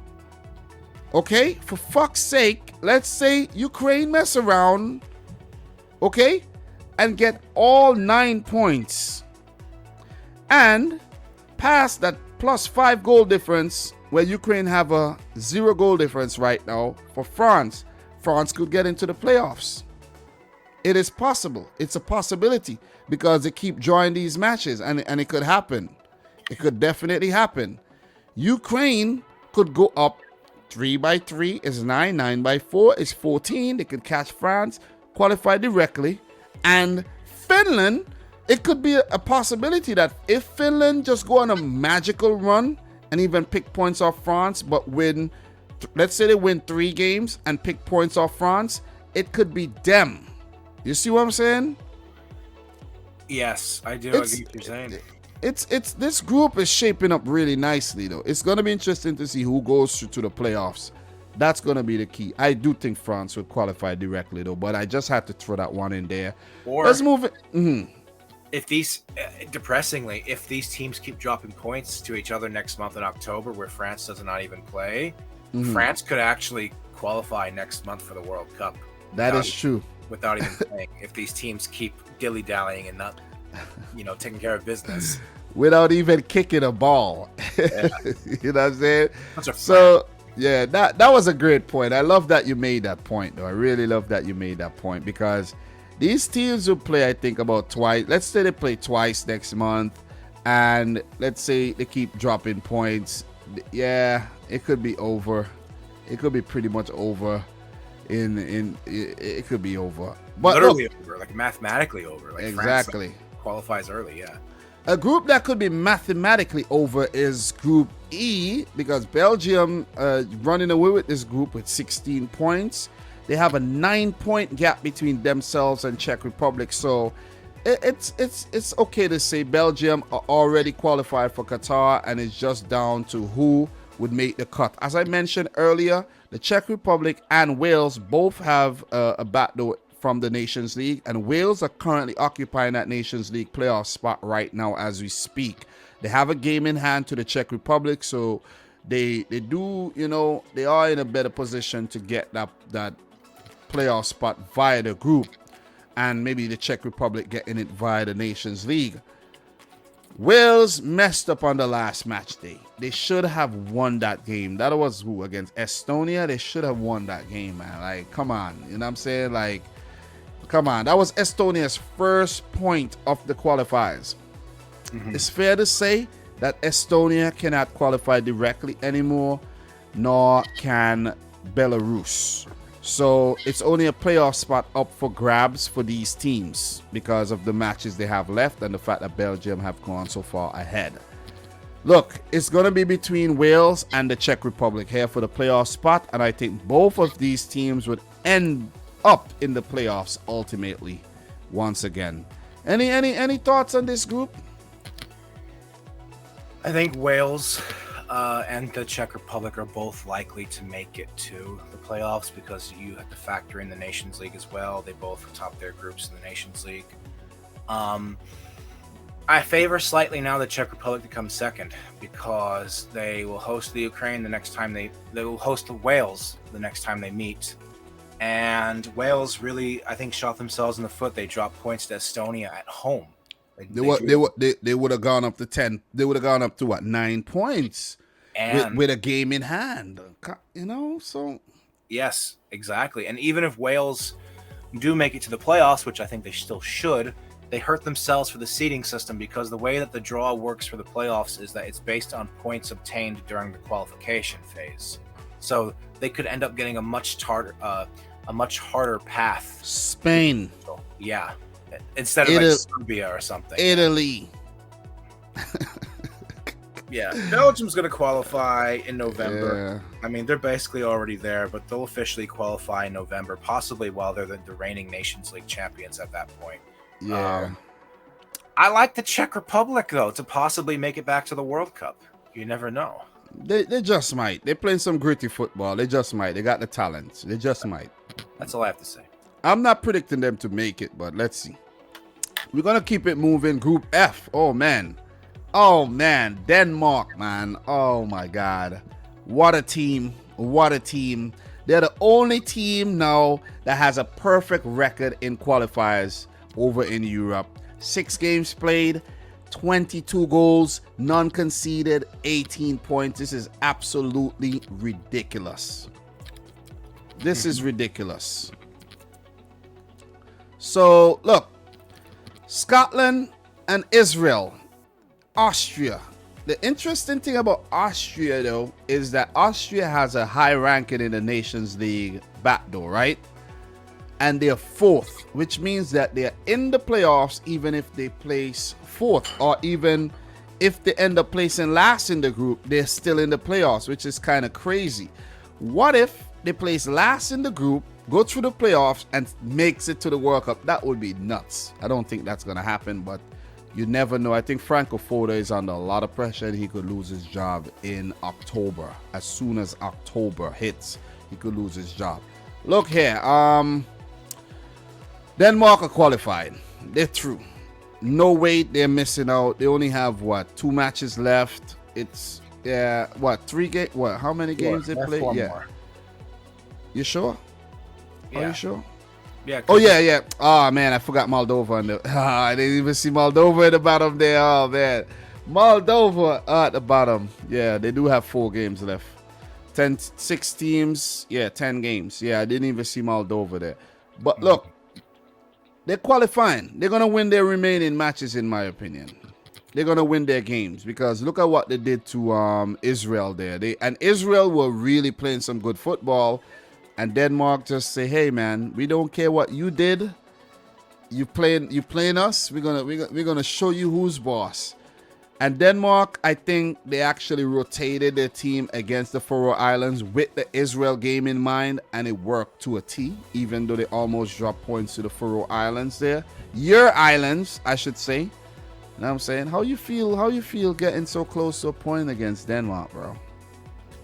Okay, for fuck's sake, let's say Ukraine mess around, okay, and get all 9 points and pass that +5 goal difference where Ukraine have a 0 goal difference right now for France. France could get into the playoffs. It is possible. It's a possibility because they keep drawing these matches, and it could happen. It could definitely happen. Ukraine could go up 3x3 is 9, 9x4 is 14. They could catch France, qualify directly. And Finland, it could be a possibility that if Finland just go on a magical run and even pick points off France, but win, let's say they win 3 games and pick points off France, it could be them. You see what I'm saying? Yes, I do. I get what you're saying. It's this group is shaping up really nicely though. It's gonna be interesting to see who goes through to the playoffs. That's gonna be the key. I do think France will qualify directly though, but I just had to throw that one in there. Or let's move it. If these, depressingly, if these teams keep dropping points to each other next month in October, where France does not even play, France could actually qualify next month for the World Cup. That is true. Without even playing, if these teams keep dilly-dallying and not, taking care of business. Without even kicking a ball. Yeah. You know what I'm saying? So, yeah, that was a great point. I love that you made that point, though. I really love that you made that point because these teams will play, I think, about twice. Let's say they play twice next month, and let's say they keep dropping points. Yeah, it could be over. It could be pretty much over. It could be over, but literally over, like mathematically over. Like exactly. France qualifies early, yeah. A group that could be mathematically over is Group E because Belgium running away with this group with 16 points. They have a 9-point gap between themselves and Czech Republic. So it's okay to say Belgium are already qualified for Qatar, and it's just down to who would make the cut. As I mentioned earlier, the Czech Republic and Wales both have a backdoor from the Nations League, and Wales are currently occupying that Nations League playoff spot right now as we speak. They have a game in hand to the Czech Republic, so they do, they are in a better position to get that playoff spot via the group, and maybe the Czech Republic getting it via the Nations League. Wales messed up on the last match day. They should have won that game. That was who? Against Estonia? They should have won that game, man. Like, come on. You know what I'm saying? Like, come on. That was Estonia's first point of the qualifiers. It's fair to say that Estonia cannot qualify directly anymore, nor can Belarus. So it's only a playoff spot up for grabs for these teams because of the matches they have left and the fact that Belgium have gone so far ahead. Look, it's going to be between Wales and the Czech Republic here for the playoff spot, and I think both of these teams would end up in the playoffs ultimately once again. Any thoughts on this group? I think Wales and the Czech Republic are both likely to make it to the playoffs because you have to factor in the Nations League as well. They both top their groups in the Nations League. I favor slightly now the Czech Republic to come second because they will host the Ukraine the next time they will host the Wales the next time they meet. And Wales really, I think, shot themselves in the foot. They dropped points to Estonia at home. They would have gone up to 10. They would have gone up to 9 points with a game in hand. So yes, exactly. And even if Wales do make it to the playoffs, which I think they still should, they hurt themselves for the seeding system because the way that the draw works for the playoffs is that it's based on points obtained during the qualification phase. So they could end up getting a much harder path. Spain. So, yeah. Instead of like Serbia or something. Italy. Yeah. Belgium's going to qualify in November. Yeah. I mean, they're basically already there, but they'll officially qualify in November, possibly while they're the reigning Nations League champions at that point. Yeah. I like the Czech Republic, though, to possibly make it back to the World Cup. You never know. They just might. They're playing some gritty football. They just might. They got the talent. They just might. That's all I have to say. I'm not predicting them to make it, but let's see. We're going to keep it moving. Group F. Oh, man. Denmark, man. Oh, my God. What a team. They're the only team now that has a perfect record in qualifiers over in Europe. 6 games played, 22 goals, none conceded, 18 points. This is absolutely ridiculous. This is ridiculous. So, look. Scotland and Israel, Austria. The interesting thing about Austria, though, is that Austria has a high ranking in the Nations League backdoor, right? And they're 4th, which means that they're in the playoffs even if they place 4th, or even if they end up placing last in the group, they're still in the playoffs, which is kind of crazy. What if they place last in the group, go through the playoffs, and makes it to the World Cup? That would be nuts. I don't think that's going to happen, but you never know. I think Franco Foda is under a lot of pressure, and he could lose his job in October. As soon as October hits, he could lose his job. Look here. Denmark are qualified. They're through. No way they're missing out. They only have, 2 matches left. It's, 3 games? How many games they play? Yeah. More. You sure? Yeah. Are you sure? Yeah. Oh, yeah. Oh, man, I forgot Moldova. I didn't even see Moldova at the bottom there. Oh, man. Moldova at the bottom. Yeah, they do have 4 games left. 6 teams. Yeah, 10 games. Yeah, I didn't even see Moldova there. But look, they're qualifying. They're going to win their remaining matches, in my opinion. They're going to win their games because look at what they did to Israel there. And Israel were really playing some good football. And Denmark just say, "Hey, man, we don't care what you did. You playing us. We're gonna show you who's boss." And Denmark, I think they actually rotated their team against the Faroe Islands with the Israel game in mind, and it worked to a T, even though they almost dropped points to the Faroe Islands there. Your islands, I should say. You know what I'm saying? How you feel getting so close to a point against Denmark, bro?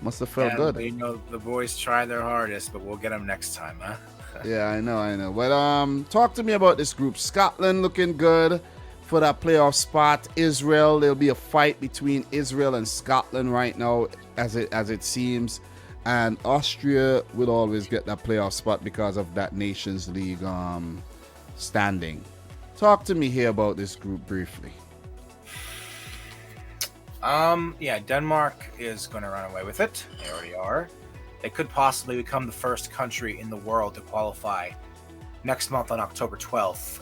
Must have felt good. You know, the boys try their hardest, but we'll get them next time, huh? Yeah, I know. But talk to me about this group. Scotland looking good for that playoff spot. Israel, there'll be a fight between Israel and Scotland right now, as it seems. And Austria will always get that playoff spot because of that Nations League standing. Talk to me here about this group briefly. Yeah, Denmark is going to run away with it. They already are. They could possibly become the first country in the world to qualify next month on October 12th.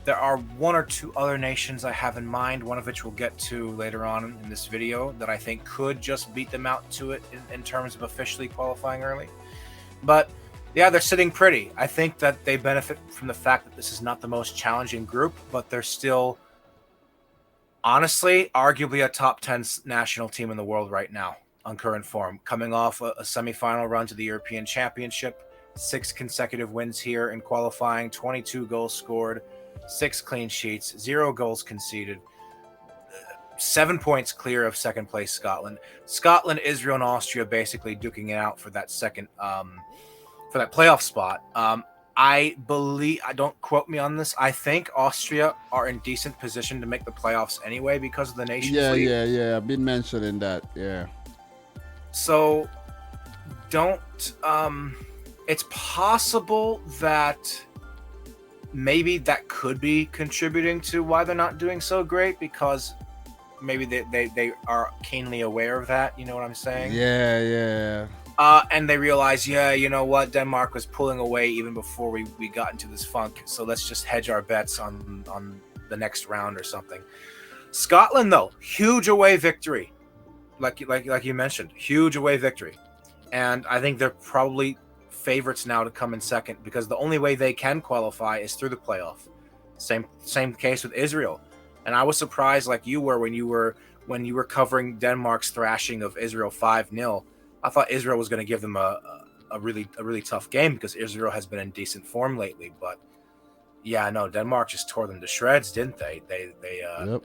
There are one or two other nations I have in mind, one of which we'll get to later on in this video, that I think could just beat them out to it in terms of officially qualifying early. But yeah, they're sitting pretty. I think that they benefit from the fact that this is not the most challenging group, but they're still, honestly, arguably a top 10 national team in the world right now on current form, coming off a semifinal run to the European Championship, 6 consecutive wins here in qualifying, 22 goals scored, 6 clean sheets, 0 goals conceded, 7 points clear of second place Scotland. Scotland, Israel, and Austria basically duking it out for that second, for that playoff spot. I believe, don't quote me on this, I think Austria are in decent position to make the playoffs anyway because of the Nations League. Yeah. I've been mentioning that, yeah. So, it's possible that maybe that could be contributing to why they're not doing so great, because maybe they are keenly aware of that, you know what I'm saying? Yeah. And they realize, yeah, you know what, Denmark was pulling away even before we got into this funk, so let's just hedge our bets on the next round or something. Scotland, though, huge away victory. Like you mentioned, huge away victory. And I think they're probably favorites now to come in second, because the only way they can qualify is through the playoff. Same case with Israel. And I was surprised, like you were, when you were covering Denmark's thrashing of Israel 5-0. I thought Israel was going to give them a really tough game because Israel has been in decent form lately. But yeah, no, Denmark just tore them to shreds, didn't they? They Yep.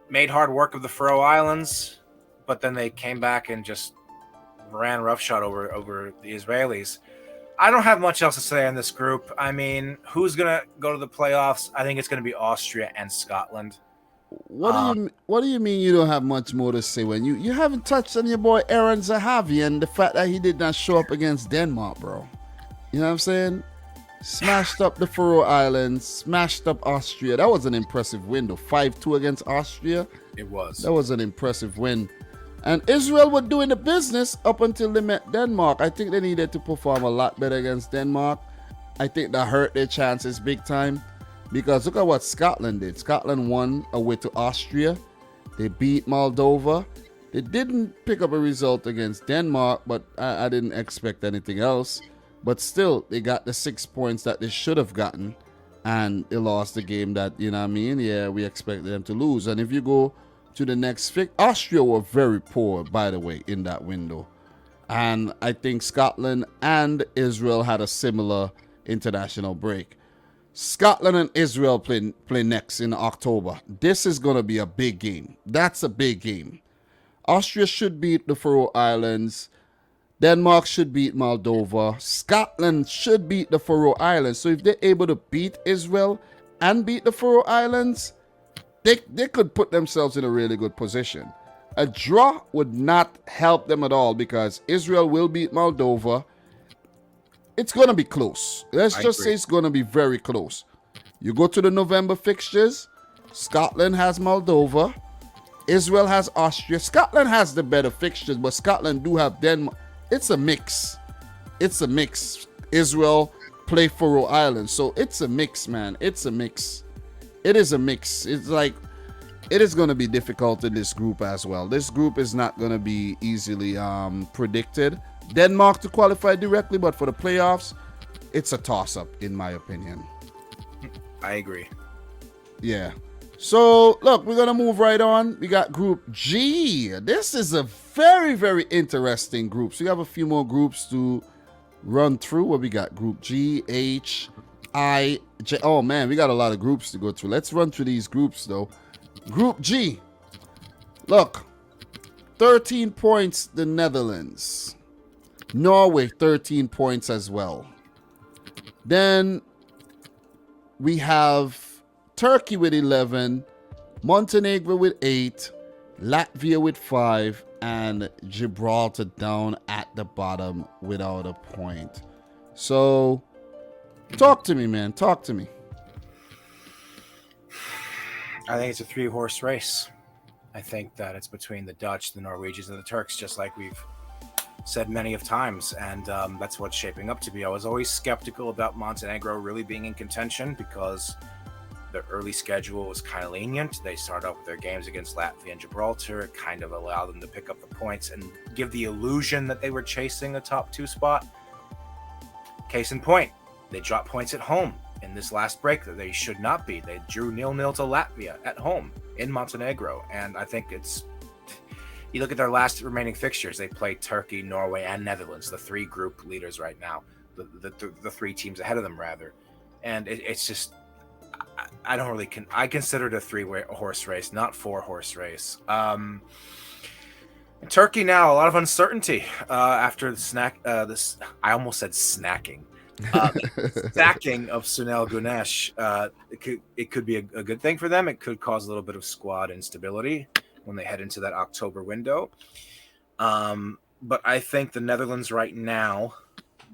made hard work of the Faroe Islands, but then they came back and just ran roughshod over the Israelis. I don't have much else to say on this group. I mean, who's going to go to the playoffs? I think it's going to be Austria and Scotland. What do you mean you don't have much more to say when you haven't touched on your boy Aaron Zahavi and the fact that he did not show up against Denmark, bro? You know what I'm saying? Smashed up the Faroe Islands, smashed up Austria. That was an impressive win, though. 5-2 against Austria. It was. That was an impressive win. And Israel were doing the business up until they met Denmark. I think they needed to perform a lot better against Denmark. I think that hurt their chances big time. Because look at what Scotland did. Scotland won away to Austria. They beat Moldova. They didn't pick up a result against Denmark, but I didn't expect anything else. But still, they got the 6 points that they should have gotten. And they lost the game that, you know what I mean? Yeah, we expected them to lose. And if you go to the next Austria were very poor, by the way, in that window. And I think Scotland and Israel had a similar international break. Scotland and Israel play next in October. This is going to be a big game. That's a big game. Austria should beat the Faroe Islands. Denmark should beat Moldova. Scotland should beat the Faroe Islands. So if they're able to beat Israel and beat the Faroe Islands, they could put themselves in a really good position. A draw would not help them at all because Israel will beat Moldova. It's going to be close. Let's just say it's going to be very close. You go to the November fixtures. Scotland has Moldova. Israel has Austria. Scotland has the better fixtures, but Scotland do have Denmark. It's a mix. Israel play Faroe Islands. So it's a mix, man. It's a mix. It is a mix. It's like, it is going to be difficult in this group as well. This group is not going to be easily predicted. Denmark to qualify directly, but for the playoffs, it's a toss-up, in my opinion. I agree. Yeah. So, look, we're going to move right on. We got Group G. This is a very, very interesting group. So, you have a few more groups to run through. What we got? Group G, H, I, J. Oh, man, we got a lot of groups to go through. Let's run through these groups, though. Group G. Look, 13 points, the Netherlands. Norway, 13 points as well. Then we have Turkey with 11, Montenegro with 8, Latvia with 5, and Gibraltar down at the bottom without a point. So, talk to me, man. Talk to me. I think it's a 3-horse race. I think that it's between the Dutch, the Norwegians, and the Turks, just like we've said many of times, and that's what's shaping up to be. I was always skeptical about Montenegro really being in contention because their early schedule was kind of lenient. They start off with their games against Latvia and Gibraltar. It kind of allowed them to pick up the points and give the illusion that they were chasing a top 2 spot. Case in point, they dropped points at home in this last break that they should not be. They drew 0-0 to Latvia at home in Montenegro, and I think it's... You look at their last remaining fixtures, they play Turkey, Norway, and Netherlands, the 3 group leaders right now, the 3 teams ahead of them, rather. And it's just... I don't really I consider it a 3-horse race, not 4-horse race. Turkey now, a lot of uncertainty after the I almost said snacking. Sacking of Sunil Gunesh. It could be a good thing for them. It could cause a little bit of squad instability when they head into that October window. But I think the Netherlands right now,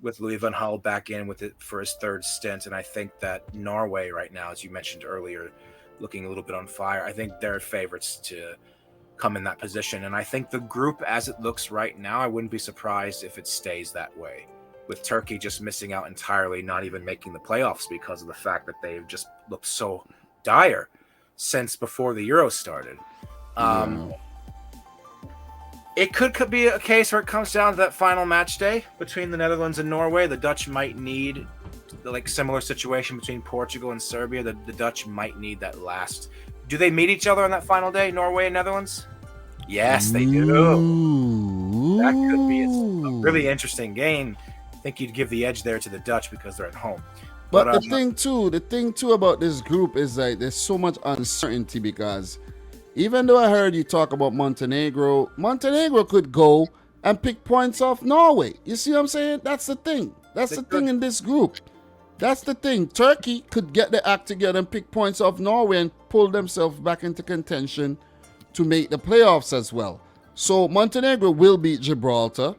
with Louis van Gaal back in with it for his 3rd stint, and I think that Norway right now, as you mentioned earlier, looking a little bit on fire, I think they're favorites to come in that position. And I think the group as it looks right now, I wouldn't be surprised if it stays that way, with Turkey just missing out entirely, not even making the playoffs because of the fact that they've just looked so dire since before the Euro started. It could be a case where it comes down to that final match day between the Netherlands and Norway. The Dutch might need, like, similar situation between Portugal and Serbia. The Dutch might need that last. Do they meet each other on that final day, Norway and Netherlands? Yes, they do. That could be a really interesting game. I think you'd give the edge there to the Dutch because they're at home. But the thing too about this group is that there's so much uncertainty because even though I heard you talk about Montenegro could go and pick points off Norway. You see what I'm saying? That's the thing. That's the thing in this group. That's the thing. Turkey could get the act together and pick points off Norway and pull themselves back into contention to make the playoffs as well. So Montenegro will beat Gibraltar.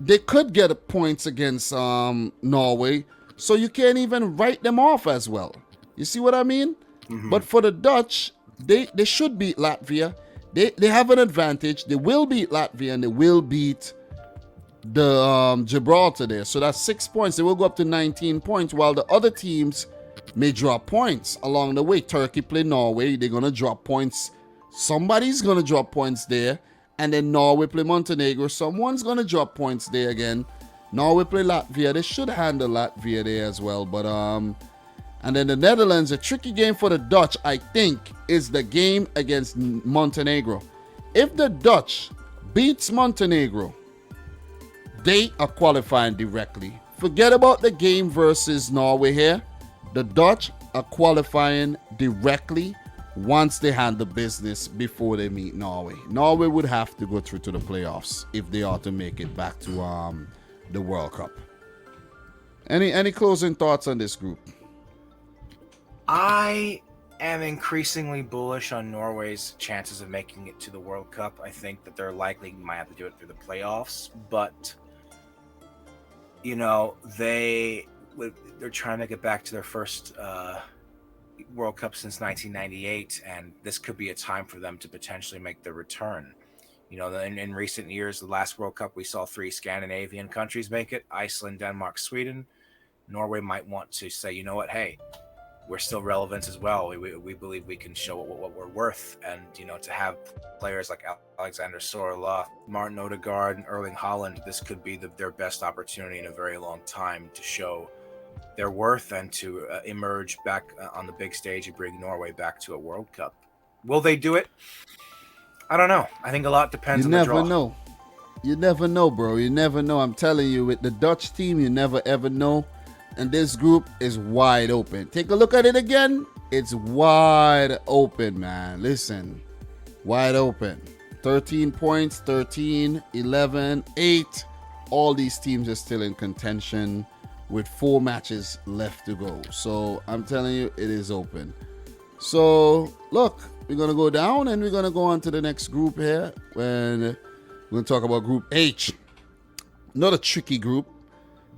They could get points against Norway. So you can't even write them off as well. You see what I mean? Mm-hmm. But for the Dutch, they should beat Latvia. They have an advantage. They will beat Latvia and they will beat the Gibraltar there. So that's 6 points. They will go up to 19 points while the other teams may drop points along the way. Turkey play Norway. They're going to drop points. Somebody's going to drop points there. And then Norway play Montenegro. Someone's going to drop points there again. Norway play Latvia. They should handle Latvia there as well. But and then the Netherlands, a tricky game for the Dutch, I think, is the game against Montenegro. If the Dutch beats Montenegro, they are qualifying directly. Forget about the game versus Norway here. The Dutch are qualifying directly once they handle business before they meet Norway. Norway would have to go through to the playoffs if they are to make it back to the World Cup. Any closing thoughts on this group? I am increasingly bullish on Norway's chances of making it to the World Cup. I think that they're likely might have to do it through the playoffs, but you know, they're trying to get back to their first World Cup since 1998, and this could be a time for them to potentially make their return. You know, in recent years, the last World Cup, we saw 3 Scandinavian countries make it: Iceland, Denmark, Sweden. Norway might want to say, you know what, hey, we're still relevant as well. We believe we can show what we're worth. And, you know, to have players like Alexander Sorola, Martin Odegaard, and Erling Haaland, this could be their best opportunity in a very long time to show their worth and to emerge back on the big stage and bring Norway back to a World Cup. Will they do it? I don't know. I think a lot depends on the draw. You never know. You never know, bro. You never know. I'm telling you, with the Dutch team, you never ever know. And this group is wide open. Take a look at it again. It's wide open, man. Listen, wide open. 13 points, 13, 11, 8. All these teams are still in contention with 4 matches left to go. So I'm telling you, it is open. So look, we're going to go down and we're going to go on to the next group here. When we're going to talk about Group H. Not a tricky group.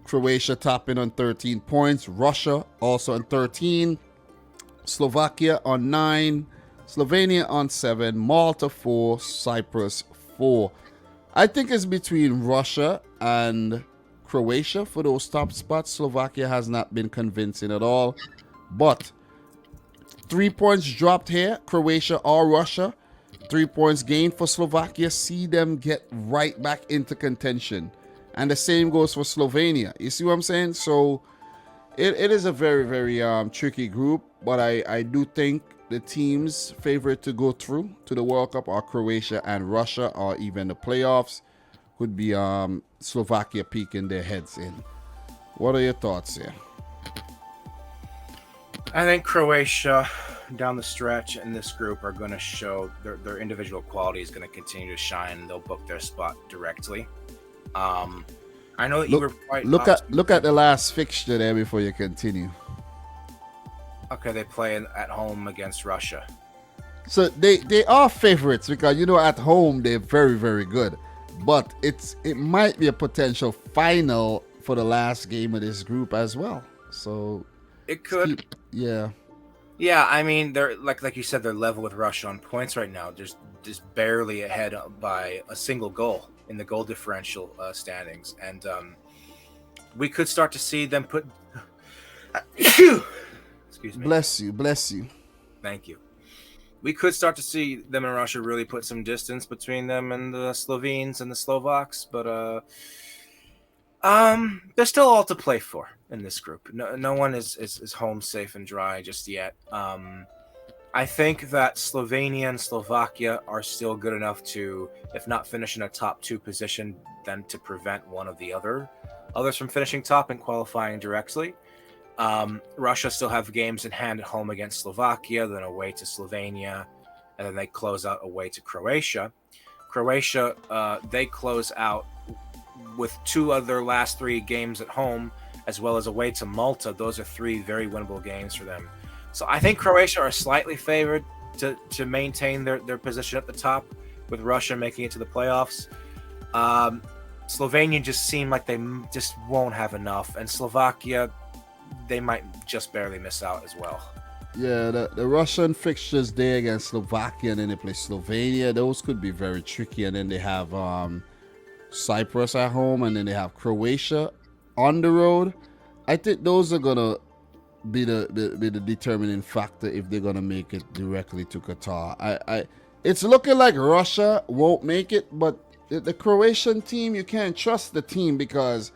Croatia topping on 13 points. Russia also on 13. Slovakia on 9. Slovenia on 7. Malta 4. Cyprus 4. I think it's between Russia and Croatia for those top spots. Slovakia has not been convincing at all. But 3 points dropped here. Croatia or Russia. 3 points gained for Slovakia. See them get right back into contention. And the same goes for Slovenia. You see what I'm saying? So it is a very, very tricky group. But I do think the teams favored to go through to the World Cup are Croatia and Russia, or even the playoffs could be Slovakia peeking their heads in. What are your thoughts here? I think Croatia down the stretch in this group are going to show their individual quality is going to continue to shine. They'll book their spot directly. I know that you were quite look at the last fixture there before you continue. Okay, they play at home against Russia. So they are favorites because at home they're very, very good. But it might be a potential final for the last game of this group as well. So it could. Yeah. Yeah, I mean they're like you said, they're level with Russia on points right now. Just barely ahead by a single goal in the goal differential standings, and we could start to see them put. Excuse me. Bless you. Thank you. We could start to see them and Russia really put some distance between them and the Slovenes and the Slovaks, but there's still all to play for in this group. No one is home safe and dry just yet. I think that Slovenia and Slovakia are still good enough to, if not finish in a top 2 position, then to prevent one of the others from finishing top and qualifying directly. Russia still have games in hand at home against Slovakia, then away to Slovenia, and then they close out away to Croatia. Croatia, they close out with 2 of their last 3 games at home, as well as away to Malta. Those are 3 very winnable games for them. So I think Croatia are slightly favored to maintain their position at the top, with Russia making it to the playoffs. Slovenia just seem like they just won't have enough, and Slovakia, they might just barely miss out as well. Yeah, the Russian fixtures there against Slovakia, and then they play Slovenia. Those could be very tricky. And then they have Cyprus at home, and then they have Croatia on the road. I think those are gonna be the determining factor if they're gonna make it directly to Qatar. It's looking like Russia won't make it, but the Croatian team, you can't trust the team because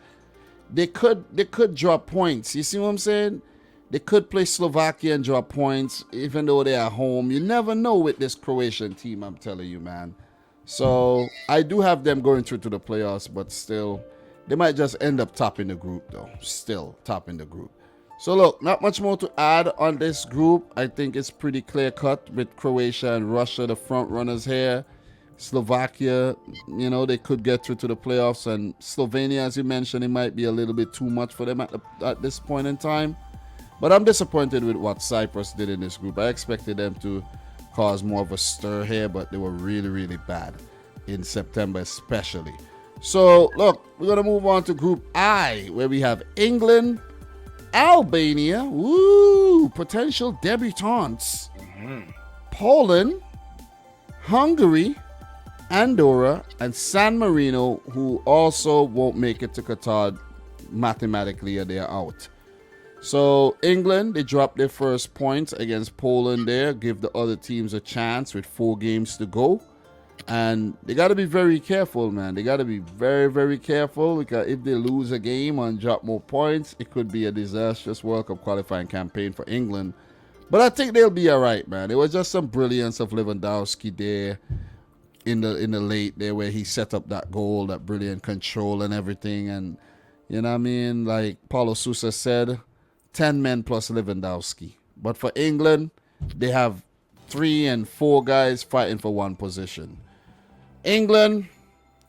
they could drop points. You see what I'm saying? They could play Slovakia and drop points, even though they're at home. You never know with this Croatian team, I'm telling you, man. So I do have them going through to the playoffs, but still, they might just end up topping the group, though. Still topping the group. So look, not much more to add on this group. I think it's pretty clear-cut with Croatia and Russia, the front runners here. Slovakia, they could get through to the playoffs, and Slovenia, as you mentioned, it might be a little bit too much for them at this point in time. But I'm disappointed with what Cyprus did in this group. I expected them to cause more of a stir here, but they were really, really bad in September especially. So look, we're going to move on to Group I, where we have England, Albania, potential debutantes, Poland, Hungary, Andorra, and San Marino, who also won't make it to Qatar mathematically, or they're out. So England, they dropped their first points against Poland there, give the other teams a chance with 4 games to go. And they got to be very careful, man. They got to be very, very careful, because if they lose a game and drop more points, it could be a disastrous World Cup qualifying campaign for England. But I think they'll be all right, man. It was just some brilliance of Lewandowski there in the late there where he set up that goal, that brilliant control and everything. And, you know what I mean? Like Paulo Sousa said, 10 men plus Lewandowski. But for England, they have 3 and 4 guys fighting for one position. England,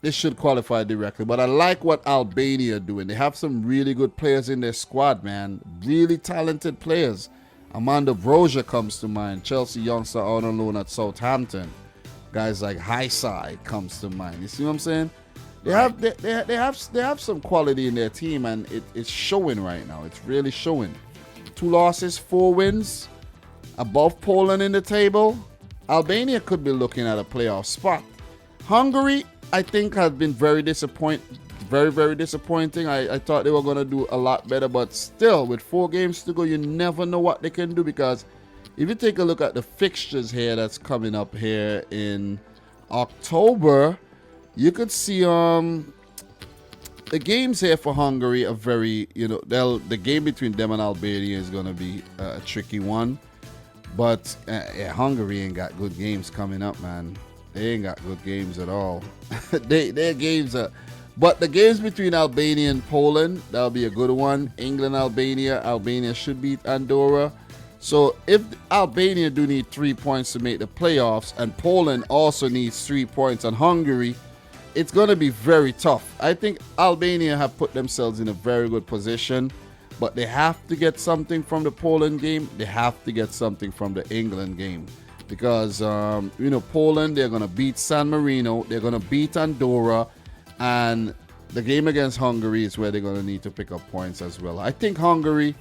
they should qualify directly. But I like what Albania are doing. They have some really good players in their squad, man. Really talented players. Amanda Brozier comes to mind. Chelsea youngster on loan at Southampton. Guys like Highside comes to mind. You see what I'm saying? They have some quality in their team, and it's showing right now. It's really showing. 2 losses, 4 wins, above Poland in the table. Albania could be looking at a playoff spot. Hungary, I think, has been very disappointing. I thought they were going to do a lot better, but still, with 4 games to go, you never know what they can do, because if you take a look at the fixtures here that's coming up here in October, you could see the games here for Hungary are very, the game between them and Albania is going to be a tricky one. But Hungary ain't got good games coming up, man. They ain't got good games at all. Their games are... But the games between Albania and Poland, that'll be a good one. England, Albania should beat Andorra. So if Albania do need 3 points to make the playoffs, and Poland also needs 3 points on Hungary, it's going to be very tough. I think Albania have put themselves in a very good position, but they have to get something from the Poland game. They have to get something from the England game. Because, Poland, they're going to beat San Marino. They're going to beat Andorra. And the game against Hungary is where they're going to need to pick up points as well. I think Hungary,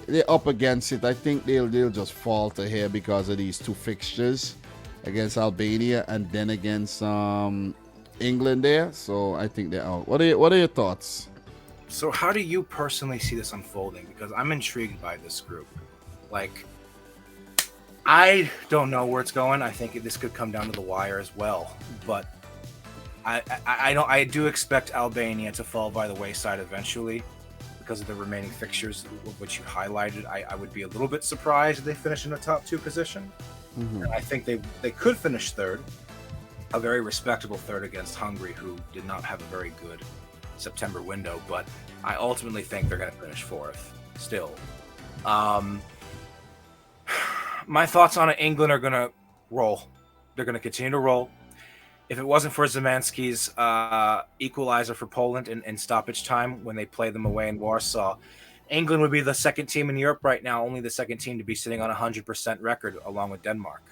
they're up against it. I think they'll just falter here because of these 2 fixtures against Albania and then against England there. So I think they're out. What are your thoughts? So how do you personally see this unfolding? Because I'm intrigued by this group. Like, I don't know where it's going. I think this could come down to the wire as well. But I do expect Albania to fall by the wayside eventually because of the remaining fixtures, which you highlighted. I would be a little bit surprised if they finish in the top 2 position. Mm-hmm. And I think they could finish 3rd, a very respectable 3rd against Hungary, who did not have a very good September window. But I ultimately think they're going to finish 4th still. My thoughts on it, England are going to roll. They're going to continue to roll. If it wasn't for Zemanski's equalizer for Poland in stoppage time when they play them away in Warsaw, England would be the 2nd team in Europe right now, only the 2nd team to be sitting on a 100% record along with Denmark.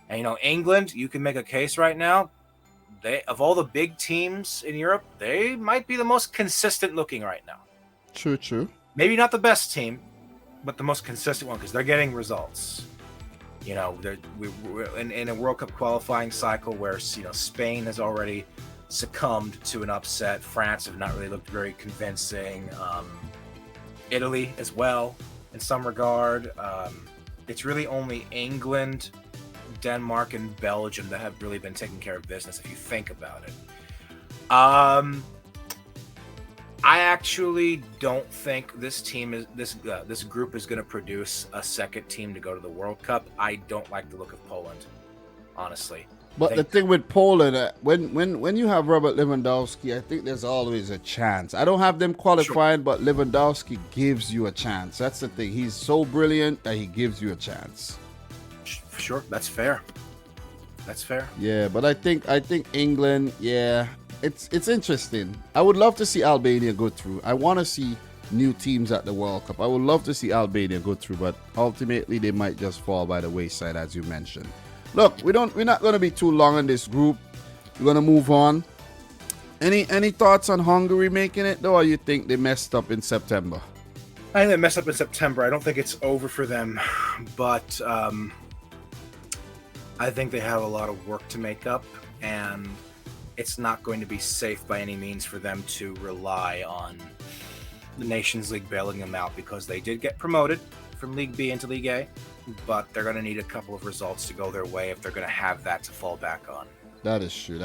And, England, you can make a case right now, of all the big teams in Europe, they might be the most consistent looking right now. True. Maybe not the best team, but the most consistent one because they're getting results. We're in a World Cup qualifying cycle where, Spain has already succumbed to an upset. France have not really looked very convincing. Italy as well, in some regard. It's really only England, Denmark, and Belgium that have really been taking care of business, if you think about it. I actually don't think this group is going to produce a 2nd team to go to the World Cup. I don't like the look of Poland, honestly. But the thing with Poland, when you have Robert Lewandowski, I think there's always a chance. I don't have them qualifying, sure. But Lewandowski gives you a chance. That's the thing. He's so brilliant that he gives you a chance. Sure, that's fair. Yeah, but I think England, yeah. It's interesting. I would love to see Albania go through. I want to see new teams at the World Cup. I would love to see Albania go through, but ultimately they might just fall by the wayside, as you mentioned. Look, we're not going to be too long in this group. We're going to move on. Any thoughts on Hungary making it, though, or you think they messed up in September? I think they messed up in September. I don't think it's over for them, but I think they have a lot of work to make up, and it's not going to be safe by any means for them to rely on the Nations League bailing them out, because they did get promoted from League B into League A, but they're going to need a couple of results to go their way if they're going to have that to fall back on. That is true.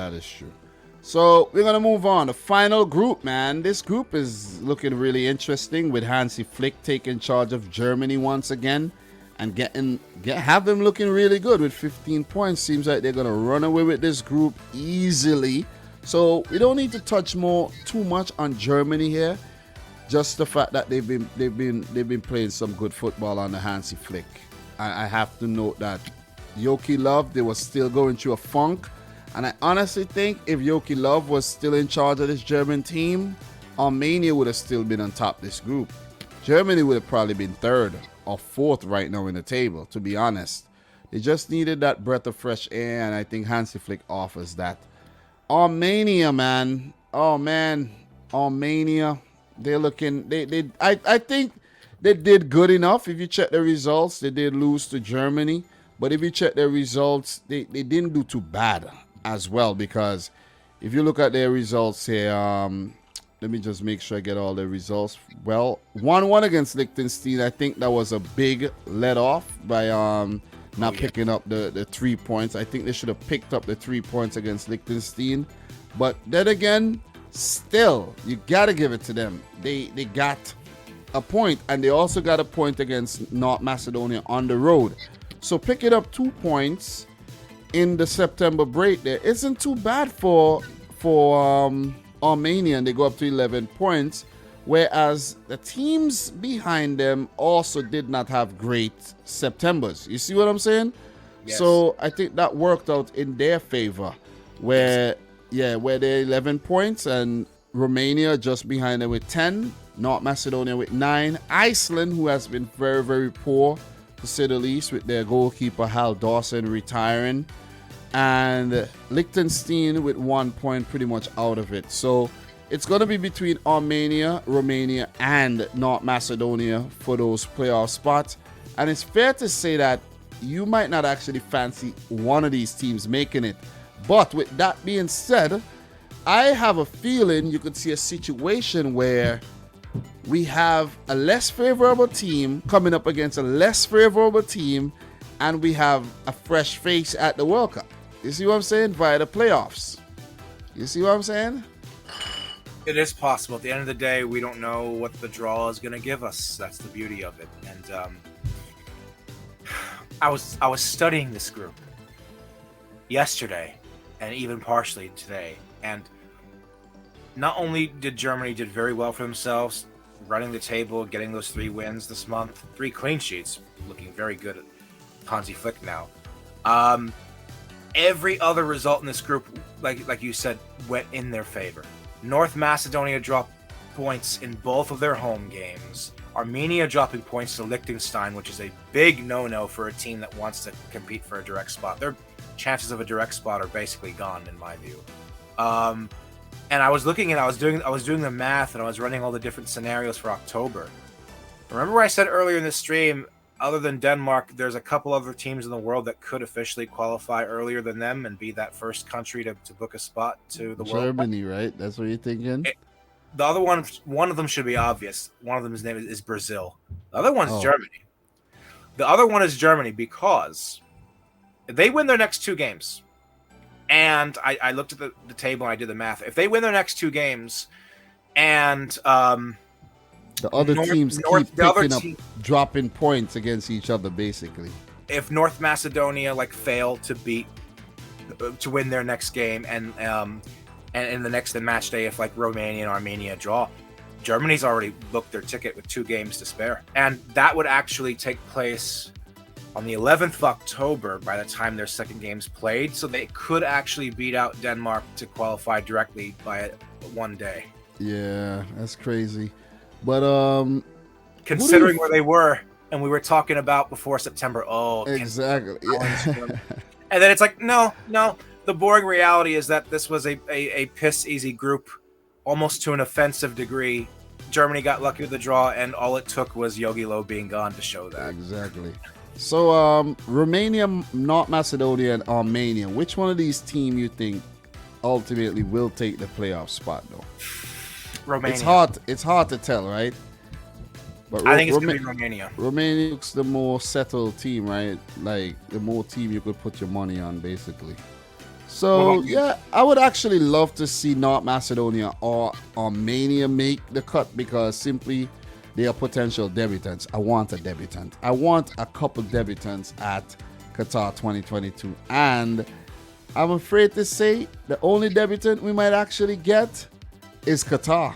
So we're going to move on. The final group, man. This group is looking really interesting with Hansi Flick taking charge of Germany once again. and have them looking really good with 15 points. Seems like they're gonna run away with this group easily. So we don't need to touch too much on Germany here. Just the fact that they've been playing some good football on the Hansi Flick. I have to note that Joachim Löw, they were still going through a funk, and I honestly think if Joachim Löw was still in charge of this German team, Armenia would have still been on top of this group. Germany would have probably been third or fourth right now in the table, to be honest. They just needed that breath of fresh air, and I think Hansi Flick offers that. Armenia, man. Oh, man. Armenia. They're looking... I think they did good enough. If you check the results, they did lose to Germany. But if you check their results, they didn't do too bad as well. Because if you look at their results here... let me just make sure I get all the results. Well, 1-1 against Liechtenstein. I think that was a big let off by not picking up the 3 points. I think they should have picked up the 3 points against Liechtenstein. But then again, still, you got to give it to them. They got a point, and they also got a point against North Macedonia on the road. So picking up 2 points in the September break there isn't too bad for Armenia, and they go up to 11 points, whereas the teams behind them also did not have great Septembers. You see what I'm saying? Yes. So I think that worked out in their favor, where they're 11 points, and Romania just behind them with 10, North Macedonia with 9, Iceland, who has been very, very poor, to say the least, with their goalkeeper Hal Dawson retiring, and Liechtenstein with 1 point pretty much out of it. So it's going to be between Armenia, Romania, and North Macedonia for those playoff spots. And it's fair to say that you might not actually fancy one of these teams making it. But with that being said, I have a feeling you could see a situation where we have a less favorable team coming up against a less favorable team, and we have a fresh face at the World Cup. You see what I'm saying? Via the playoffs. You see what I'm saying? It is possible. At the end of the day, we don't know what the draw is going to give us. That's the beauty of it. And I was studying this group yesterday, and even partially today. And not only did Germany did very well for themselves, running the table, getting those 3 wins this month, 3 clean sheets, looking very good at Hansi Flick now. Every other result in this group, like you said, went in their favor. North Macedonia dropped points in both of their home games. Armenia dropping points to Liechtenstein, which is a big no-no for a team that wants to compete for a direct spot. Their chances of a direct spot are basically gone, in my view. And I was looking and I was doing the math, and I was running all the different scenarios for October. Remember what I said earlier in the stream? Other than Denmark, there's a couple other teams in the world that could officially qualify earlier than them and be that first country to book a spot to the World Cup. Germany, right? That's what you're thinking? The other one of them should be obvious. One of them, his name is Brazil. The other one is Germany. The other one is Germany because if they win their next 2 games, and I looked at the table and I did the math. If they win their next 2 games, and the other teams keep dropping points against each other, basically. If North Macedonia fail to win their next game, and in the next match day, if Romania and Armenia draw, Germany's already booked their ticket with 2 games to spare, and that would actually take place on the 11th of October by the time their second game's played, so they could actually beat out Denmark to qualify directly by 1 day. Yeah, that's crazy. But considering where they were, and we were talking about before September. Exactly. And then it's no. The boring reality is that this was a piss easy group, almost to an offensive degree. Germany got lucky with the draw, and all it took was Jogi Löw being gone to show that. Exactly. So Romania, North Macedonia, and Armenia. Which one of these teams you think ultimately will take the playoff spot, though? Romania. It's hard to tell, right? But I think it's going to be Romania. Romania looks the more settled team, right? The more team you could put your money on, basically. So, yeah, I would actually love to see North Macedonia or Armenia make the cut, because simply they are potential debutants. I want a debutant. I want a couple debutants at Qatar 2022. And I'm afraid to say the only debutant we might actually get is Qatar.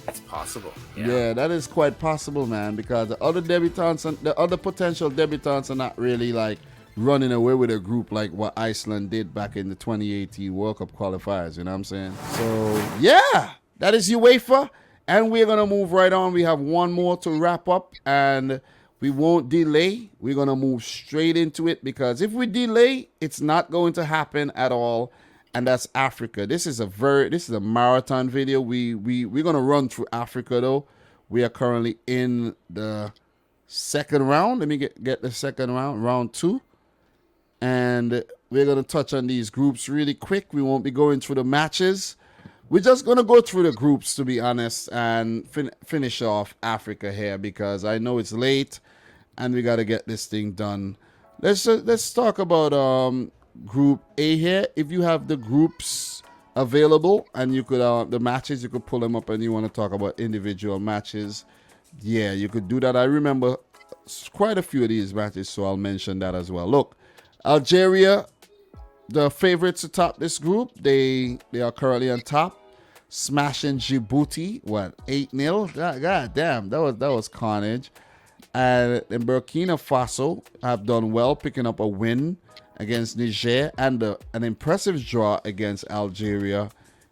That's possible. Yeah, that is quite possible, man, because the other debutants and the other potential debutants are not really like running away with a group like what Iceland did back in the 2018 World Cup qualifiers, you know what I'm saying? So, yeah, that is UEFA, and we're going to move right on. We have one more to wrap up, and we won't delay. We're going to move straight into it, because if we delay, it's not going to happen at all, and that's Africa. This is a marathon video. We're going to run through Africa, though. We are currently in the second round. Let me get the second round, round 2. And we're going to touch on these groups really quick. We won't be going through the matches. We're just going to go through the groups, to be honest, and finish off Africa here, because I know it's late and we got to get this thing done. Let's talk about Group A here. If you have the groups available and you could the matches, you could pull them up, and you want to talk about individual matches, yeah, you could do that. I remember quite a few of these matches, so I'll mention that as well. Look, Algeria, the favorites to top this group. They are currently on top, smashing Djibouti. What, 8-0? God damn, that was carnage. And then Burkina Faso have done well, picking up a win against Niger and an impressive draw against Algeria.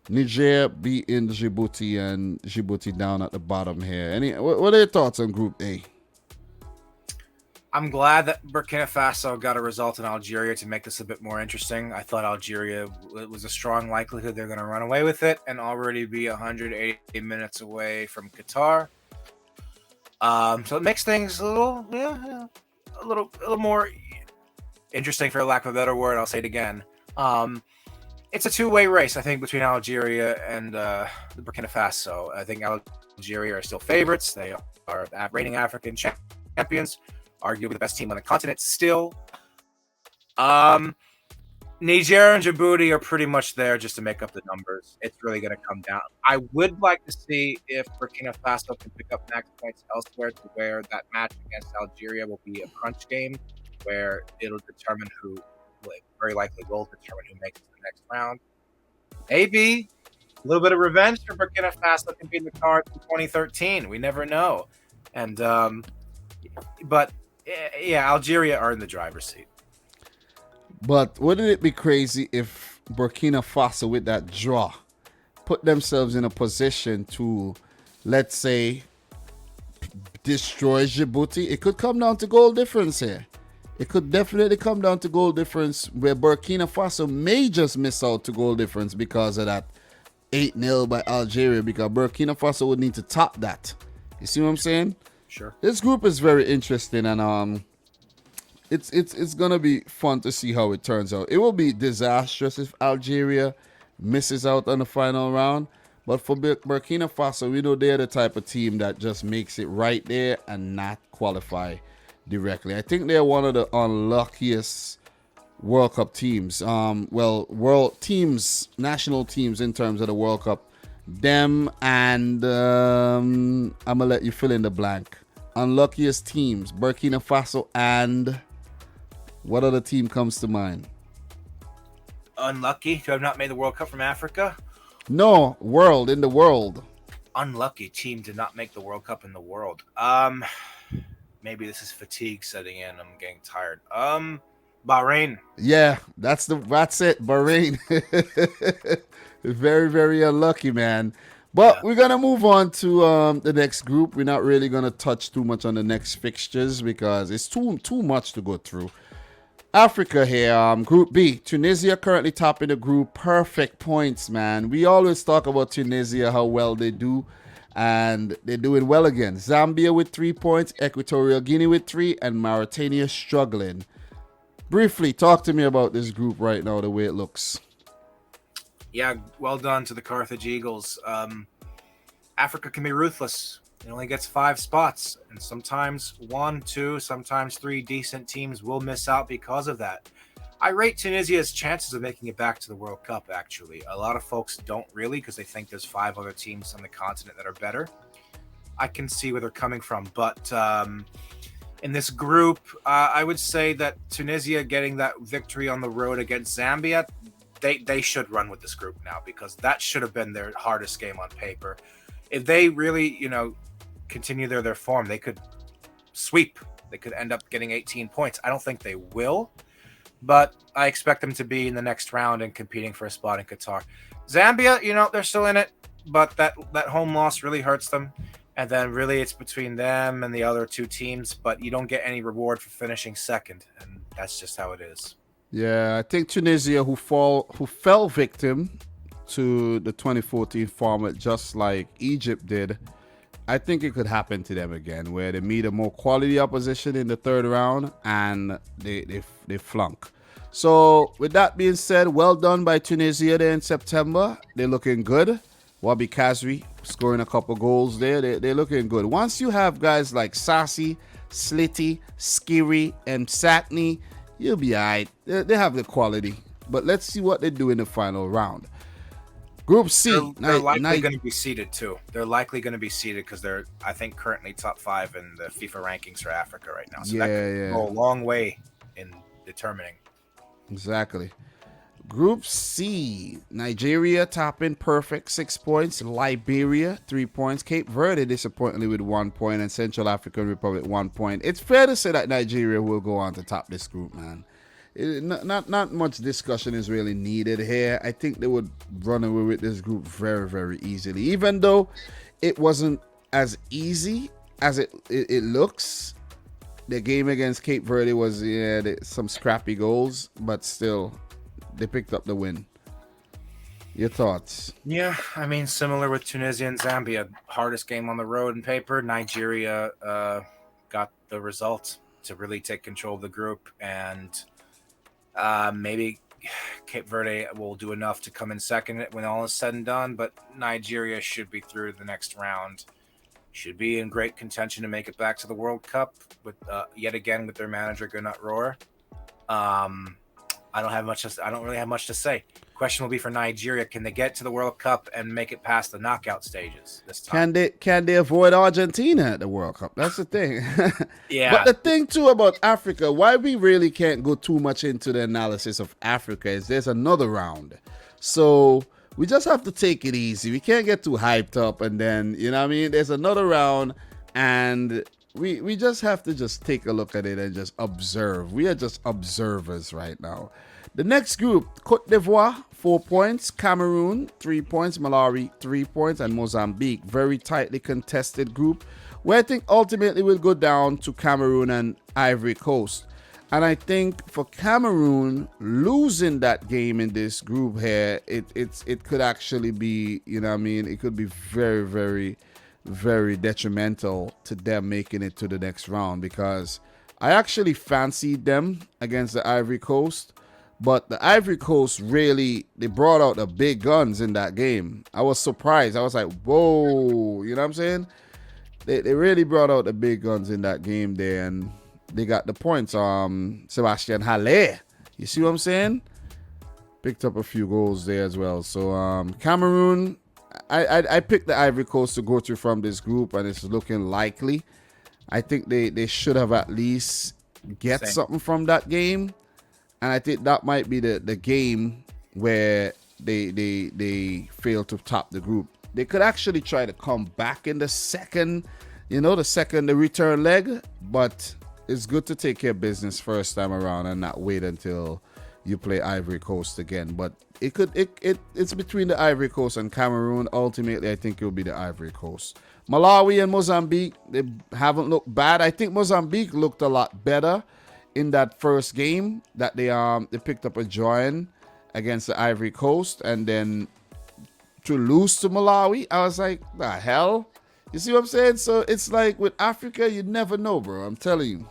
Niger beating Djibouti, and Djibouti down at the bottom here. What are your thoughts on Group A? I'm glad that Burkina Faso got a result in Algeria to make this a bit more interesting. I thought Algeria, it was a strong likelihood they're going to run away with it and already be 180 minutes away from Qatar. So it makes things a little more interesting, for lack of a better word. I'll say it again. It's a two-way race, I think, between Algeria and the Burkina Faso. I think Algeria are still favorites. They are reigning African champions, arguably the best team on the continent still. Niger and Djibouti are pretty much there just to make up the numbers. It's really going to come down. I would like to see if Burkina Faso can pick up max points elsewhere, to where that match against Algeria will be a crunch game, where it'll determine who, very likely will determine who makes it to the next round. Maybe a little bit of revenge for Burkina Faso can be in the cards in 2013. We never know. And but yeah, Algeria are in the driver's seat. But wouldn't it be crazy if Burkina Faso, with that draw, put themselves in a position to, let's say, destroy Djibouti? It could come down to goal difference here. It could definitely come down to goal difference, where Burkina Faso may just miss out to goal difference because of that 8-0 by Algeria, because Burkina Faso would need to top that. You see what I'm saying? Sure. This group is very interesting, and it's gonna be fun to see how it turns out. It will be disastrous if Algeria misses out on the final round, but for Burkina Faso, we know they're the type of team that just makes it right there and not qualify directly. I think they're one of the unluckiest World Cup teams. World teams, national teams in terms of the World Cup. Them and I'm gonna let you fill in the blank. Unluckiest teams: Burkina Faso and what other team comes to mind? Unlucky to have not made the World Cup from Africa? No, in the world. Unlucky team to not make the World Cup in the world. Maybe this is fatigue setting in. I'm getting tired. Bahrain. Yeah, that's it. Bahrain. Very, very unlucky, man. But we're going to move on to the next group. We're not really going to touch too much on the next fixtures because it's too much to go through. Africa here, Group B. Tunisia currently topping the group. Perfect points, man. We always talk about Tunisia, how well they do. And they're doing well again. Zambia with 3 points, Equatorial Guinea with 3, and Mauritania struggling. Briefly, talk to me about this group right now, the way it looks. Yeah, well done to the Carthage Eagles. Africa can be ruthless. It only gets 5 spots, and sometimes 1, 2, sometimes 3 decent teams will miss out because of that. I rate Tunisia's chances of making it back to the World Cup, actually. A lot of folks don't really, because they think there's 5 other teams on the continent that are better. I can see where they're coming from. But in this group, I would say that Tunisia getting that victory on the road against Zambia, they should run with this group now, because that should have been their hardest game on paper. If they really, continue their form, they could sweep. They could end up getting 18 points. I don't think they will, but I expect them to be in the next round and competing for a spot in Qatar. Zambia, they're still in it, but that home loss really hurts them. And then really it's between them and the other two teams, but you don't get any reward for finishing second, and that's just how it is. Yeah, I think Tunisia, who fell victim to the 2014 format, just like Egypt did, I think it could happen to them again, where they meet a more quality opposition in the third round and they flunk. So with that being said, well done by Tunisia there in September. They're looking good. Wabi Kazri scoring a couple goals there. They're looking good. Once you have guys like Sassi, Slitty, Skiri, and Satney, you'll be all right. They have the quality. But let's see what they do in the final round. Group C. They're likely going to be seeded too. They're likely going to be seeded because they're, I think, currently top 5 in the FIFA rankings for Africa right now. So that could go a long way in determining. Exactly. Group C, Nigeria topping perfect, 6 points. Liberia, 3 points. Cape Verde disappointingly with 1 point, and Central African Republic 1 point. It's fair to say that Nigeria will go on to top this group, man. Not much discussion is really needed here. I think they would run away with this group very, very easily. Even though it wasn't as easy as it looks. The game against Cape Verde was some scrappy goals, but still, they picked up the win. Your thoughts? Yeah, I mean, similar with Tunisia and Zambia. Hardest game on the road in paper. Nigeria got the result to really take control of the group, and maybe Cape Verde will do enough to come in second when all is said and done, but Nigeria should be through the next round. Should be in great contention to make it back to the World Cup with yet again with their manager Gunnar Rohr. I don't really have much to say. Question will be for Nigeria: can they get to the World Cup and make it past the knockout stages this time? Can they avoid Argentina at the World Cup? That's the thing. Yeah. But the thing too about Africa, why we really can't go too much into the analysis of Africa, is there's another round. So we just have to take it easy. We can't get too hyped up, and then, there's another round, and we just have to just take a look at it and just observe. We are just observers right now. The next group, Cote d'Ivoire, 4 points. Cameroon, 3 points. Malawi, 3 points. And Mozambique, very tightly contested group, where I think ultimately will go down to Cameroon and Ivory Coast. And I think for Cameroon, losing that game in this group here, it could actually be, it could be very, very, very detrimental to them making it to the next round, because I actually fancied them against the Ivory Coast, but the Ivory Coast really, they brought out the big guns in that game. I was surprised. I was like, whoa, you know what I'm saying? They really brought out the big guns in that game there, and they got the points. Sebastian Haller, you see what I'm saying? Picked up a few goals there as well. So Cameroon, I picked the Ivory Coast to go through from this group, and it's looking likely. I think they should have at least get something from that game, and I think that might be the game where they fail to top the group. They could actually try to come back in the second, the return leg, but it's good to take care of business first time around and not wait until you play Ivory Coast again. But it's between the Ivory Coast and Cameroon. Ultimately, I think it'll be the Ivory Coast. Malawi and Mozambique, they haven't looked bad. I think Mozambique looked a lot better in that first game that they picked up a draw in against the Ivory Coast, and then to lose to Malawi, I was like, the hell? You see what I'm saying? So it's like with Africa, you never know, bro. I'm telling you.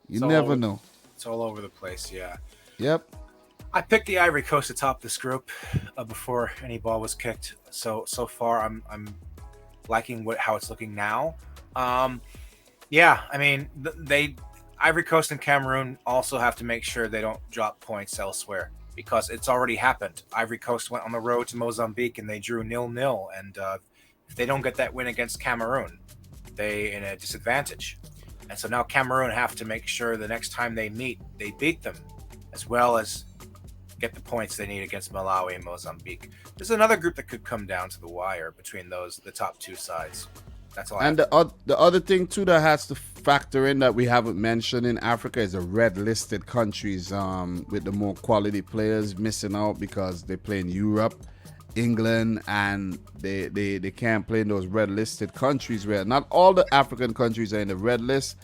You never know. It's all over the place, yeah. Yep. I picked the Ivory Coast to top this group before any ball was kicked. So far, I'm liking how it's looking now. Yeah, I mean, Ivory Coast and Cameroon also have to make sure they don't drop points elsewhere, because it's already happened. Ivory Coast went on the road to Mozambique and they drew 0-0, and if they don't get that win against Cameroon, they in a disadvantage. And so now Cameroon have to make sure the next time they meet, they beat them, as well as get the points they need against Malawi and Mozambique. There's another group that could come down to the wire between the top two sides. That's all. And the other thing too that has to factor in that we haven't mentioned in Africa is the red listed countries with the more quality players missing out because they play in Europe, England, and they can't play in those red listed countries where not all the African countries are in the red list,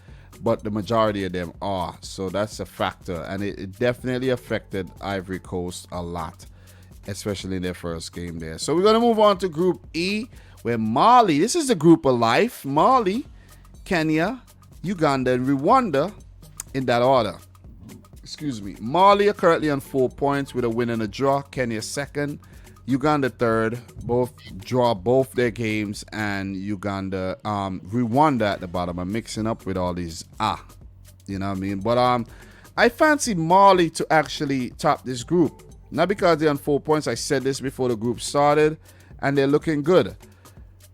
but the majority of them are. So that's a factor, and it definitely affected Ivory Coast a lot, especially in their first game there. So we're gonna move on to Group E, where Mali, this is the group of life, Mali, Kenya, Uganda, and Rwanda in that order. Excuse me. Mali are currently on 4 points with a win and a draw. Kenya second, Uganda third. Both draw both their games, and Rwanda at the bottom. I'm mixing up with all these you know what I mean? But I fancy Mali to actually top this group. Not because they're on 4 points. I said this before the group started, and they're looking good.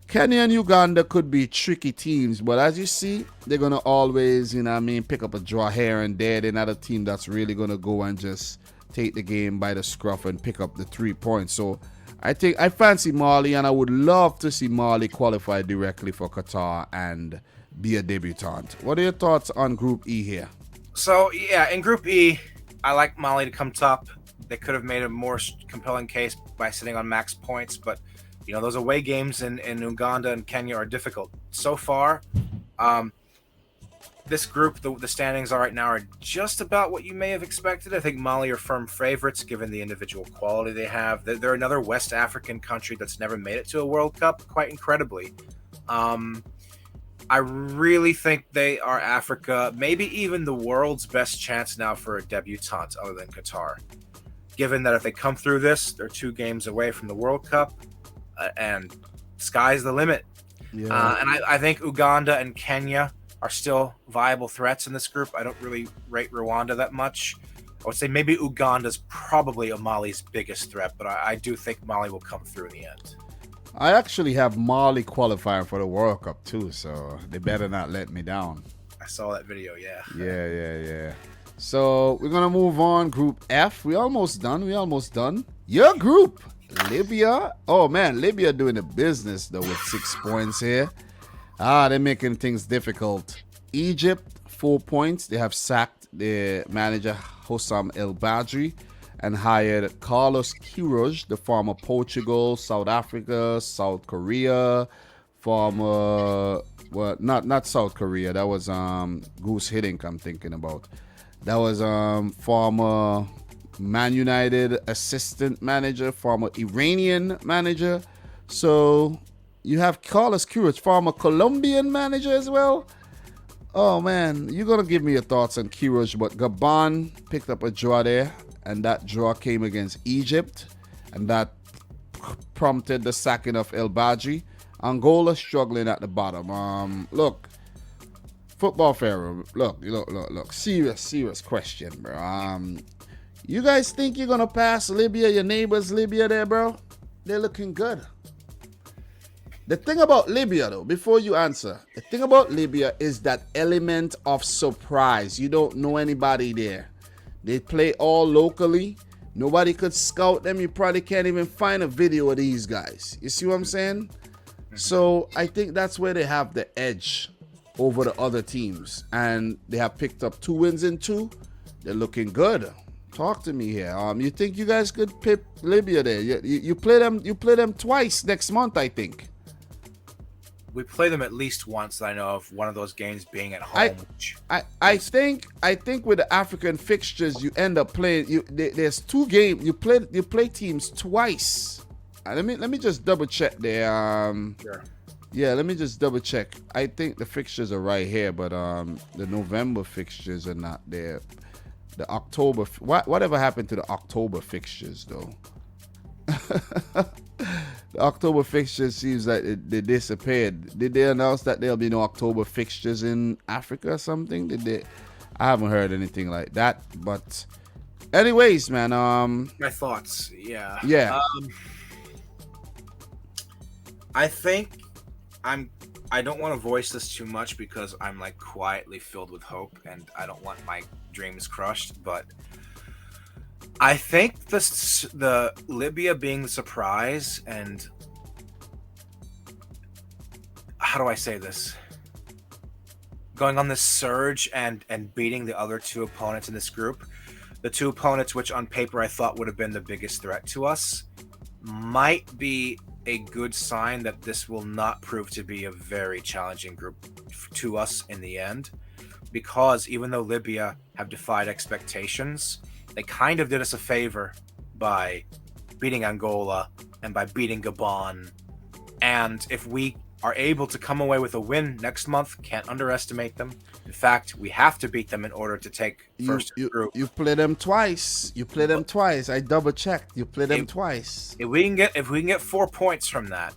Kenya and Uganda could be tricky teams, but as you see, they're going to always, you know what I mean, pick up a draw here and there. They're not a team that's really going to go and just take the game by the scruff and pick up the 3 points. So I fancy Mali, and I would love to see Mali qualify directly for Qatar and be a debutant. What are your thoughts on Group E here? So, yeah, in Group E, I like Mali to come top. They could have made a more compelling case by sitting on max points, but you know, those away games in Uganda and Kenya are difficult. So far, this group, the standings are right now are just about what you may have expected. I think Mali are firm favorites given the individual quality they have. They're another West African country that's never made it to a World Cup, quite incredibly. I really think they are Africa, maybe even the world's best chance now for a debutante other than Qatar. Given that if they come through this, they're 2 games away from the World Cup. And sky's the limit. Yeah. And I think Uganda and Kenya are still viable threats in this group. I don't really rate Rwanda that much. I would say maybe Uganda's probably Mali's biggest threat, but I do think Mali will come through in the end. I actually have Mali qualifying for the World Cup too, so they better not let me down. I saw that video, yeah. Yeah. So we're going to move on. Group F. We almost done. Your group. Libya. Oh man, Libya doing the business though with 6 points here. They're making things difficult. Egypt 4 points. They have sacked their manager Hossam El Badri and hired Carlos Queiroz, the former Portugal, South Africa, South Korea, not South Korea. That was Goose Hiddink I'm thinking about. That was former Man United assistant manager, former Iranian manager. So you have Carlos Queiroz, former Colombian manager as well. Oh man, you're gonna give me your thoughts on Queiroz, but Gabon picked up a draw there, and that draw came against Egypt, and that prompted the sacking of El Badji. Angola struggling at the bottom. Look, Football Pharaoh. Look. Serious question, bro. You guys think you're going to pass Libya, your neighbors Libya there, bro? They're looking good. The thing about Libya, though, before you answer, the thing about Libya is that element of surprise. You don't know anybody there. They play all locally. Nobody could scout them. You probably can't even find a video of these guys. You see what I'm saying? So I think that's where they have the edge over the other teams. And they have picked up 2 wins in 2. They're looking good. Talk to me here. You think you guys could pip Libya there? You play them twice next month, I think. We play them at least once. I know of one of those games being at home. I think with the African fixtures, you end up playing. There's 2 games. You play teams twice. Let me just double check there. Sure. Yeah, let me just double check. I think the fixtures are right here, but the November fixtures are not there. The October, whatever happened to the October fixtures, though? The October fixtures seems like they disappeared. Did they announce that there'll be no October fixtures in Africa or something? Did they? I haven't heard anything like that. But, anyways, man. My thoughts, yeah. Yeah. I think I'm I don't want to voice this too much because I'm like quietly filled with hope and I don't want my dreams crushed, but I think the Libya being the surprise, and how do I say this? Going on this surge and beating the other two opponents in this group, the two opponents which on paper I thought would have been the biggest threat to us, might be a good sign that this will not prove to be a very challenging group to us in the end, because even though Libya have defied expectations, they kind of did us a favor by beating Angola and by beating Gabon. And if we are able to come away with a win next month, can't underestimate them. In fact, we have to beat them in order to take first group. You play them twice. I double checked. You play them twice. If we can get 4 points from that,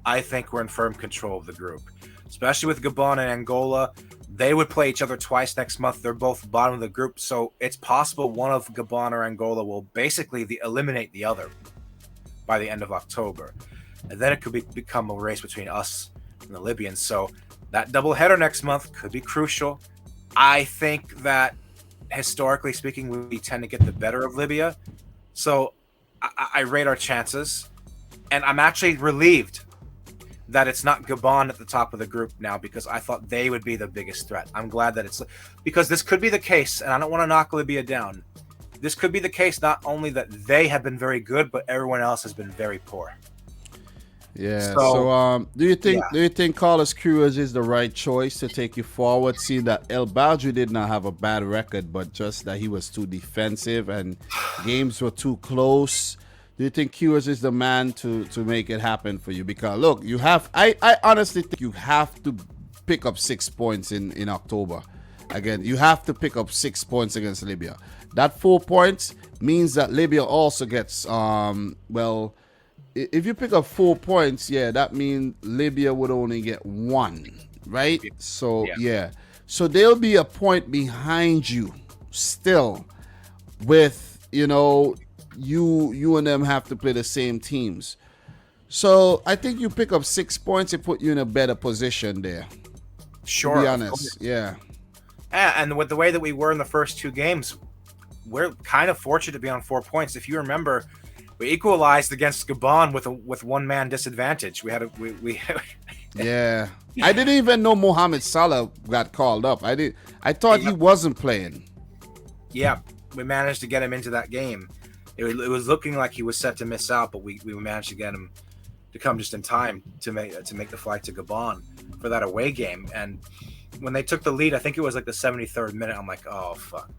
I think we're in firm control of the group. Especially with Gabon and Angola, they would play each other twice next month. They're both bottom of the group, so it's possible one of Gabon or Angola will basically eliminate the other by the end of October. And then it could become a race between us and the Libyans. So that doubleheader next month could be crucial. I think that historically speaking, we tend to get the better of Libya. So I rate our chances. And I'm actually relieved that it's not Gabon at the top of the group now, because I thought they would be the biggest threat. I'm glad that it's, because this could be the case, and I don't want to knock Libya down. This could be the case not only that they have been very good, but everyone else has been very poor. Yeah. So, do you think Carlos Queiroz is the right choice to take you forward? Seeing that El Badri did not have a bad record, but just that he was too defensive and games were too close. Do you think Queiroz is the man to make it happen for you? Because look, you have. I honestly think you have to pick up 6 points in October. Again, you have to pick up 6 points against Libya. That 4 points means that Libya also gets if you pick up 4 points, that means Libya would only get 1, right? So, So they'll be a point behind you still with, you and them have to play the same teams. So I think you pick up 6 points, it put you in a better position there. Sure. To be honest, yeah. And with the way that we were in the first 2 games, we're kind of fortunate to be on 4 points. If you remember, we equalized against Gabon with one-man disadvantage. Yeah. I didn't even know Mohamed Salah got called up. I thought he wasn't playing. Yeah, we managed to get him into that game. It was looking like he was set to miss out, but we managed to get him to come just in time to make the flight to Gabon for that away game. And when they took the lead, I think it was like the 73rd minute. I'm like, oh fuck.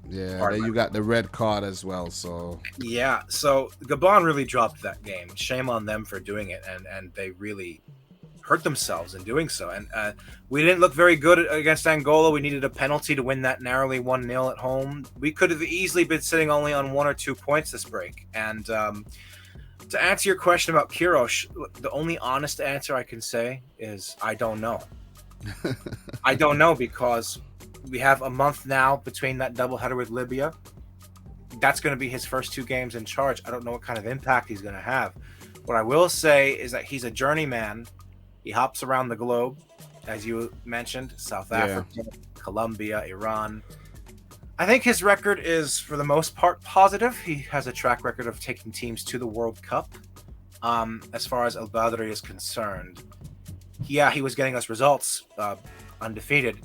Yeah, then you got the red card as well. So yeah, so Gabon really dropped that game. Shame on them for doing it, and they really hurt themselves in doing so. And we didn't look very good against Angola. We needed a penalty to win that narrowly 1-0 at home. We could have easily been sitting only on 1 or 2 points this break. And to answer your question about Queiroz, the only honest answer I can say is I don't know. I don't know, because we have a month now between that doubleheader with Libya. That's going to be his first 2 games in charge. I don't know what kind of impact he's going to have. What I will say is that he's a journeyman. He hops around the globe, as you mentioned, South Africa, Colombia, Iran. I think his record is, for the most part, positive. He has a track record of taking teams to the World Cup. As far as El Badri is concerned, he was getting us results, undefeated.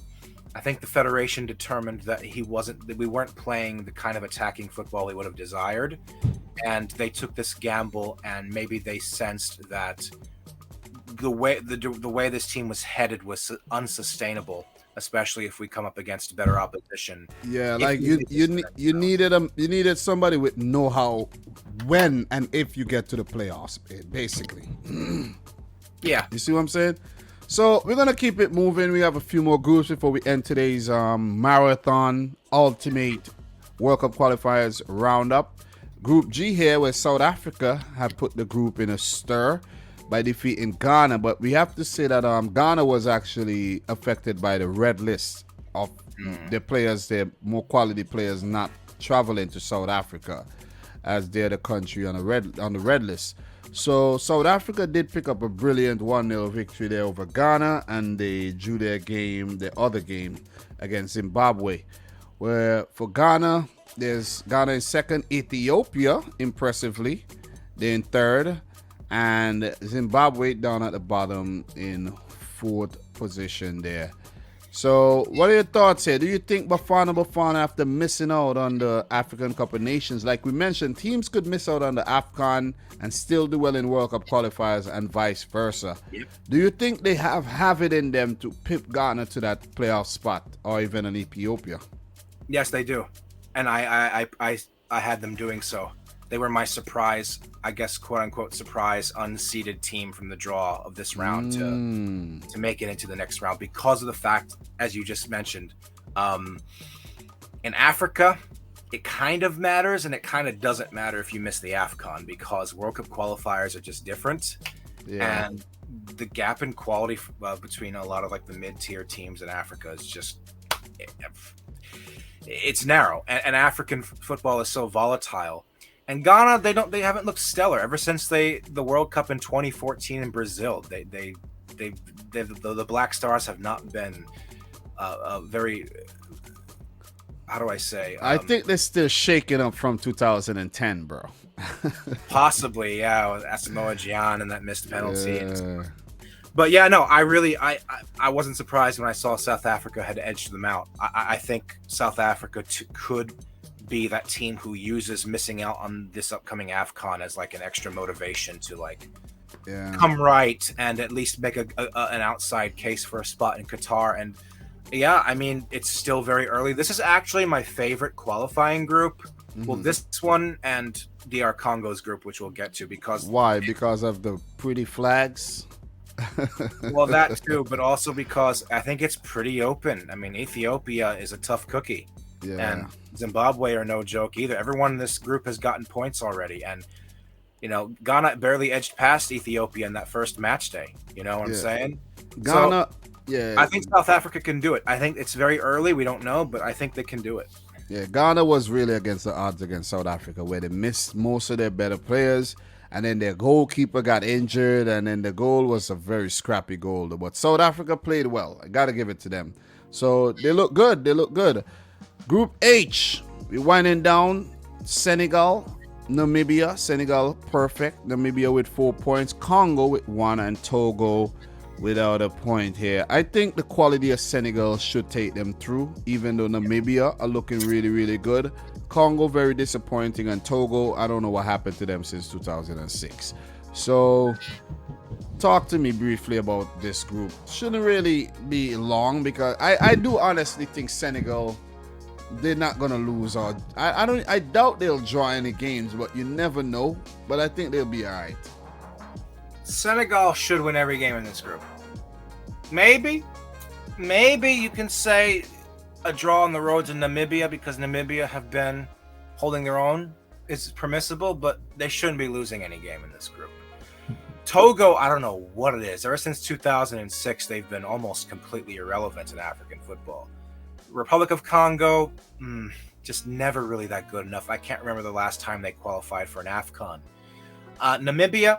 I think the Federation determined that we weren't playing the kind of attacking football they would have desired, and they took this gamble, and maybe they sensed that the way this team was headed was unsustainable, especially if we come up against better opposition. Yeah, like you needed somebody with know-how when and if you get to the playoffs, basically. Yeah, you see what I'm saying? So we're gonna keep it moving. We have a few more groups before we end today's marathon ultimate World Cup qualifiers roundup. Group G here, where South Africa have put the group in a stir by defeating Ghana, but we have to say that Ghana was actually affected by the red list of the players, their more quality players, not traveling to South Africa, as they're the country on the red list. So South Africa did pick up a brilliant 1-0 victory there over Ghana, and they drew the other game against Zimbabwe. Where for Ghana, there's Ghana in second, Ethiopia impressively, they're in third, and Zimbabwe down at the bottom in fourth position there. So, what are your thoughts here? Do you think Bafana, after missing out on the African Cup of Nations, like we mentioned, teams could miss out on the AFCON and still do well in World Cup qualifiers and vice versa? Yep. Do you think they have it in them to pip Ghana to that playoff spot, or even an Ethiopia? Yes, they do, and I had them doing so. They were my surprise, I guess, quote unquote, surprise unseeded team from the draw of this round to make it into the next round because of the fact, as you just mentioned, in Africa, it kind of matters and it kind of doesn't matter if you miss the AFCON because World Cup qualifiers are just different. Yeah. And the gap in quality between a lot of like the mid-tier teams in Africa is just it's narrow, and African football is so volatile. And Ghana, they haven't looked stellar ever since the World Cup in 2014 in Brazil. The Black Stars have not been very. How do I say? I think they're still shaking up from 2010, bro. Possibly, yeah, with Asamoah Gyan and that missed penalty. Yeah. But yeah, no, I wasn't surprised when I saw South Africa had edged them out. I think South Africa could be that team who uses missing out on this upcoming AFCON as like an extra motivation to like come right and at least make an outside case for a spot in Qatar. And yeah, I mean, it's still very early. This is actually my favorite qualifying group. Mm-hmm. Well, this one and DR Congo's group, which we'll get to, because why? Because of the pretty flags. Well, that too, but also because I think it's pretty open. I mean, Ethiopia is a tough cookie. Yeah. And Zimbabwe are no joke either. Everyone in this group has gotten points already. And, you know, Ghana barely edged past Ethiopia in that first match day. You know what I'm saying? Ghana, I think South Africa can do it. I think it's very early. We don't know, but I think they can do it. Yeah, Ghana was really against the odds against South Africa, where they missed most of their better players. And then their goalkeeper got injured. And then the goal was a very scrappy goal. But South Africa played well. I got to give it to them. So they look good. Group H, we're winding down. Senegal, Namibia. Senegal, perfect. Namibia with 4 points. Congo with 1. And Togo without a point here. I think the quality of Senegal should take them through, even though Namibia are looking really, really good. Congo, very disappointing. And Togo, I don't know what happened to them since 2006. So talk to me briefly about this group. Shouldn't really be long because I do honestly think Senegal, they're not gonna lose. Or I doubt they'll draw any games, but you never know. But I think they'll be all right. Senegal should win every game in this group. Maybe you can say a draw on the road to Namibia because Namibia have been holding their own is permissible, but they shouldn't be losing any game in this group. Togo, I don't know what it is. Ever since 2006, they've been almost completely irrelevant in African football. Republic of Congo, just never really that good enough. I can't remember the last time they qualified for an AFCON. Namibia,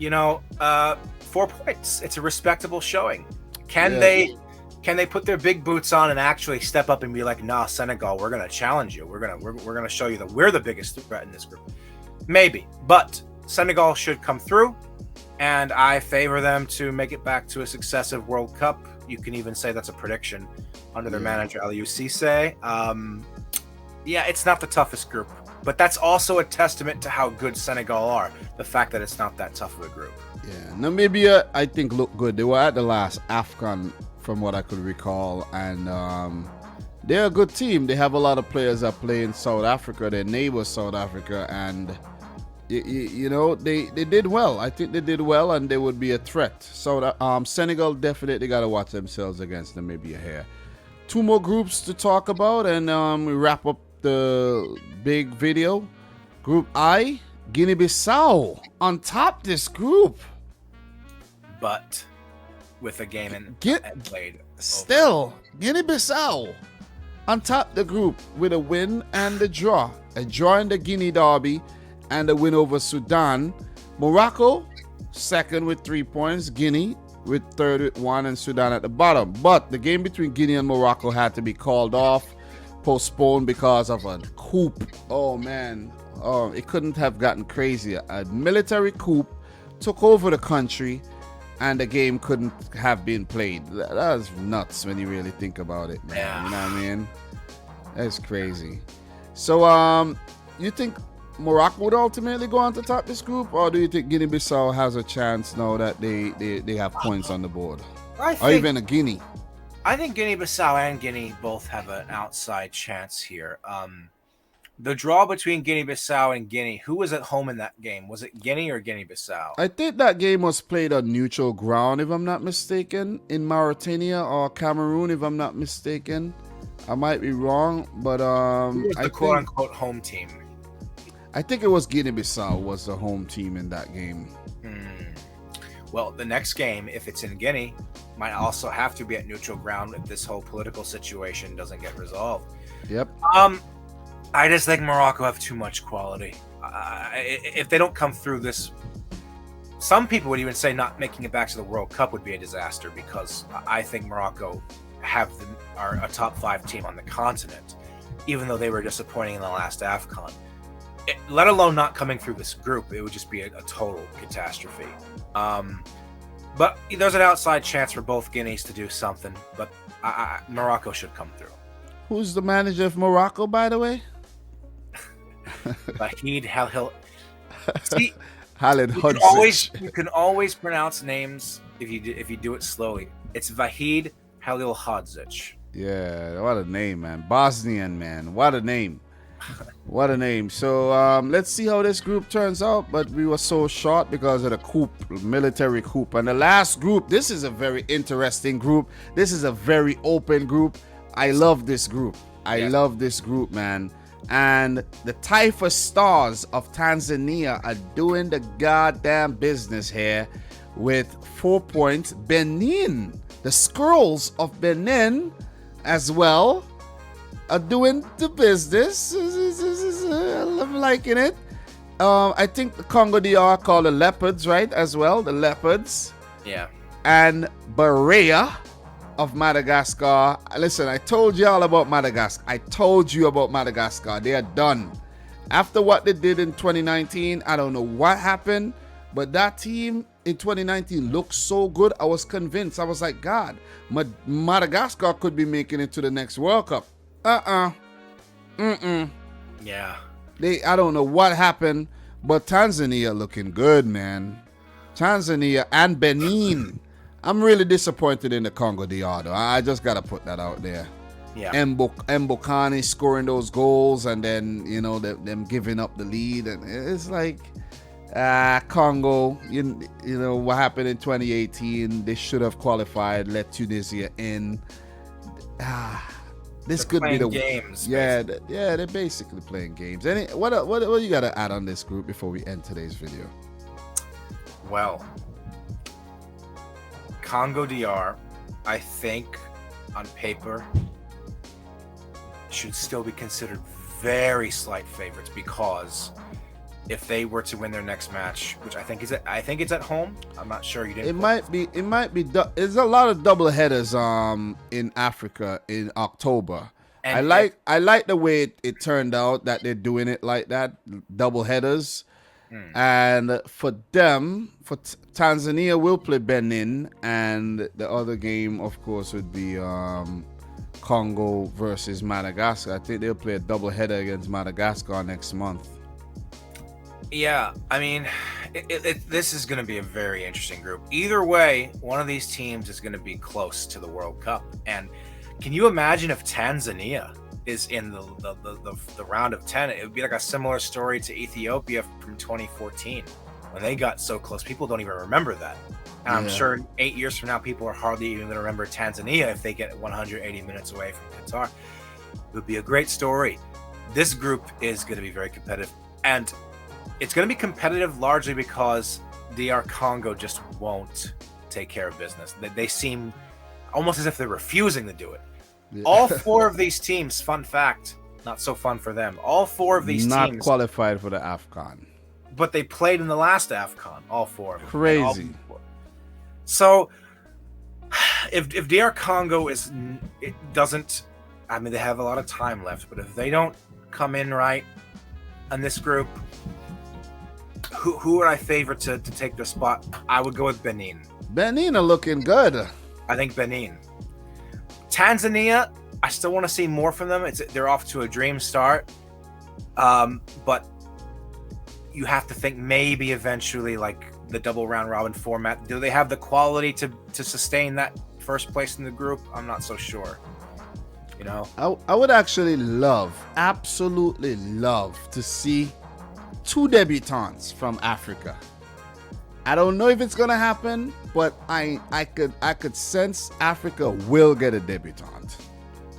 4 points. It's a respectable showing. Can they put their big boots on and actually step up and be like, nah, Senegal, we're gonna challenge you. We're gonna show you that we're the biggest threat in this group. Maybe, but Senegal should come through, and I favor them to make it back to a successive World Cup. You can even say that's a prediction under their manager Aliou Cisse. It's not the toughest group, but that's also a testament to how good Senegal are. The fact that it's not that tough of a group. Yeah, Namibia, I think, looked good. They were at the last AFCON, from what I could recall, and they're a good team. They have a lot of players that play in South Africa, their neighbors, South Africa, and they did well. I think they did well, and they would be a threat. So Senegal definitely got to watch themselves against Namibia here. 2 more groups to talk about, and we wrap up the big video. Group I, Guinea-Bissau on top this group, but with a game and played still over. Guinea-Bissau on top the group with a win and a draw in the Guinea Derby and a win over Sudan. Morocco, second with 3 points. Guinea with third with 1, and Sudan at the bottom. But the game between Guinea and Morocco had to be called off, postponed because of a coup. Oh, man. Oh, it couldn't have gotten crazier. A military coup took over the country, and the game couldn't have been played. That was nuts when you really think about it, man. Yeah. You know what I mean? That's crazy. So, you think Morocco would ultimately go on to top this group, or do you think Guinea-Bissau has a chance now that they have points on the board, or even a Guinea? I think Guinea-Bissau and Guinea both have an outside chance here. The draw between Guinea-Bissau and Guinea, who was at home in that game? Was it Guinea or Guinea-Bissau? I think that game was played on neutral ground, if I'm not mistaken, in Mauritania or Cameroon, if I'm not mistaken. I might be wrong, but Who was the quote-unquote home team? I think it was Guinea-Bissau was the home team in that game. Well, the next game, if it's in Guinea, might also have to be at neutral ground if this whole political situation doesn't get resolved. Yep. I just think Morocco have too much quality. If they don't come through this, some people would even say not making it back to the World Cup would be a disaster, because I think Morocco are a top 5 team on the continent, even though they were disappointing in the last AFCON. Let alone not coming through this group, it would just be a total catastrophe. But there's an outside chance for both Guineas to do something, but Morocco should come through. Who's the manager of Morocco, by the way? Vahid Halil. See, Khalid Hudson. you can always pronounce names if you do it slowly. It's Vahid Halil Hodzic. Yeah, what a name, man. Bosnian, man. What a name. What a name. So let's see how this group turns out. But we were so short because of the coup, military coup. And the last group, this is a very interesting group. This is a very open group. I love this group. I love this group, man. And the Taifa Stars of Tanzania are doing the goddamn business here with 4 points. Benin, the Squirrels of Benin as well, are doing the business. I'm liking it. I think the Congo DR called the Leopards, right? As well, the Leopards. Yeah. And Berea of Madagascar. Listen, I told you all about Madagascar. I told you about Madagascar. They are done. After what they did in 2019, I don't know what happened, but that team in 2019 looked so good. I was convinced. I was like, God, Madagascar could be making it to the next World Cup. Yeah. I don't know what happened, but Tanzania looking good, man. Tanzania and Benin. I'm really disappointed in the Congo DR, though. I just got to put that out there. Yeah. Mbokani scoring those goals, and then, you know, them giving up the lead. And it's like, Congo, you know, what happened in 2018, they should have qualified, let Tunisia in. This They're could be the games. They're basically playing games. What you got to add on this group before we end today's video? Well, Congo DR, I think on paper should still be considered very slight favorites, because if they were to win their next match, which I think it's at home. I'm not sure. It might be. There's a lot of double headers in Africa in October. And I like the way it turned out that they're doing it like that, double headers. And for them, Tanzania will play Benin, and the other game, of course, would be Congo versus Madagascar. I think they'll play a double header against Madagascar next month. Yeah, I mean, this is going to be a very interesting group. Either way, one of these teams is going to be close to the World Cup. And can you imagine if Tanzania is in the round of 10? It would be like a similar story to Ethiopia from 2014 when they got so close. People don't even remember that. And I'm sure 8 years from now, people are hardly even going to remember Tanzania if they get 180 minutes away from Qatar. It would be a great story. This group is going to be very competitive. And it's going to be competitive largely because DR Congo just won't take care of business. They seem almost as if they're refusing to do it. Yeah. All 4 of these teams, fun fact, not so fun for them. All 4 of these teams not qualified for the AFCON. but they played in the last AFCON, all 4 of them. Crazy. So if DR Congo doesn't, I mean, they have a lot of time left, but if they don't come in right in this group, who would I favor to take their spot? I would go with Benin. Benin are looking good. I think Benin. Tanzania, I still want to see more from them. They're off to a dream start, but you have to think maybe eventually, like the double round robin format. Do they have the quality to sustain that first place in the group? I'm not so sure. You know, I would actually absolutely love to see 2 debutants from Africa. I don't know if it's gonna happen, but I could sense Africa will get a debutant.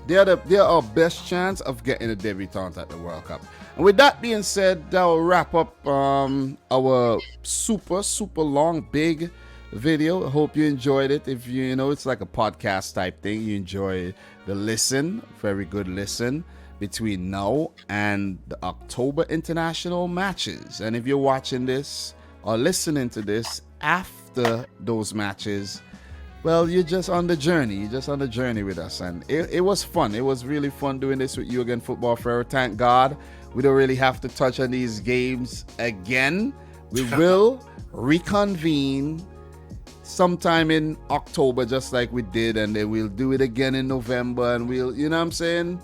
They're our best chance of getting a debutant at the World Cup. And with that being said, that will wrap up our super long big video. I hope you enjoyed it. If you know, it's like a podcast type thing. You enjoy the listen, very good listen between now and the October international matches. And if you're watching this or listening to this after those matches, well, you're just on the journey. You're just on the journey with us. And it was fun. It was really fun doing this with you again, Football Pharaoh. Thank God we don't really have to touch on these games again. We will reconvene sometime in October, just like we did. And then we'll do it again in November. And we'll, you know what I'm saying?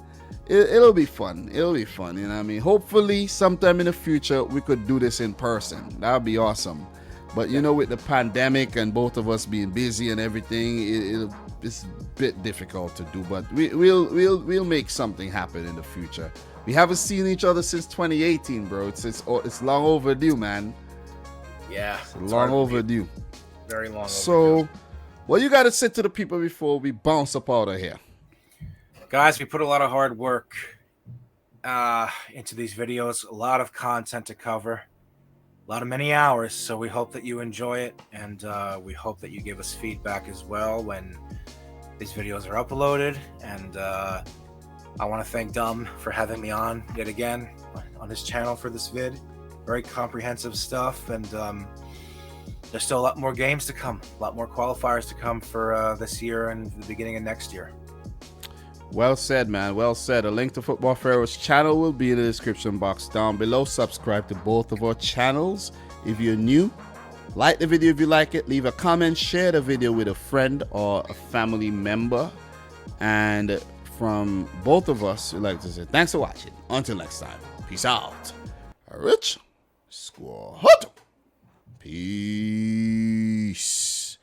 It'll be fun. It'll be fun. You know what I mean? Hopefully sometime in the future we could do this in person. That would be awesome. But you know, with the pandemic and both of us being busy and everything, it's a bit difficult to do. But we'll make something happen in the future. We haven't seen each other since 2018, bro. It's long overdue, man. Yeah, it's long overdue. Very long. So, well, you got to say to the people before we bounce up out of here. Guys, we put a lot of hard work into these videos. A lot of content to cover. A lot of many hours, so we hope that you enjoy it, and we hope that you give us feedback as well when these videos are uploaded. And I want to thank Dom for having me on yet again on his channel for this vid. Very comprehensive stuff, and there's still a lot more games to come, a lot more qualifiers to come for this year and the beginning of next year. Well said, man. Well said. A link to Football Pharaoh's channel will be in the description box down below. Subscribe to both of our channels if you're new. Like the video if you like it. Leave a comment. Share the video with a friend or a family member. And from both of us, we'd like to say thanks for watching. Until next time. Peace out. Rich Squad. Peace.